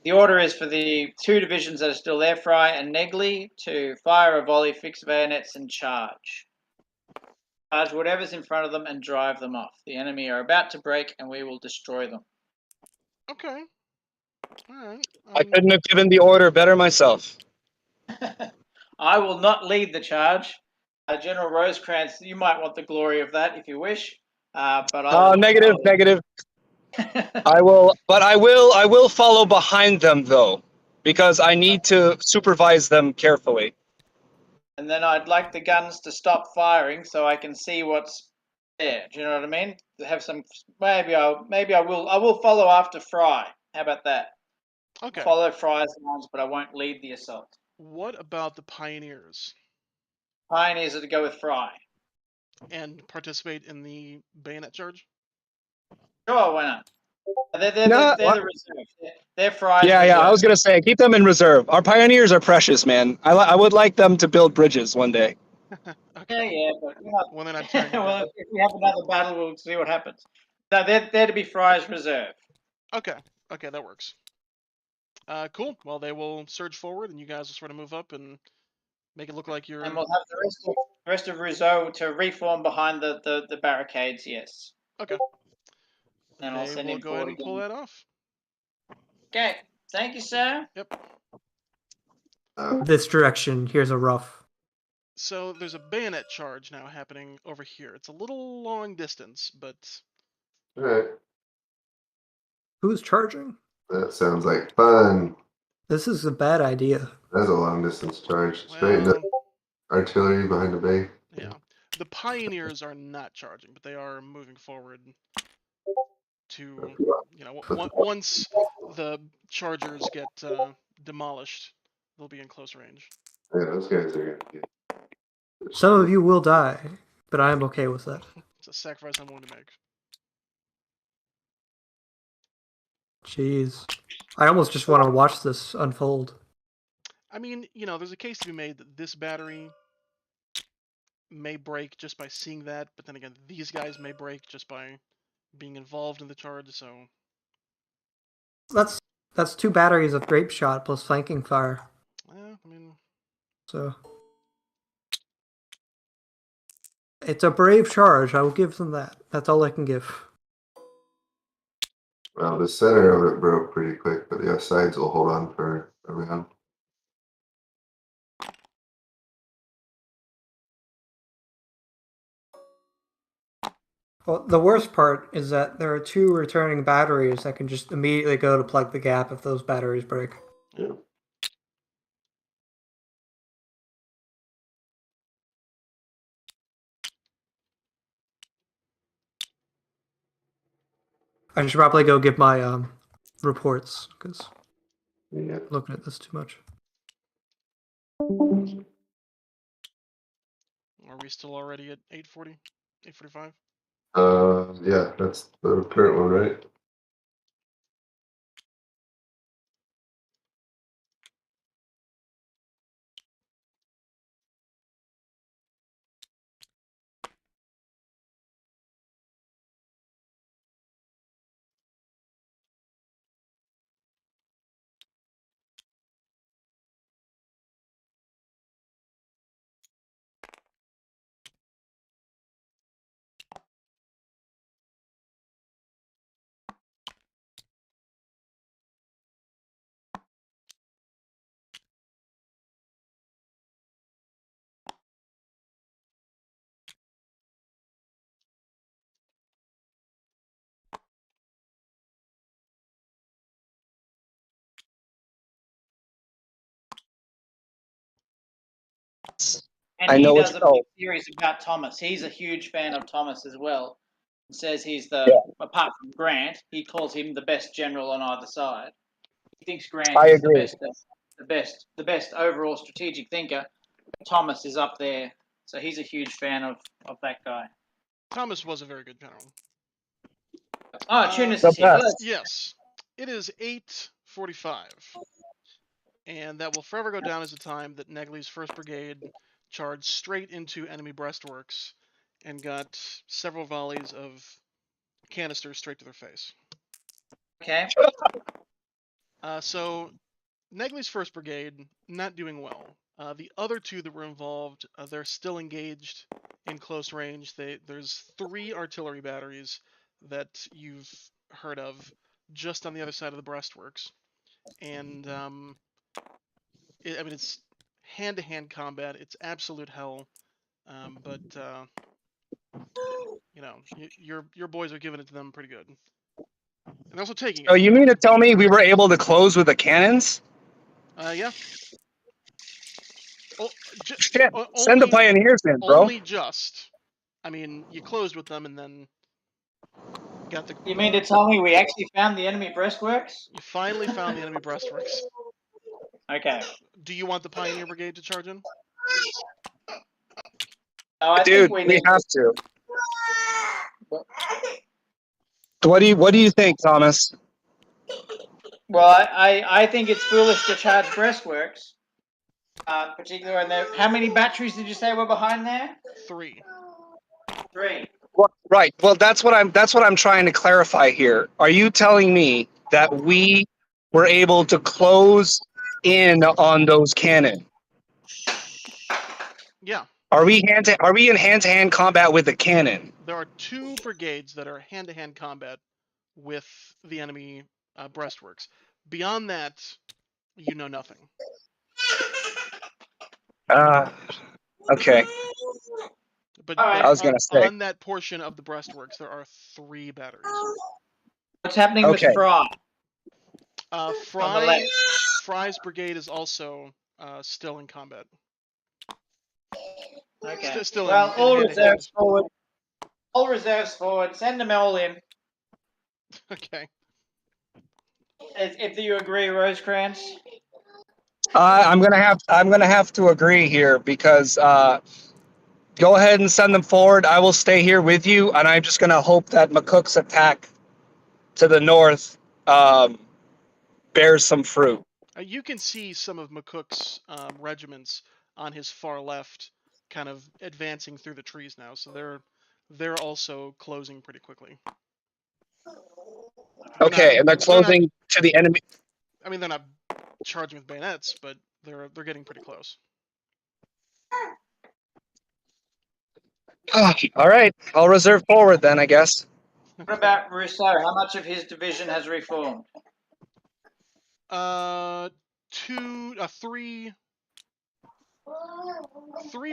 The order is for the two divisions that are still there, Fry and Negley, to fire a volley, fix bayonets, and charge. Charge whatever's in front of them and drive them off. The enemy are about to break, and we will destroy them. Okay. All right. I couldn't have given the order better myself. I will not lead the charge. General Rosecrans, you might want the glory of that if you wish. But I will, negative. I will follow behind them though, because I need to supervise them carefully. And then I'd like the guns to stop firing so I can see what's there. Do you know what I mean? To have some. Maybe I will follow after Fry. How about that? Okay. Follow Fry's lines, but I won't lead the assault. What about the pioneers? Pioneers are to go with Fry. And participate in the bayonet charge? Sure, why not? They're Nah, the reserve. They're Fry's Yeah, reserve. I was gonna say keep them in reserve. Our pioneers are precious, man. I would like them to build bridges one day. Okay. Yeah, but we're not. When they're not tearing it Well, down. if we have another battle, we'll see what happens. No, they're to be Fry's reserve. Okay. Okay, that works. Cool. Well, they will surge forward, and you guys will sort of move up and make it look like you're. And we'll have the rest of Rousseau to reform behind the barricades. Yes. Okay. And I'll They send will him go ahead forward and pull again. that off. Okay. Thank you, sir. Yep. This direction, here's a rough. So there's a bayonet charge now happening over here. It's a little long distance, but All right. Who's charging? That sounds like fun. This is a bad idea. That's a long distance charge. Straight well, into artillery behind the bay. yeah. The pioneers are not charging, but they are moving forward to, once the chargers get demolished, they'll be in close range. Yeah, those guys are gonna get. Some of you will die, but I am okay with that. It's a sacrifice I'm willing to make. Jeez. I almost just want to watch this unfold. I mean, there's a case to be made that this battery may break just by seeing that, but then again, these guys may break just by being involved in the charge, so. That's 2 batteries of grape shot plus flanking fire. Yeah, I mean. So. It's a brave charge, I will give them that. That's all I can give. Well, the center of it broke pretty quick, but the sides will hold on for a round. Well, the worst part is that there are 2 returning batteries that can just immediately go to plug the gap if those batteries break. Yeah. I should probably go give my reports, because Yeah. I'm looking at this too much. Are we still already at 8:40? 8:45? Yeah, that's the current one, right? And I he know what does you a call. big series about Thomas. He's a huge fan of Thomas as well. He says he's apart from Grant, he calls him the best general on either side. He thinks Grant I is agree. the best overall strategic thinker. Thomas is up there, so he's a huge fan of that guy. Thomas was a very good general. Oh, Tunis is here. Hello. Yes. It is 8:45. And that will forever go down as the time that Negley's 1st Brigade charged straight into enemy breastworks and got several volleys of canisters straight to their face. Okay. So Negley's 1st Brigade, not doing well. The other 2 that were involved, they're still engaged in close range. There's 3 artillery batteries that you've heard of just on the other side of the breastworks. And, it's hand-to-hand combat. It's absolute hell. But, your boys are giving it to them pretty good. And also taking it. Oh, you mean to tell me we were able to close with the cannons? Yeah. Oh, Shit. Send the only, pioneers in, bro. only just. I mean, you closed with them and then got the. You mean to tell me we actually found the enemy breastworks? You finally found the enemy breastworks. Okay. Do you want the Pioneer Brigade to charge in? No, I Dude, think we we need. have to. What do you think, Thomas? Well, I think it's foolish to charge breastworks. Particularly when there. How many batteries did you say were behind there? 3. 3. Well, right. Well, that's what I'm trying to clarify here. Are you telling me that we were able to close in on those cannon? Yeah. Are we in hand-to-hand combat with the cannon? There are 2 brigades that are hand-to-hand combat with the enemy breastworks. Beyond that, you know nothing. Okay. But, All right. I was gonna say. on that portion of the breastworks, there are 3 batteries. What's happening Okay. with Fry? Fry's brigade is also still in combat. Okay. Still well, in all hand-to-hand. reserves forward. All reserves forward. Send them all in. Okay. If you agree, Rosecrans. I'm gonna have to agree here because go ahead and send them forward. I will stay here with you, and I'm just gonna hope that McCook's attack to the north bears some fruit. You can see some of McCook's regiments on his far left, kind of advancing through the trees now. So they're also closing pretty quickly. Okay, and they're closing to the enemy. I mean, they're not charging with bayonets, but they're getting pretty close. All right, I'll reserve forward then, I guess. What about Rousseau? How much of his division has reformed? 3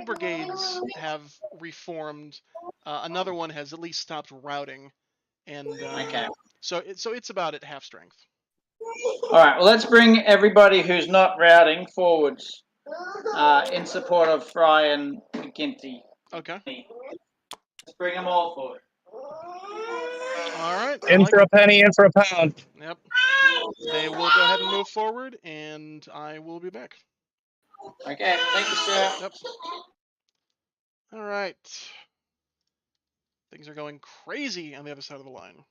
brigades have reformed. Another one has at least stopped routing, and Okay. so it's about at half strength. All right. Well, let's bring everybody who's not routing forwards in support of Fry and McGinty. Okay. Let's bring them all forward. All right. In for a penny, in for a pound. Yep. They will go ahead and move forward, and I will be back. Okay. Thank you, sir. Yep. All right. Things are going crazy on the other side of the line.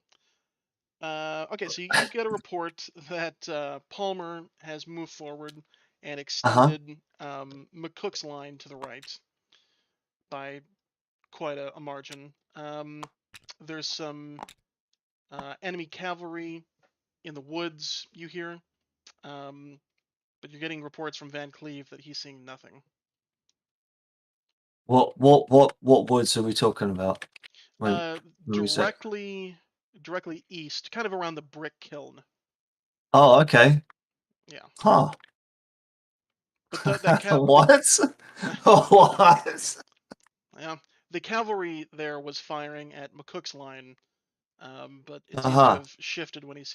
Okay, so you get a report that Palmer has moved forward and extended McCook's line to the right by quite a margin. There's some enemy cavalry in the woods, you hear, but you're getting reports from Van Cleve that he's seeing nothing. What woods are we talking about? Directly east, kind of around the brick kiln. Oh, okay. Yeah. Huh. But that what? What? Yeah, the cavalry there was firing at McCook's line, but it seems to have shifted when he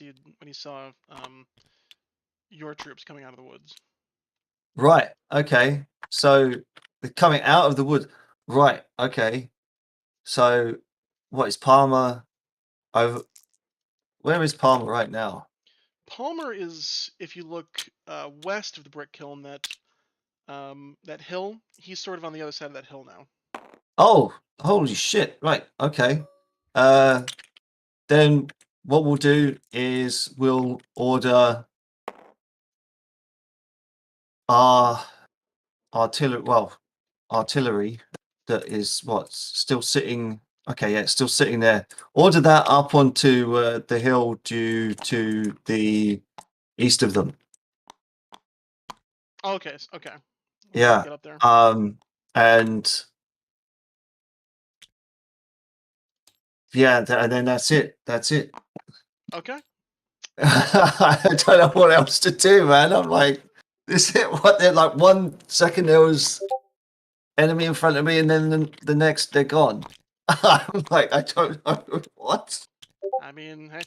saw your troops coming out of the woods. Right. Okay. So they're coming out of the wood. Right. Okay. So what is Palmer over? Where is Palmer right now? Palmer is, if you look west of the brick kiln, that hill. He's sort of on the other side of that hill now. Oh, holy shit! Right. Okay. Then what we'll do is we'll order our artillery that is still sitting. Okay, yeah, it's still sitting there. Order that up onto the hill due to the east of them. Okay. Yeah. Get up there. And yeah, and then that's it. Okay. I don't know what else to do, man. I'm like, this is what they're like. 1 second there was enemy in front of me, and then the next they're gone. I'm like, I don't know what. I mean, hey,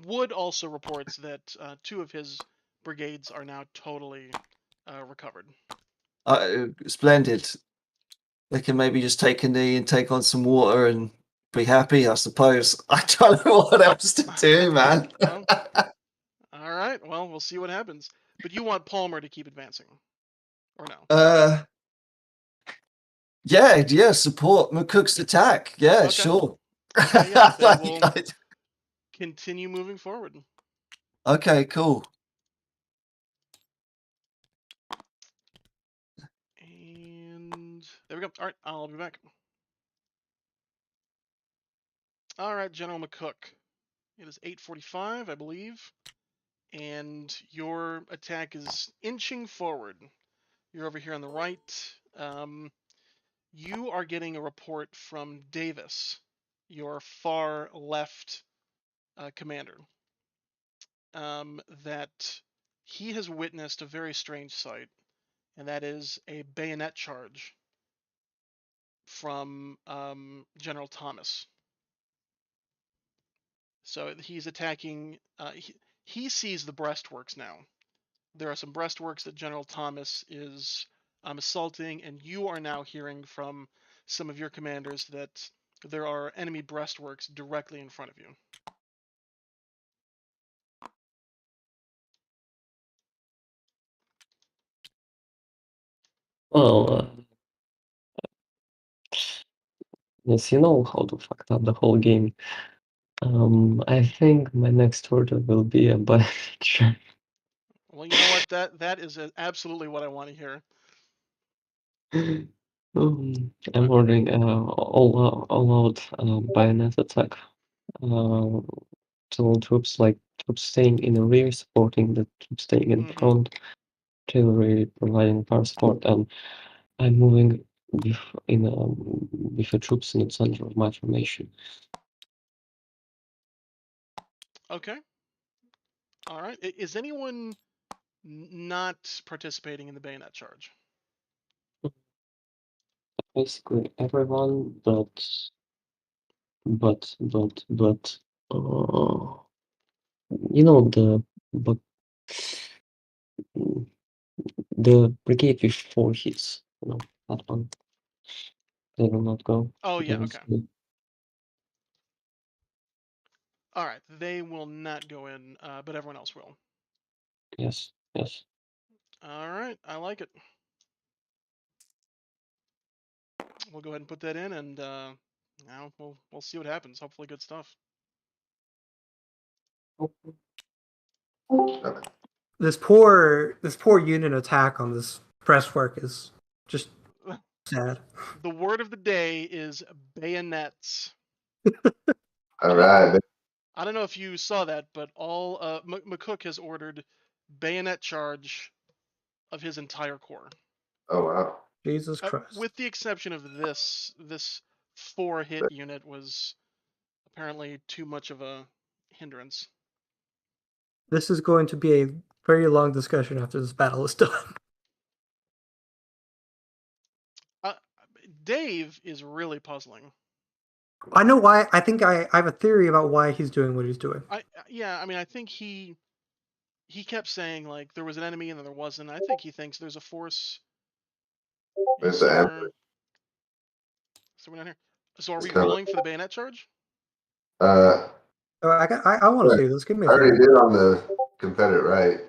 Wood also reports that 2 of his brigades are now totally recovered. Splendid. They can maybe just take a knee and take on some water and be happy, I suppose. I don't know what else to do, man. Well, all right. Well, we'll see what happens. But you want Palmer to keep advancing, or no? Yeah, support McCook's attack. Yeah, Okay. sure. Okay, yeah, they will continue moving forward. Okay, cool. And there we go. All right, I'll be back. All right, General McCook. It is 8:45, I believe, and your attack is inching forward. You're over here on the right. You are getting a report from Davis, your far left commander, that he has witnessed a very strange sight, and that is a bayonet charge from General Thomas. So he's attacking. He sees the breastworks now. There are some breastworks that General Thomas is assaulting, and you are now hearing from some of your commanders that there are enemy breastworks directly in front of you. Well, yes, you know how to fuck up the whole game. I think my next order will be a bunch. Well, you know what? That is absolutely what I want to hear. I'm ordering all out bayonet attack. To all troops, like troops staying in the rear, supporting the troops staying in front, artillery providing power support, and I'm moving with the troops in the center of my formation. Okay. All right. Is anyone not participating in the bayonet charge? Basically everyone, but you know the brigade with 4 hits, you know, that one. They will not go. Oh yeah, okay. All right, they will not go in, but everyone else will. Yes. All right, I like it. We'll go ahead and put that in, and now we'll see what happens. Hopefully, good stuff. This poor unit attack on this breastwork is just sad. The word of the day is bayonets. All right. I don't know if you saw that, but all McCook has ordered bayonet charge of his entire corps. Oh wow. Jesus Christ. With the exception of this 4-hit unit was apparently too much of a hindrance. This is going to be a very long discussion after this battle is done. Dave is really puzzling. I know why. I think I have a theory about why he's doing what he's doing. I think he kept saying like there was an enemy and then there wasn't. I think he thinks there's a force somewhere down here. So are we rolling for the bayonet charge? I want to see this. Give me. I already did on the Confederate right.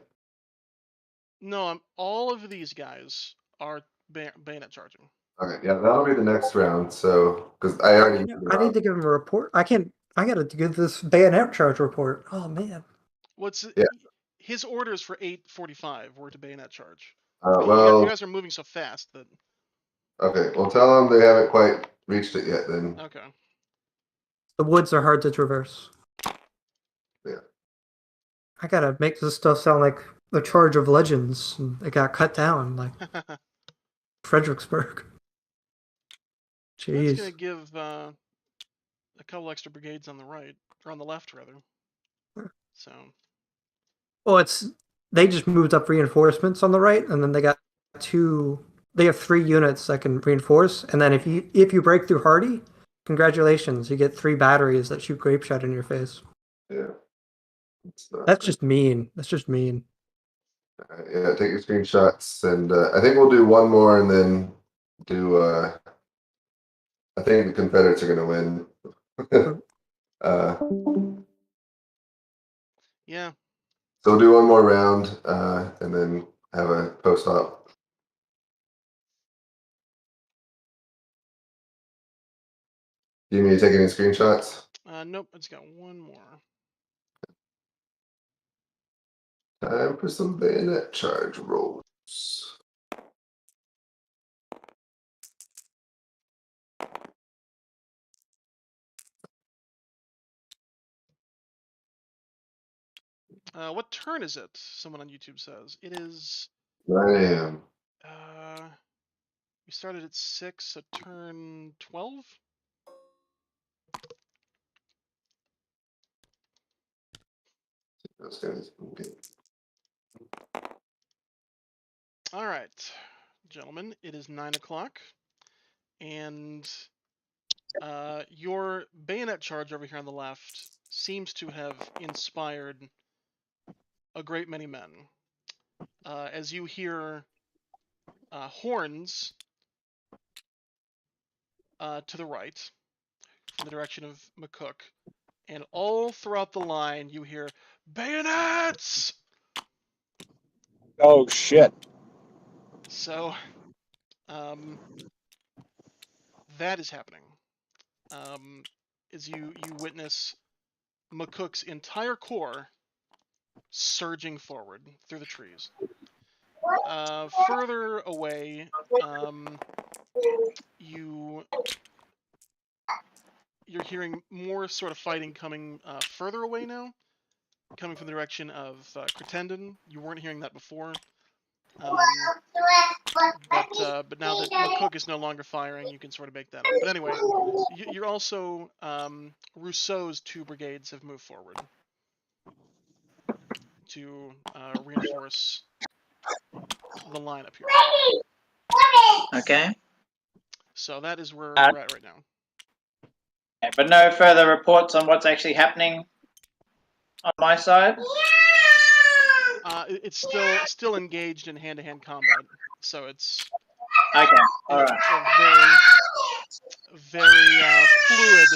No, all of these guys are bayonet charging. Okay, yeah, that'll be the next round. So, because I already, I need to give him a report. I got to give this bayonet charge report. Oh man. His orders for 8:45 were to bayonet charge. Well, you guys are moving so fast that. Okay, well, tell them they haven't quite reached it yet. Then. Okay. The woods are hard to traverse. Yeah. I gotta make this stuff sound like the Charge of Legends. It got cut down, like Fredericksburg. Jeez. That's gonna give a couple extra brigades on the right, or on the left rather. So. Well, they just moved up reinforcements on the right, and then they got They have 3 units that can reinforce, and then if you break through Hardy, congratulations, you get 3 batteries that shoot grape shot in your face. Yeah. That's just mean. That's just mean. Yeah, take your screenshots, and I think we'll do one more, and then do. I think the Confederates are going to win. Yeah. So we'll do one more round, and then have a post-op. Do you need me to take any screenshots? Nope, it's got one more. Time for some bayonet charge rolls. What turn is it? Someone on YouTube says. It is 9 a.m. We started at 6, so turn 12? Those guys. Okay. All right, gentlemen, it is 9 o'clock, and your bayonet charge over here on the left seems to have inspired a great many men. As you hear horns to the right, from the direction of McCook, and all throughout the line you hear, bayonets! Oh shit! So, that is happening. As you witness McCook's entire corps surging forward through the trees. Further away, you're hearing more sort of fighting coming further away now, coming from the direction of Crittenden. You weren't hearing that before. But now that McCook is no longer firing, you can sort of make that out. But anyway, you're also Rousseau's 2 brigades have moved forward to reinforce the line up here. Okay. So that is where we're at right now. But no further reports on what's actually happening on my side. It's still engaged in hand-to-hand combat, so it's okay. All right. A very fluid.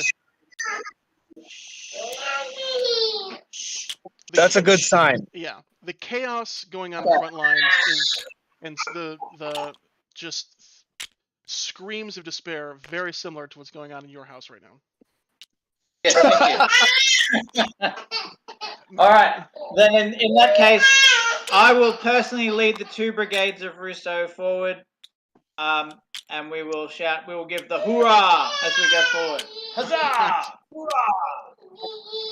That's a good sign. Yeah, the chaos going on in the front lines and the just screams of despair, very similar to what's going on in your house right now. Yes, thank you. All right. Then in that case, I will personally lead the 2 brigades of Rousseau forward, and we will shout. We will give the hoorah as we go forward. Huzzah!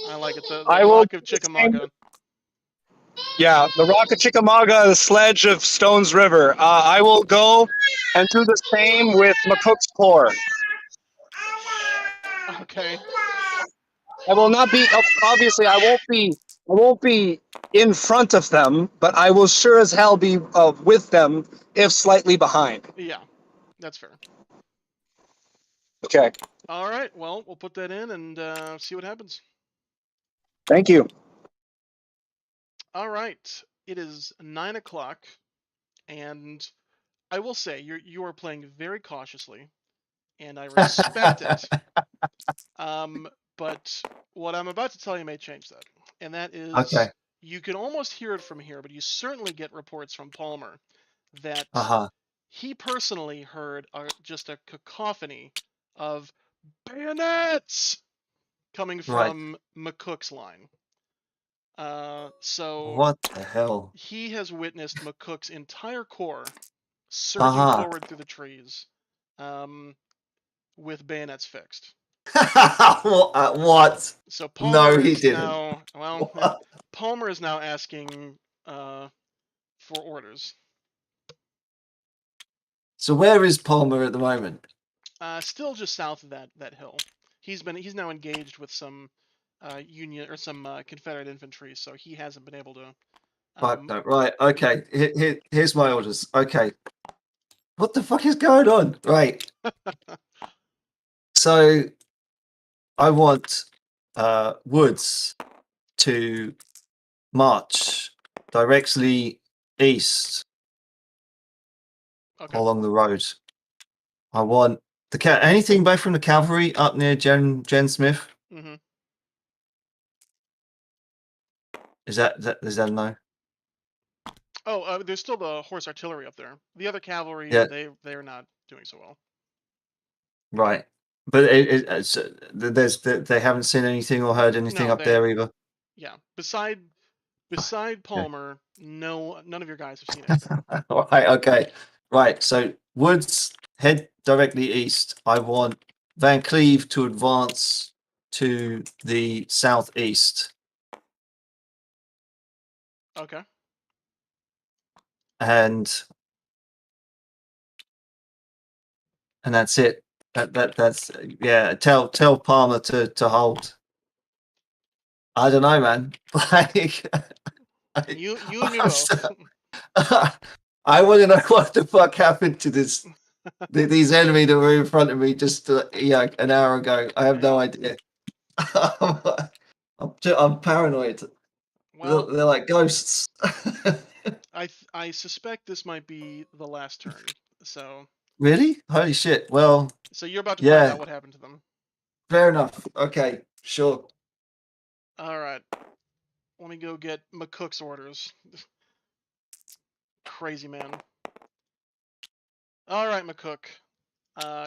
I like it. The Rock of Chickamauga. Yeah, the Rock of Chickamauga, the Sledge of Stones River. I will go and do the same with McCook's Corps. Okay. I will not be. Obviously, I won't be in front of them, but I will sure as hell be with them, if slightly behind. Yeah, that's fair. Okay. All right. Well, we'll put that in and see what happens. Thank you. All right. It is 9 o'clock, and I will say you are playing very cautiously, and I respect it. But what I'm about to tell you may change that, and that is you can almost hear it from here, but you certainly get reports from Palmer that he personally heard just a cacophony of bayonets coming from McCook's line. So what the hell? He has witnessed McCook's entire corps surging forward through the trees, with bayonets fixed. What? So Palmer no, he didn't. Now, well, Palmer is now asking for orders. So where is Palmer at the moment? Still just south of that hill. He's now engaged with some Union or some Confederate infantry, so he hasn't been able to. Right. Okay. Here's my orders. Okay. What the fuck is going on? Right. So I want Woods to march directly east Okay. along the road. I want anything back from the cavalry up near Jen Smith. Mm-hmm. Is that a no? Oh, there's still the horse artillery up there. The other cavalry, Yeah. they're not doing so well. Right, but they haven't seen anything or heard anything No, up there either. Yeah. Beside Palmer, none of your guys have seen anything. Right. Okay. Right. So Woods head directly east. I want Van Cleve to advance to the southeast, Okay. and that's it. That's yeah. Tell Palmer to hold. I don't know, man. Like You and me both. I want to know what the fuck happened to these enemy that were in front of me just an hour ago. I have no idea. I'm paranoid. Well, They're like ghosts. I suspect this might be the last turn. So Really? Holy shit. Well, you're about to yeah. find out what happened to them. Fair enough. Okay, sure. All right. Let me go get McCook's orders. Crazy man. All right, McCook.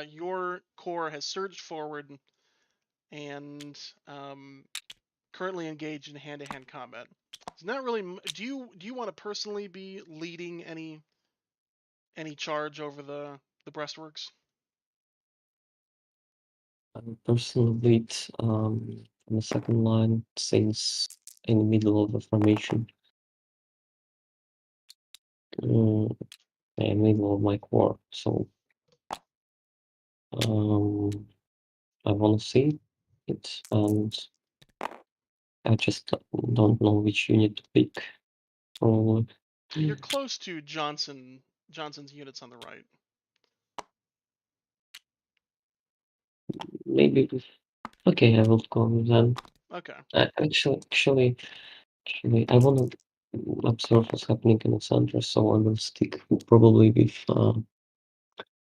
Your corps has surged forward and currently engaged in hand-to-hand combat. It's not really. Do you want to personally be leading any charge over the breastworks? Personal lead on the second line since in the middle of the formation. In the middle of my corps, so I want to see it, and I just don't know which unit to pick. Probably. You're close to Johnson's units on the right. Maybe. Okay, I will go with them. Okay. Actually, I want to observe what's happening in the center, so I will stick probably with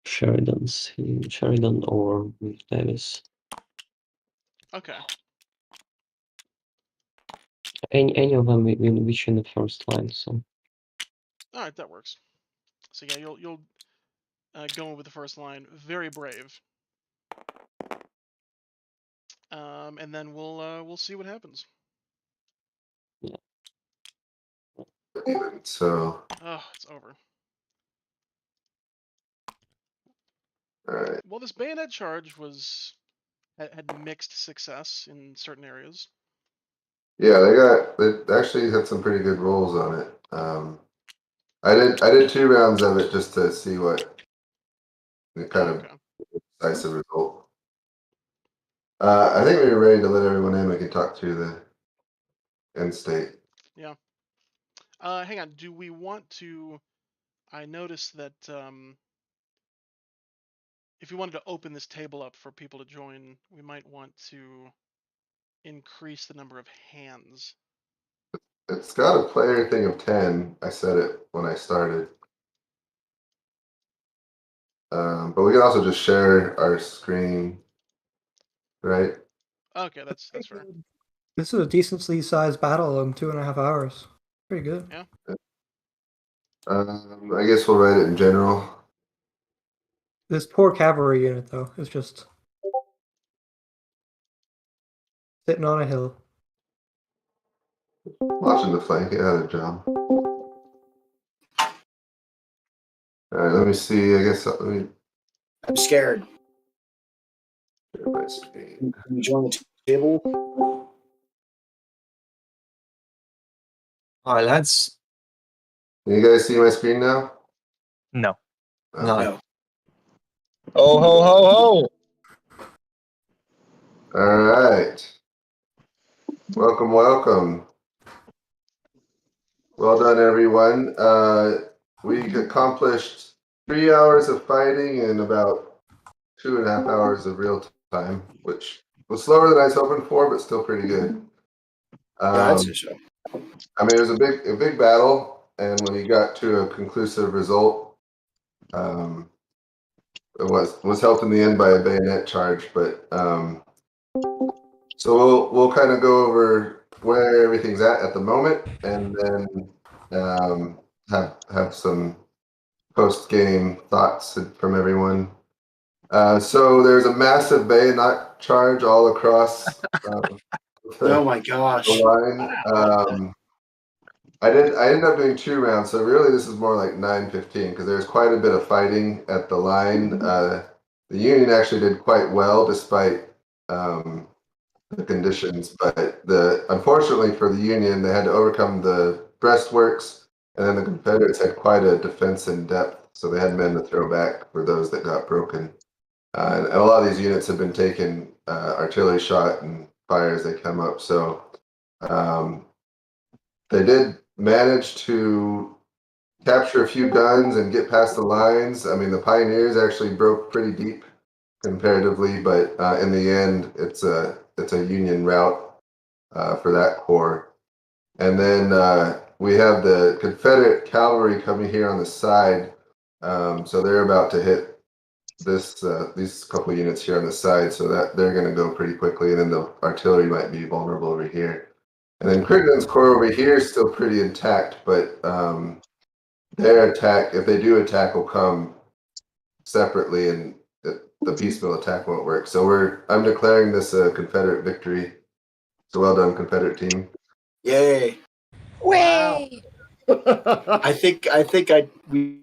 Sheridan or with Davis. Okay. Any of them will reach in the first line. So. All right, that works. So yeah, you'll go with the first line. Very brave. And then we'll see what happens. Yeah. So. Oh, it's over. All right. Well, this bayonet charge had mixed success in certain areas. Yeah, they actually had some pretty good rolls on it. I did 2 rounds of it just to see what the kind of decisive result. I think we were ready to let everyone in. We can talk through the end state. Yeah. Hang on. Do we want to? I noticed that if we wanted to open this table up for people to join, we might want to increase the number of hands. It's got a player thing of 10. I said it when I started. But we can also just share our screen, right? Okay, that's fair. This is a decently sized battle in 2.5 hours. Pretty good. Yeah. I guess we'll write it in general. This poor cavalry unit, though, is just sitting on a hill. Watching the flank, it had a job. All right, let me see. I guess I'm scared. share my screen. Can you join the table? All right, lads. Can you guys see my screen now? No. Oh. No. Oh ho ho ho! All right. Welcome. Well done, everyone. We accomplished 3 hours of fighting and about 2.5 hours of real time, which was slower than I was hoping for, but still pretty good. I'd say so. I mean, it was a big battle, and we got to a conclusive result. It was helped in the end by a bayonet charge, but so we'll kind of go over where everything's at the moment, and then have some post game thoughts from everyone. So there's a massive bayonet charge all across. Oh my gosh! The line. I ended up doing 2 rounds, so really this is more like 9-15 because there's quite a bit of fighting at the line. The Union actually did quite well despite the conditions, but unfortunately for the Union, they had to overcome the breastworks, and then the Confederates had quite a defense in depth, so they had men to throw back for those that got broken. And a lot of these units have been taking artillery shot and fire as they come up, so they did manage to capture a few guns and get past the lines. I mean, the Pioneers actually broke pretty deep comparatively, but in the end, it's a Union rout for that corps. And then we have the Confederate cavalry coming here on the side, so they're about to hit these couple units here on the side, so that they're going to go pretty quickly, and then the artillery might be vulnerable over here. And then Crittenden's corps over here is still pretty intact, but their attack, if they do attack, will come separately, and the piecemeal attack won't work. So I'm declaring this a Confederate victory. So well done, Confederate team. Yay! Wow. I think we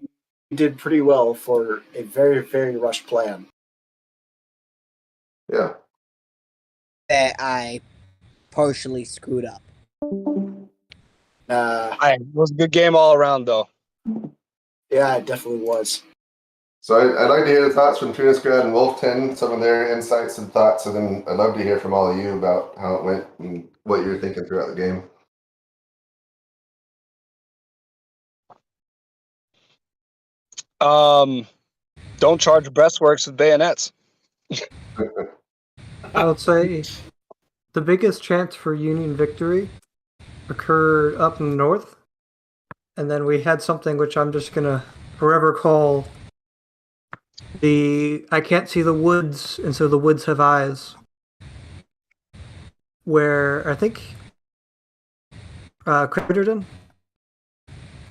did pretty well for a very, very rushed plan. Yeah. That I partially screwed up. It was a good game all around, though. Yeah, it definitely was. So I'd like to hear the thoughts from Tunisgrad and Wolf 10, some of their insights and thoughts, and then I'd love to hear from all of you about how it went and what you were thinking throughout the game. Don't charge breastworks with bayonets. I would say the biggest chance for Union victory occurred up in the north, and then we had something which I'm just gonna forever call I can't see the woods, and so the woods have eyes, where I think Crittenden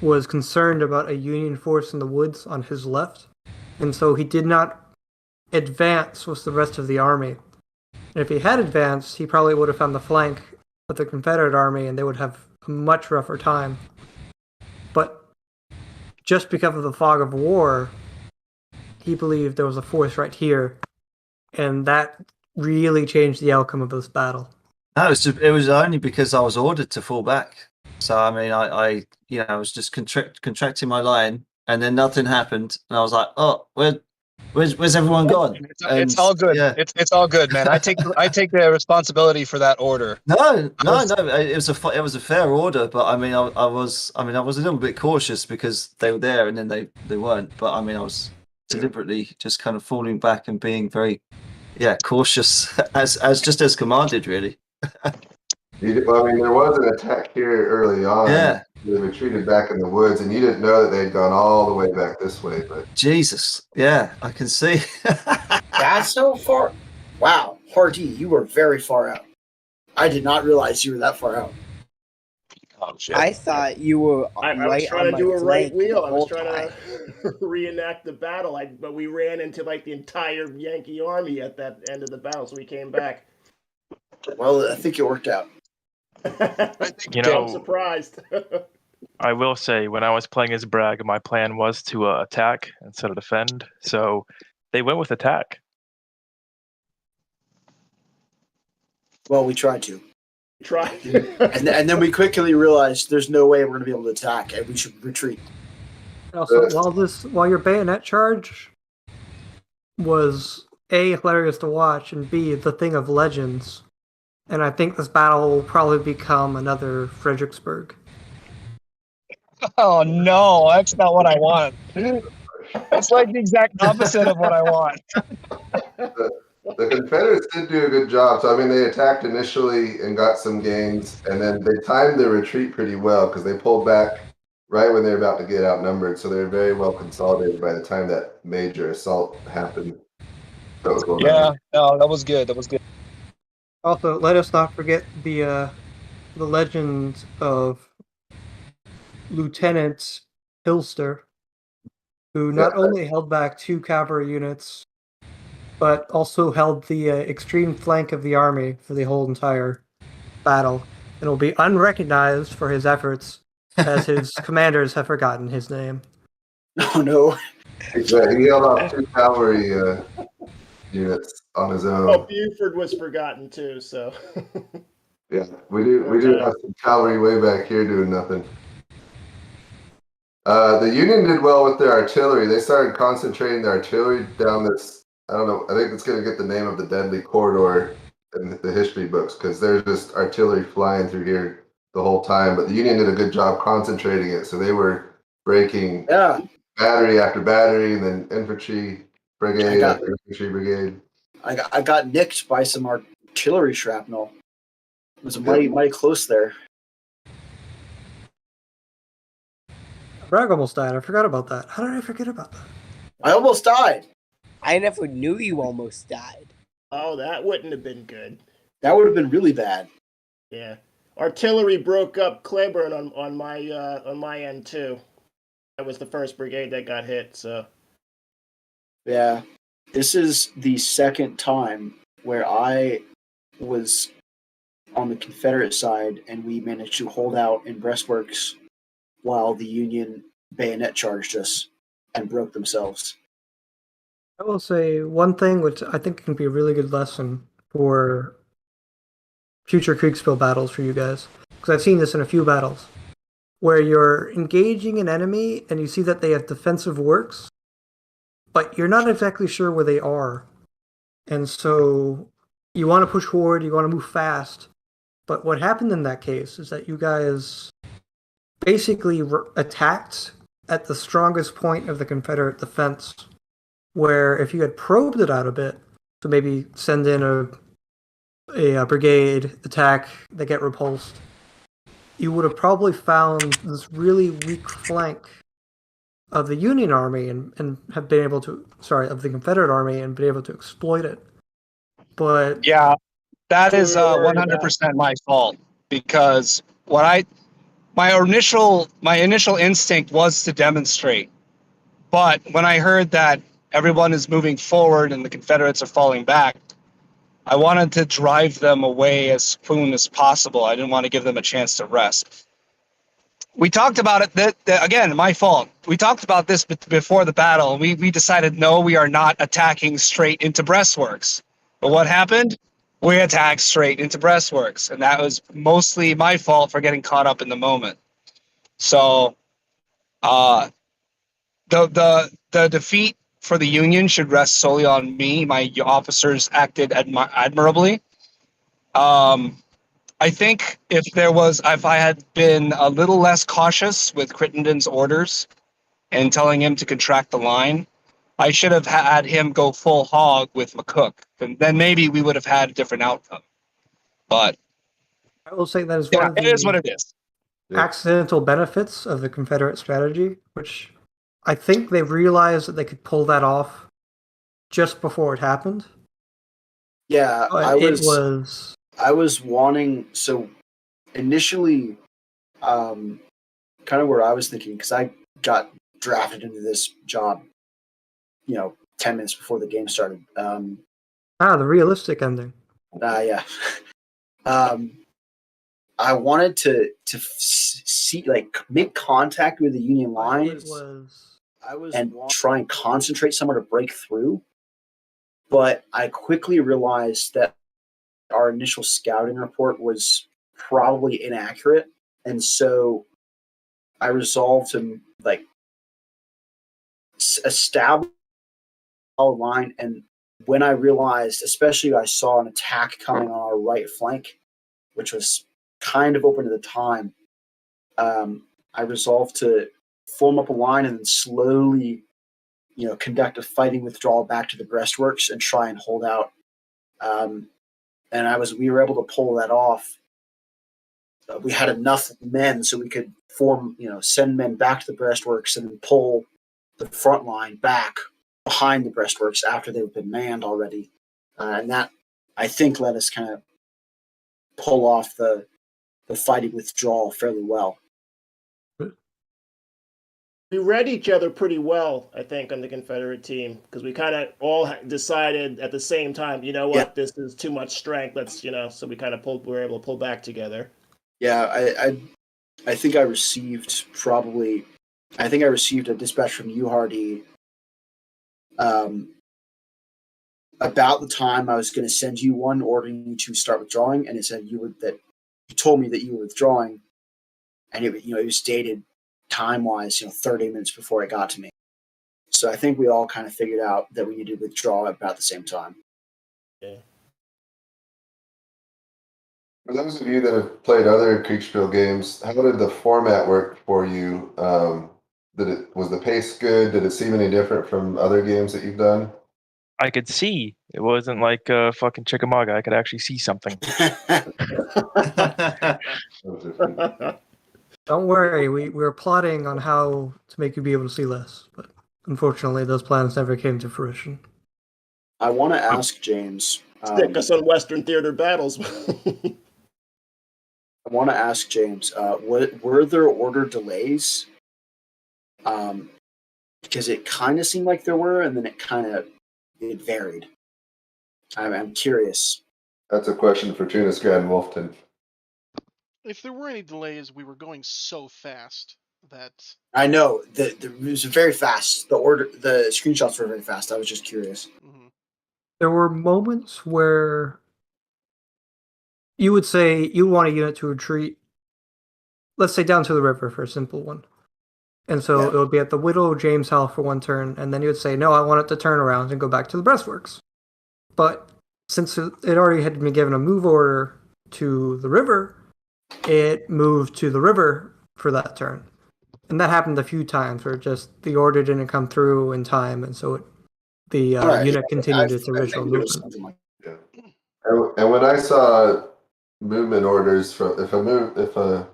was concerned about a Union force in the woods on his left, and so he did not advance with the rest of the army. And if he had advanced, he probably would have found the flank of the Confederate army, and they would have a much rougher time. But just because of the fog of war, he believed there was a force right here, and that really changed the outcome of this battle. No, it was only because I was ordered to fall back. So I mean, I was just contracting my line, and then nothing happened, and I was like, oh, where's everyone gone? It's all good. Yeah. It's all good, man. I take the responsibility for that order. No. It was a fair order, but I mean, I was a little bit cautious because they were there and then they weren't. But I mean, I was deliberately just kind of falling back and being very, cautious as commanded, really. Well, I mean, there was an attack here early on. Yeah. They retreated back in the woods, and you didn't know that they'd gone all the way back this way. But Jesus, yeah, I can see. That's so far. Wow, Hardy, you were very far out. I did not realize you were that far out. Oh, shit. I thought you were I was trying to do a right wheel. I was trying to reenact the battle, but we ran into like the entire Yankee army at that end of the battle, so we came back. Well, I think it worked out. I'm surprised. I will say, when I was playing as Bragg, my plan was to attack instead of defend. So they went with attack. Well, we tried to. and then we quickly realized there's no way we're going to be able to attack, and we should retreat. Also, while your bayonet charge was A, hilarious to watch, and B, the thing of legends, and I think this battle will probably become another Fredericksburg. Oh no, that's not what I want. That's like the exact opposite of what I want. The Confederates did do a good job. So I mean, they attacked initially and got some gains, and then they timed their retreat pretty well because they pulled back right when they were about to get outnumbered. So they were very well consolidated by the time that major assault happened. That was well done. No, that was good. That was good. Also, let us not forget the legend of Lieutenant Hilster, who not only held back 2 cavalry units, but also held the extreme flank of the army for the whole entire battle, and will be unrecognized for his efforts, as his commanders have forgotten his name. Oh no! Exactly. He held off 2 cavalry units on his own. Oh, Buford was forgotten too. So. Yeah, we do have some cavalry way back here doing nothing. The Union did well with their artillery. They started concentrating their artillery down this, I don't know, I think it's going to get the name of the deadly corridor in the history books because there's just artillery flying through here the whole time. But the Union did a good job concentrating it. So they were breaking battery after battery and then infantry brigade after infantry brigade. I got nicked by some artillery shrapnel. It was mighty close there. Bragg almost died. I forgot about that. How did I forget about that? I almost died. I never knew you almost died. Oh, that wouldn't have been good. That would have been really bad. Yeah, artillery broke up Cleburne on my end too. That was the first brigade that got hit. So. Yeah, this is the second time where I was on the Confederate side and we managed to hold out in breastworks while the Union bayonet charged us and broke themselves. I will say one thing which I think can be a really good lesson for future Kriegsspiel battles for you guys, because I've seen this in a few battles, where you're engaging an enemy and you see that they have defensive works, but you're not exactly sure where they are. And so you want to push forward, you want to move fast, but what happened in that case is that you guys basically attacked at the strongest point of the Confederate defense, where if you had probed it out a bit, to maybe send in a brigade attack, they get repulsed, you would have probably found this really weak flank of the Union Army and have been able to, of the Confederate Army and been able to exploit it. But yeah, that is 100% my fault, because my initial instinct was to demonstrate, but when I heard that everyone is moving forward and the Confederates are falling back, I wanted to drive them away as soon as possible. I didn't want to give them a chance to rest. We talked about it, again, my fault. We talked about this before the battle. We decided, no, we are not attacking straight into breastworks. But what happened? We attacked straight into breastworks, and that was mostly my fault for getting caught up in the moment. So the defeat for the Union should rest solely on me. My officers acted admirably. I think if I had been a little less cautious with Crittenden's orders and telling him to contract the line, I should have had him go full hog with McCook, and then maybe we would have had a different outcome. But I will say that is it is what it is. Accidental benefits of the Confederate strategy, which I think they realized that they could pull that off just before it happened. Yeah, but I was wanting, so initially, kind of where I was thinking, because I got drafted into this job, 10 minutes before the game started. The realistic ending. Yeah. I wanted to see, make contact with the Union lines and try and concentrate somewhere to break through. But I quickly realized that our initial scouting report was probably inaccurate. And so I resolved to establish a line. And when I realized, especially I saw an attack coming on our right flank, which was kind of open at the time, I resolved to form up a line and then slowly, conduct a fighting withdrawal back to the breastworks and try and hold out and we were able to pull that off. We had enough men so we could send men back to the breastworks and then pull the front line back behind the breastworks after they've been manned already. And that, I think, let us kind of pull off the fighting withdrawal fairly well. We read each other pretty well, I think, on the Confederate team, because we kind of all decided at the same time, you know what, this is too much strength. Let's, so we kind of were able to pull back together. Yeah, I think I received a dispatch from you, Hardy, about the time I was going to send you one ordering you to start withdrawing, and it said you told me that you were withdrawing, and it was dated time-wise, 30 minutes before it got to me. So I think we all kind of figured out that we needed to withdraw at about the same time. Yeah. For those of you that have played other Kriegsspiel games, how did the format work for you? Was the pace good? Did it seem any different from other games that you've done? I could see. It wasn't like fucking Chickamauga. I could actually see something. Don't worry, we were plotting on how to make you be able to see less, but unfortunately those plans never came to fruition. I want to ask James. Stick us on Western theater battles. I want to ask James, were there order delays? Because it kind of seemed like there were, and then it varied. I'm curious. That's a question for Tunis Grand Wolfton. If there were any delays, we were going so fast that I know it was very fast. The screenshots were very fast. I was just curious. Mm-hmm. There were moments where you would say you want a unit to retreat, let's say down to the river for a simple one. And so it would be at the Widow James House for one turn, and then you would say, no, I want it to turn around and go back to the breastworks. But since it already had been given a move order to the river, it moved to the river for that turn. And that happened a few times where just the order didn't come through in time, and so the unit continued its original movement. And when I saw movement orders if a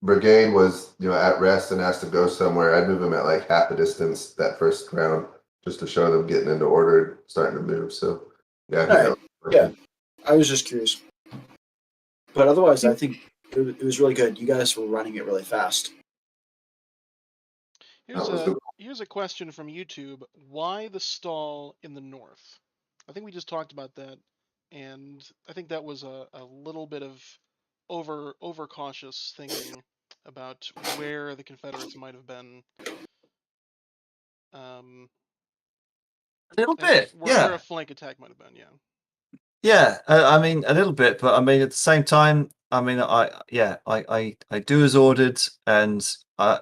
brigade was at rest and has to go somewhere, I'd move them at like half a distance that first round just to show them getting into order, starting to move. So yeah, I was just curious, but otherwise, I think it was really good. You guys were running it really fast. Here's a question from YouTube: why the stall in the north? I think we just talked about that, and I think that was a little bit of overcautious thinking about where the Confederates might have been. A little bit, where a flank attack might have been, Yeah, I mean a little bit, but I mean at the same time, I mean I do as ordered, and I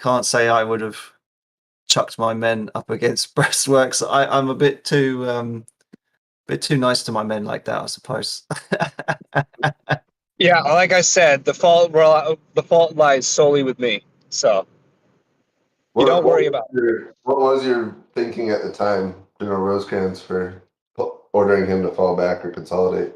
can't say I would have chucked my men up against breastworks. I'm a bit too nice to my men like that, I suppose. Yeah, like I said, the fault lies solely with me. So don't worry about it. What was your thinking at the time, General Rosecrans, for ordering him to fall back or consolidate?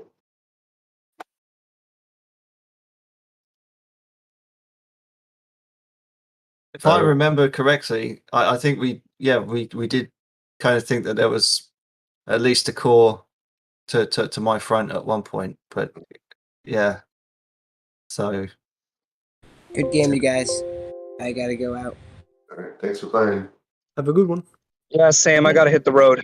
If I remember correctly, I think we did kind of think that there was at least a core to my front at one point, but yeah. So good game, you guys. I gotta go out. All right, thanks for playing. Have a good one. Yeah, Sam, I gotta hit the road.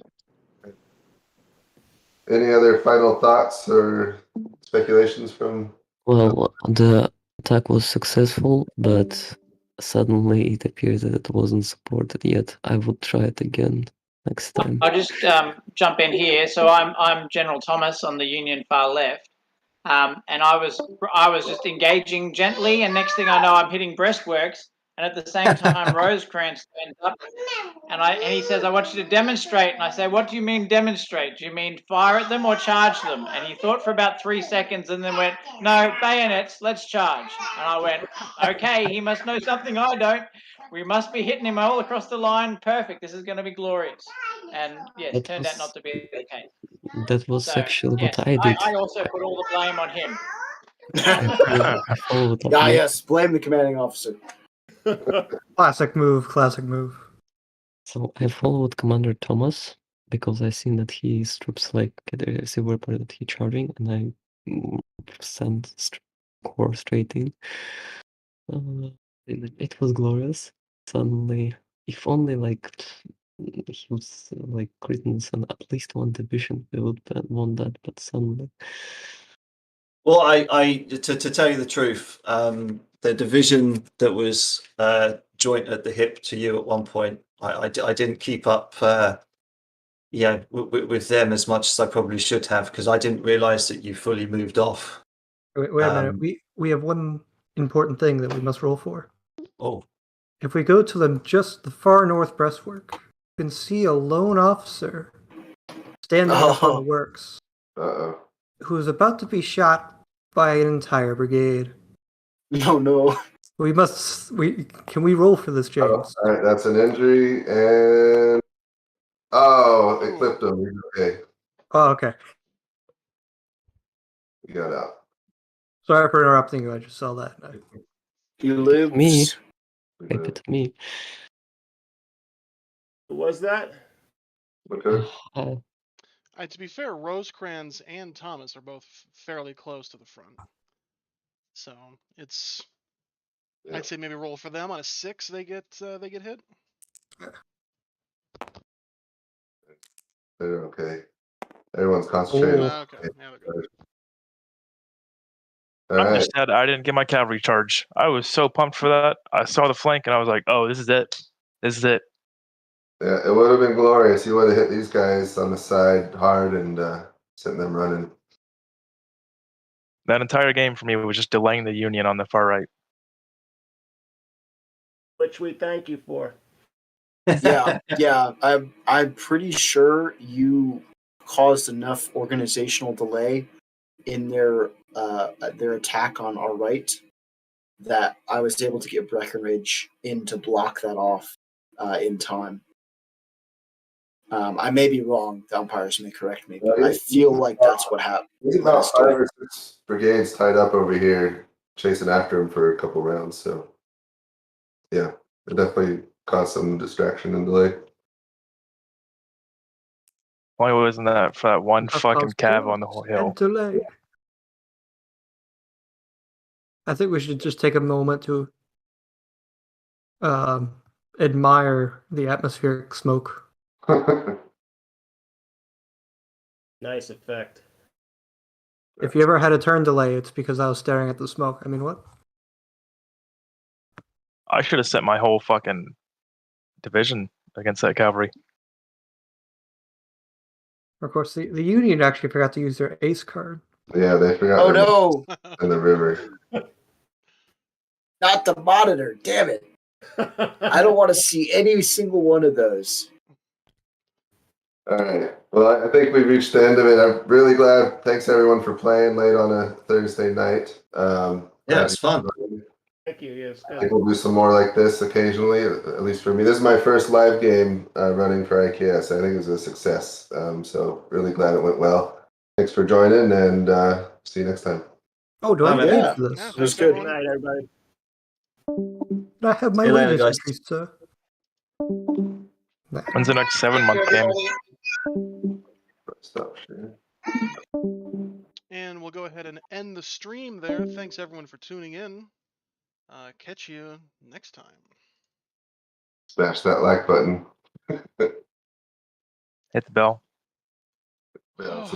Any other final thoughts or speculations from? Well, the attack was successful, but suddenly it appears that it wasn't supported yet. I would try it again next time. I'll just jump in here. So I'm General Thomas on the Union far left, and I was just engaging gently, and next thing I know, I'm hitting breastworks, and at the same time, Rosecrans turns up, and he says, "I want you to demonstrate." And I say, "What do you mean demonstrate? Do you mean fire at them or charge them?" And he thought for about 3 seconds, and then went, "No, bayonets. Let's charge." And I went, "Okay, he must know something I don't. We must be hitting him all across the line. Perfect. This is going to be glorious." And yes, That turned out was- not to be the case. That was So, actually yes, what I did. I also put all the blame on him. I followed up. Yes, blame the commanding officer. Classic move, classic move. So I followed Commander Thomas because I seen that he strips like the silver part that he charging, and I sent core straight in. It was glorious. Suddenly, if only like he was like critting on at least one division, we would want that. But suddenly, Well, I to tell you the truth, the division that was joint at the hip to you at one point, I didn't keep up, with them as much as I probably should have because I didn't realise that you fully moved off. Wait a minute. We have one important thing that we must roll for. Oh. If we go to the far north breastwork, you can see a lone officer standing up on the works. Who is about to be shot by an entire brigade. No. Can we roll for this, James? All right, that's an injury, and it clipped him. He's okay. Oh, okay. He got out. Sorry for interrupting you. I just saw that. You live. Me. Keep it me. Who was that? Okay. To be fair, Rosecrans and Thomas are both fairly close to the front, so it's. Yeah. I'd say maybe roll for them on a 6. They get hit. They're okay. Everyone's concentrated. Okay. Yeah, they're good. I'm just sad I didn't get my cavalry charge. I was so pumped for that. I saw the flank and I was like, "Oh, this is it. This is it." Yeah, it would have been glorious. You would have hit these guys on the side hard and sent them running. That entire game for me was just delaying the Union on the far right. Which we thank you for. Yeah. I'm pretty sure you caused enough organizational delay in their attack on our right that I was able to get Breckenridge in to block that off in time. I may be wrong. The umpires may correct me, but I feel like that's what happened. There's about 5 or 6 brigades tied up over here, chasing after him for a couple rounds. So, yeah, it definitely caused some distraction and delay. Why wasn't that for that one fucking cav on the whole hill? Delay. I think we should just take a moment to admire the atmospheric smoke. Nice effect. If you ever had a turn delay, it's because I was staring at the smoke. I mean, what? I should have sent my whole fucking division against that cavalry. Of course, the Union actually forgot to use their ace card. Yeah, they forgot. Oh no! In the river. Not the monitor. Damn it! I don't want to see any single one of those. All right. Well, I think we've reached the end of it. I'm really glad. Thanks everyone for playing late on a Thursday night. Yeah, it's fun. Thank you. Yes. I think we'll do some more like this occasionally, at least for me. This is my first live game running for IKS. I think it was a success. So really glad it went well. Thanks for joining, and see you next time. Oh, do I Yeah. pay for this? Yeah, It was good. Good night, everybody. I have my See you later, wages guys. increased, sir. When's the next 7-month game? Stop sharing. And we'll go ahead and end the stream there. Thanks everyone for tuning in. Catch you next time. Smash that like button. Hit the bell. Yeah,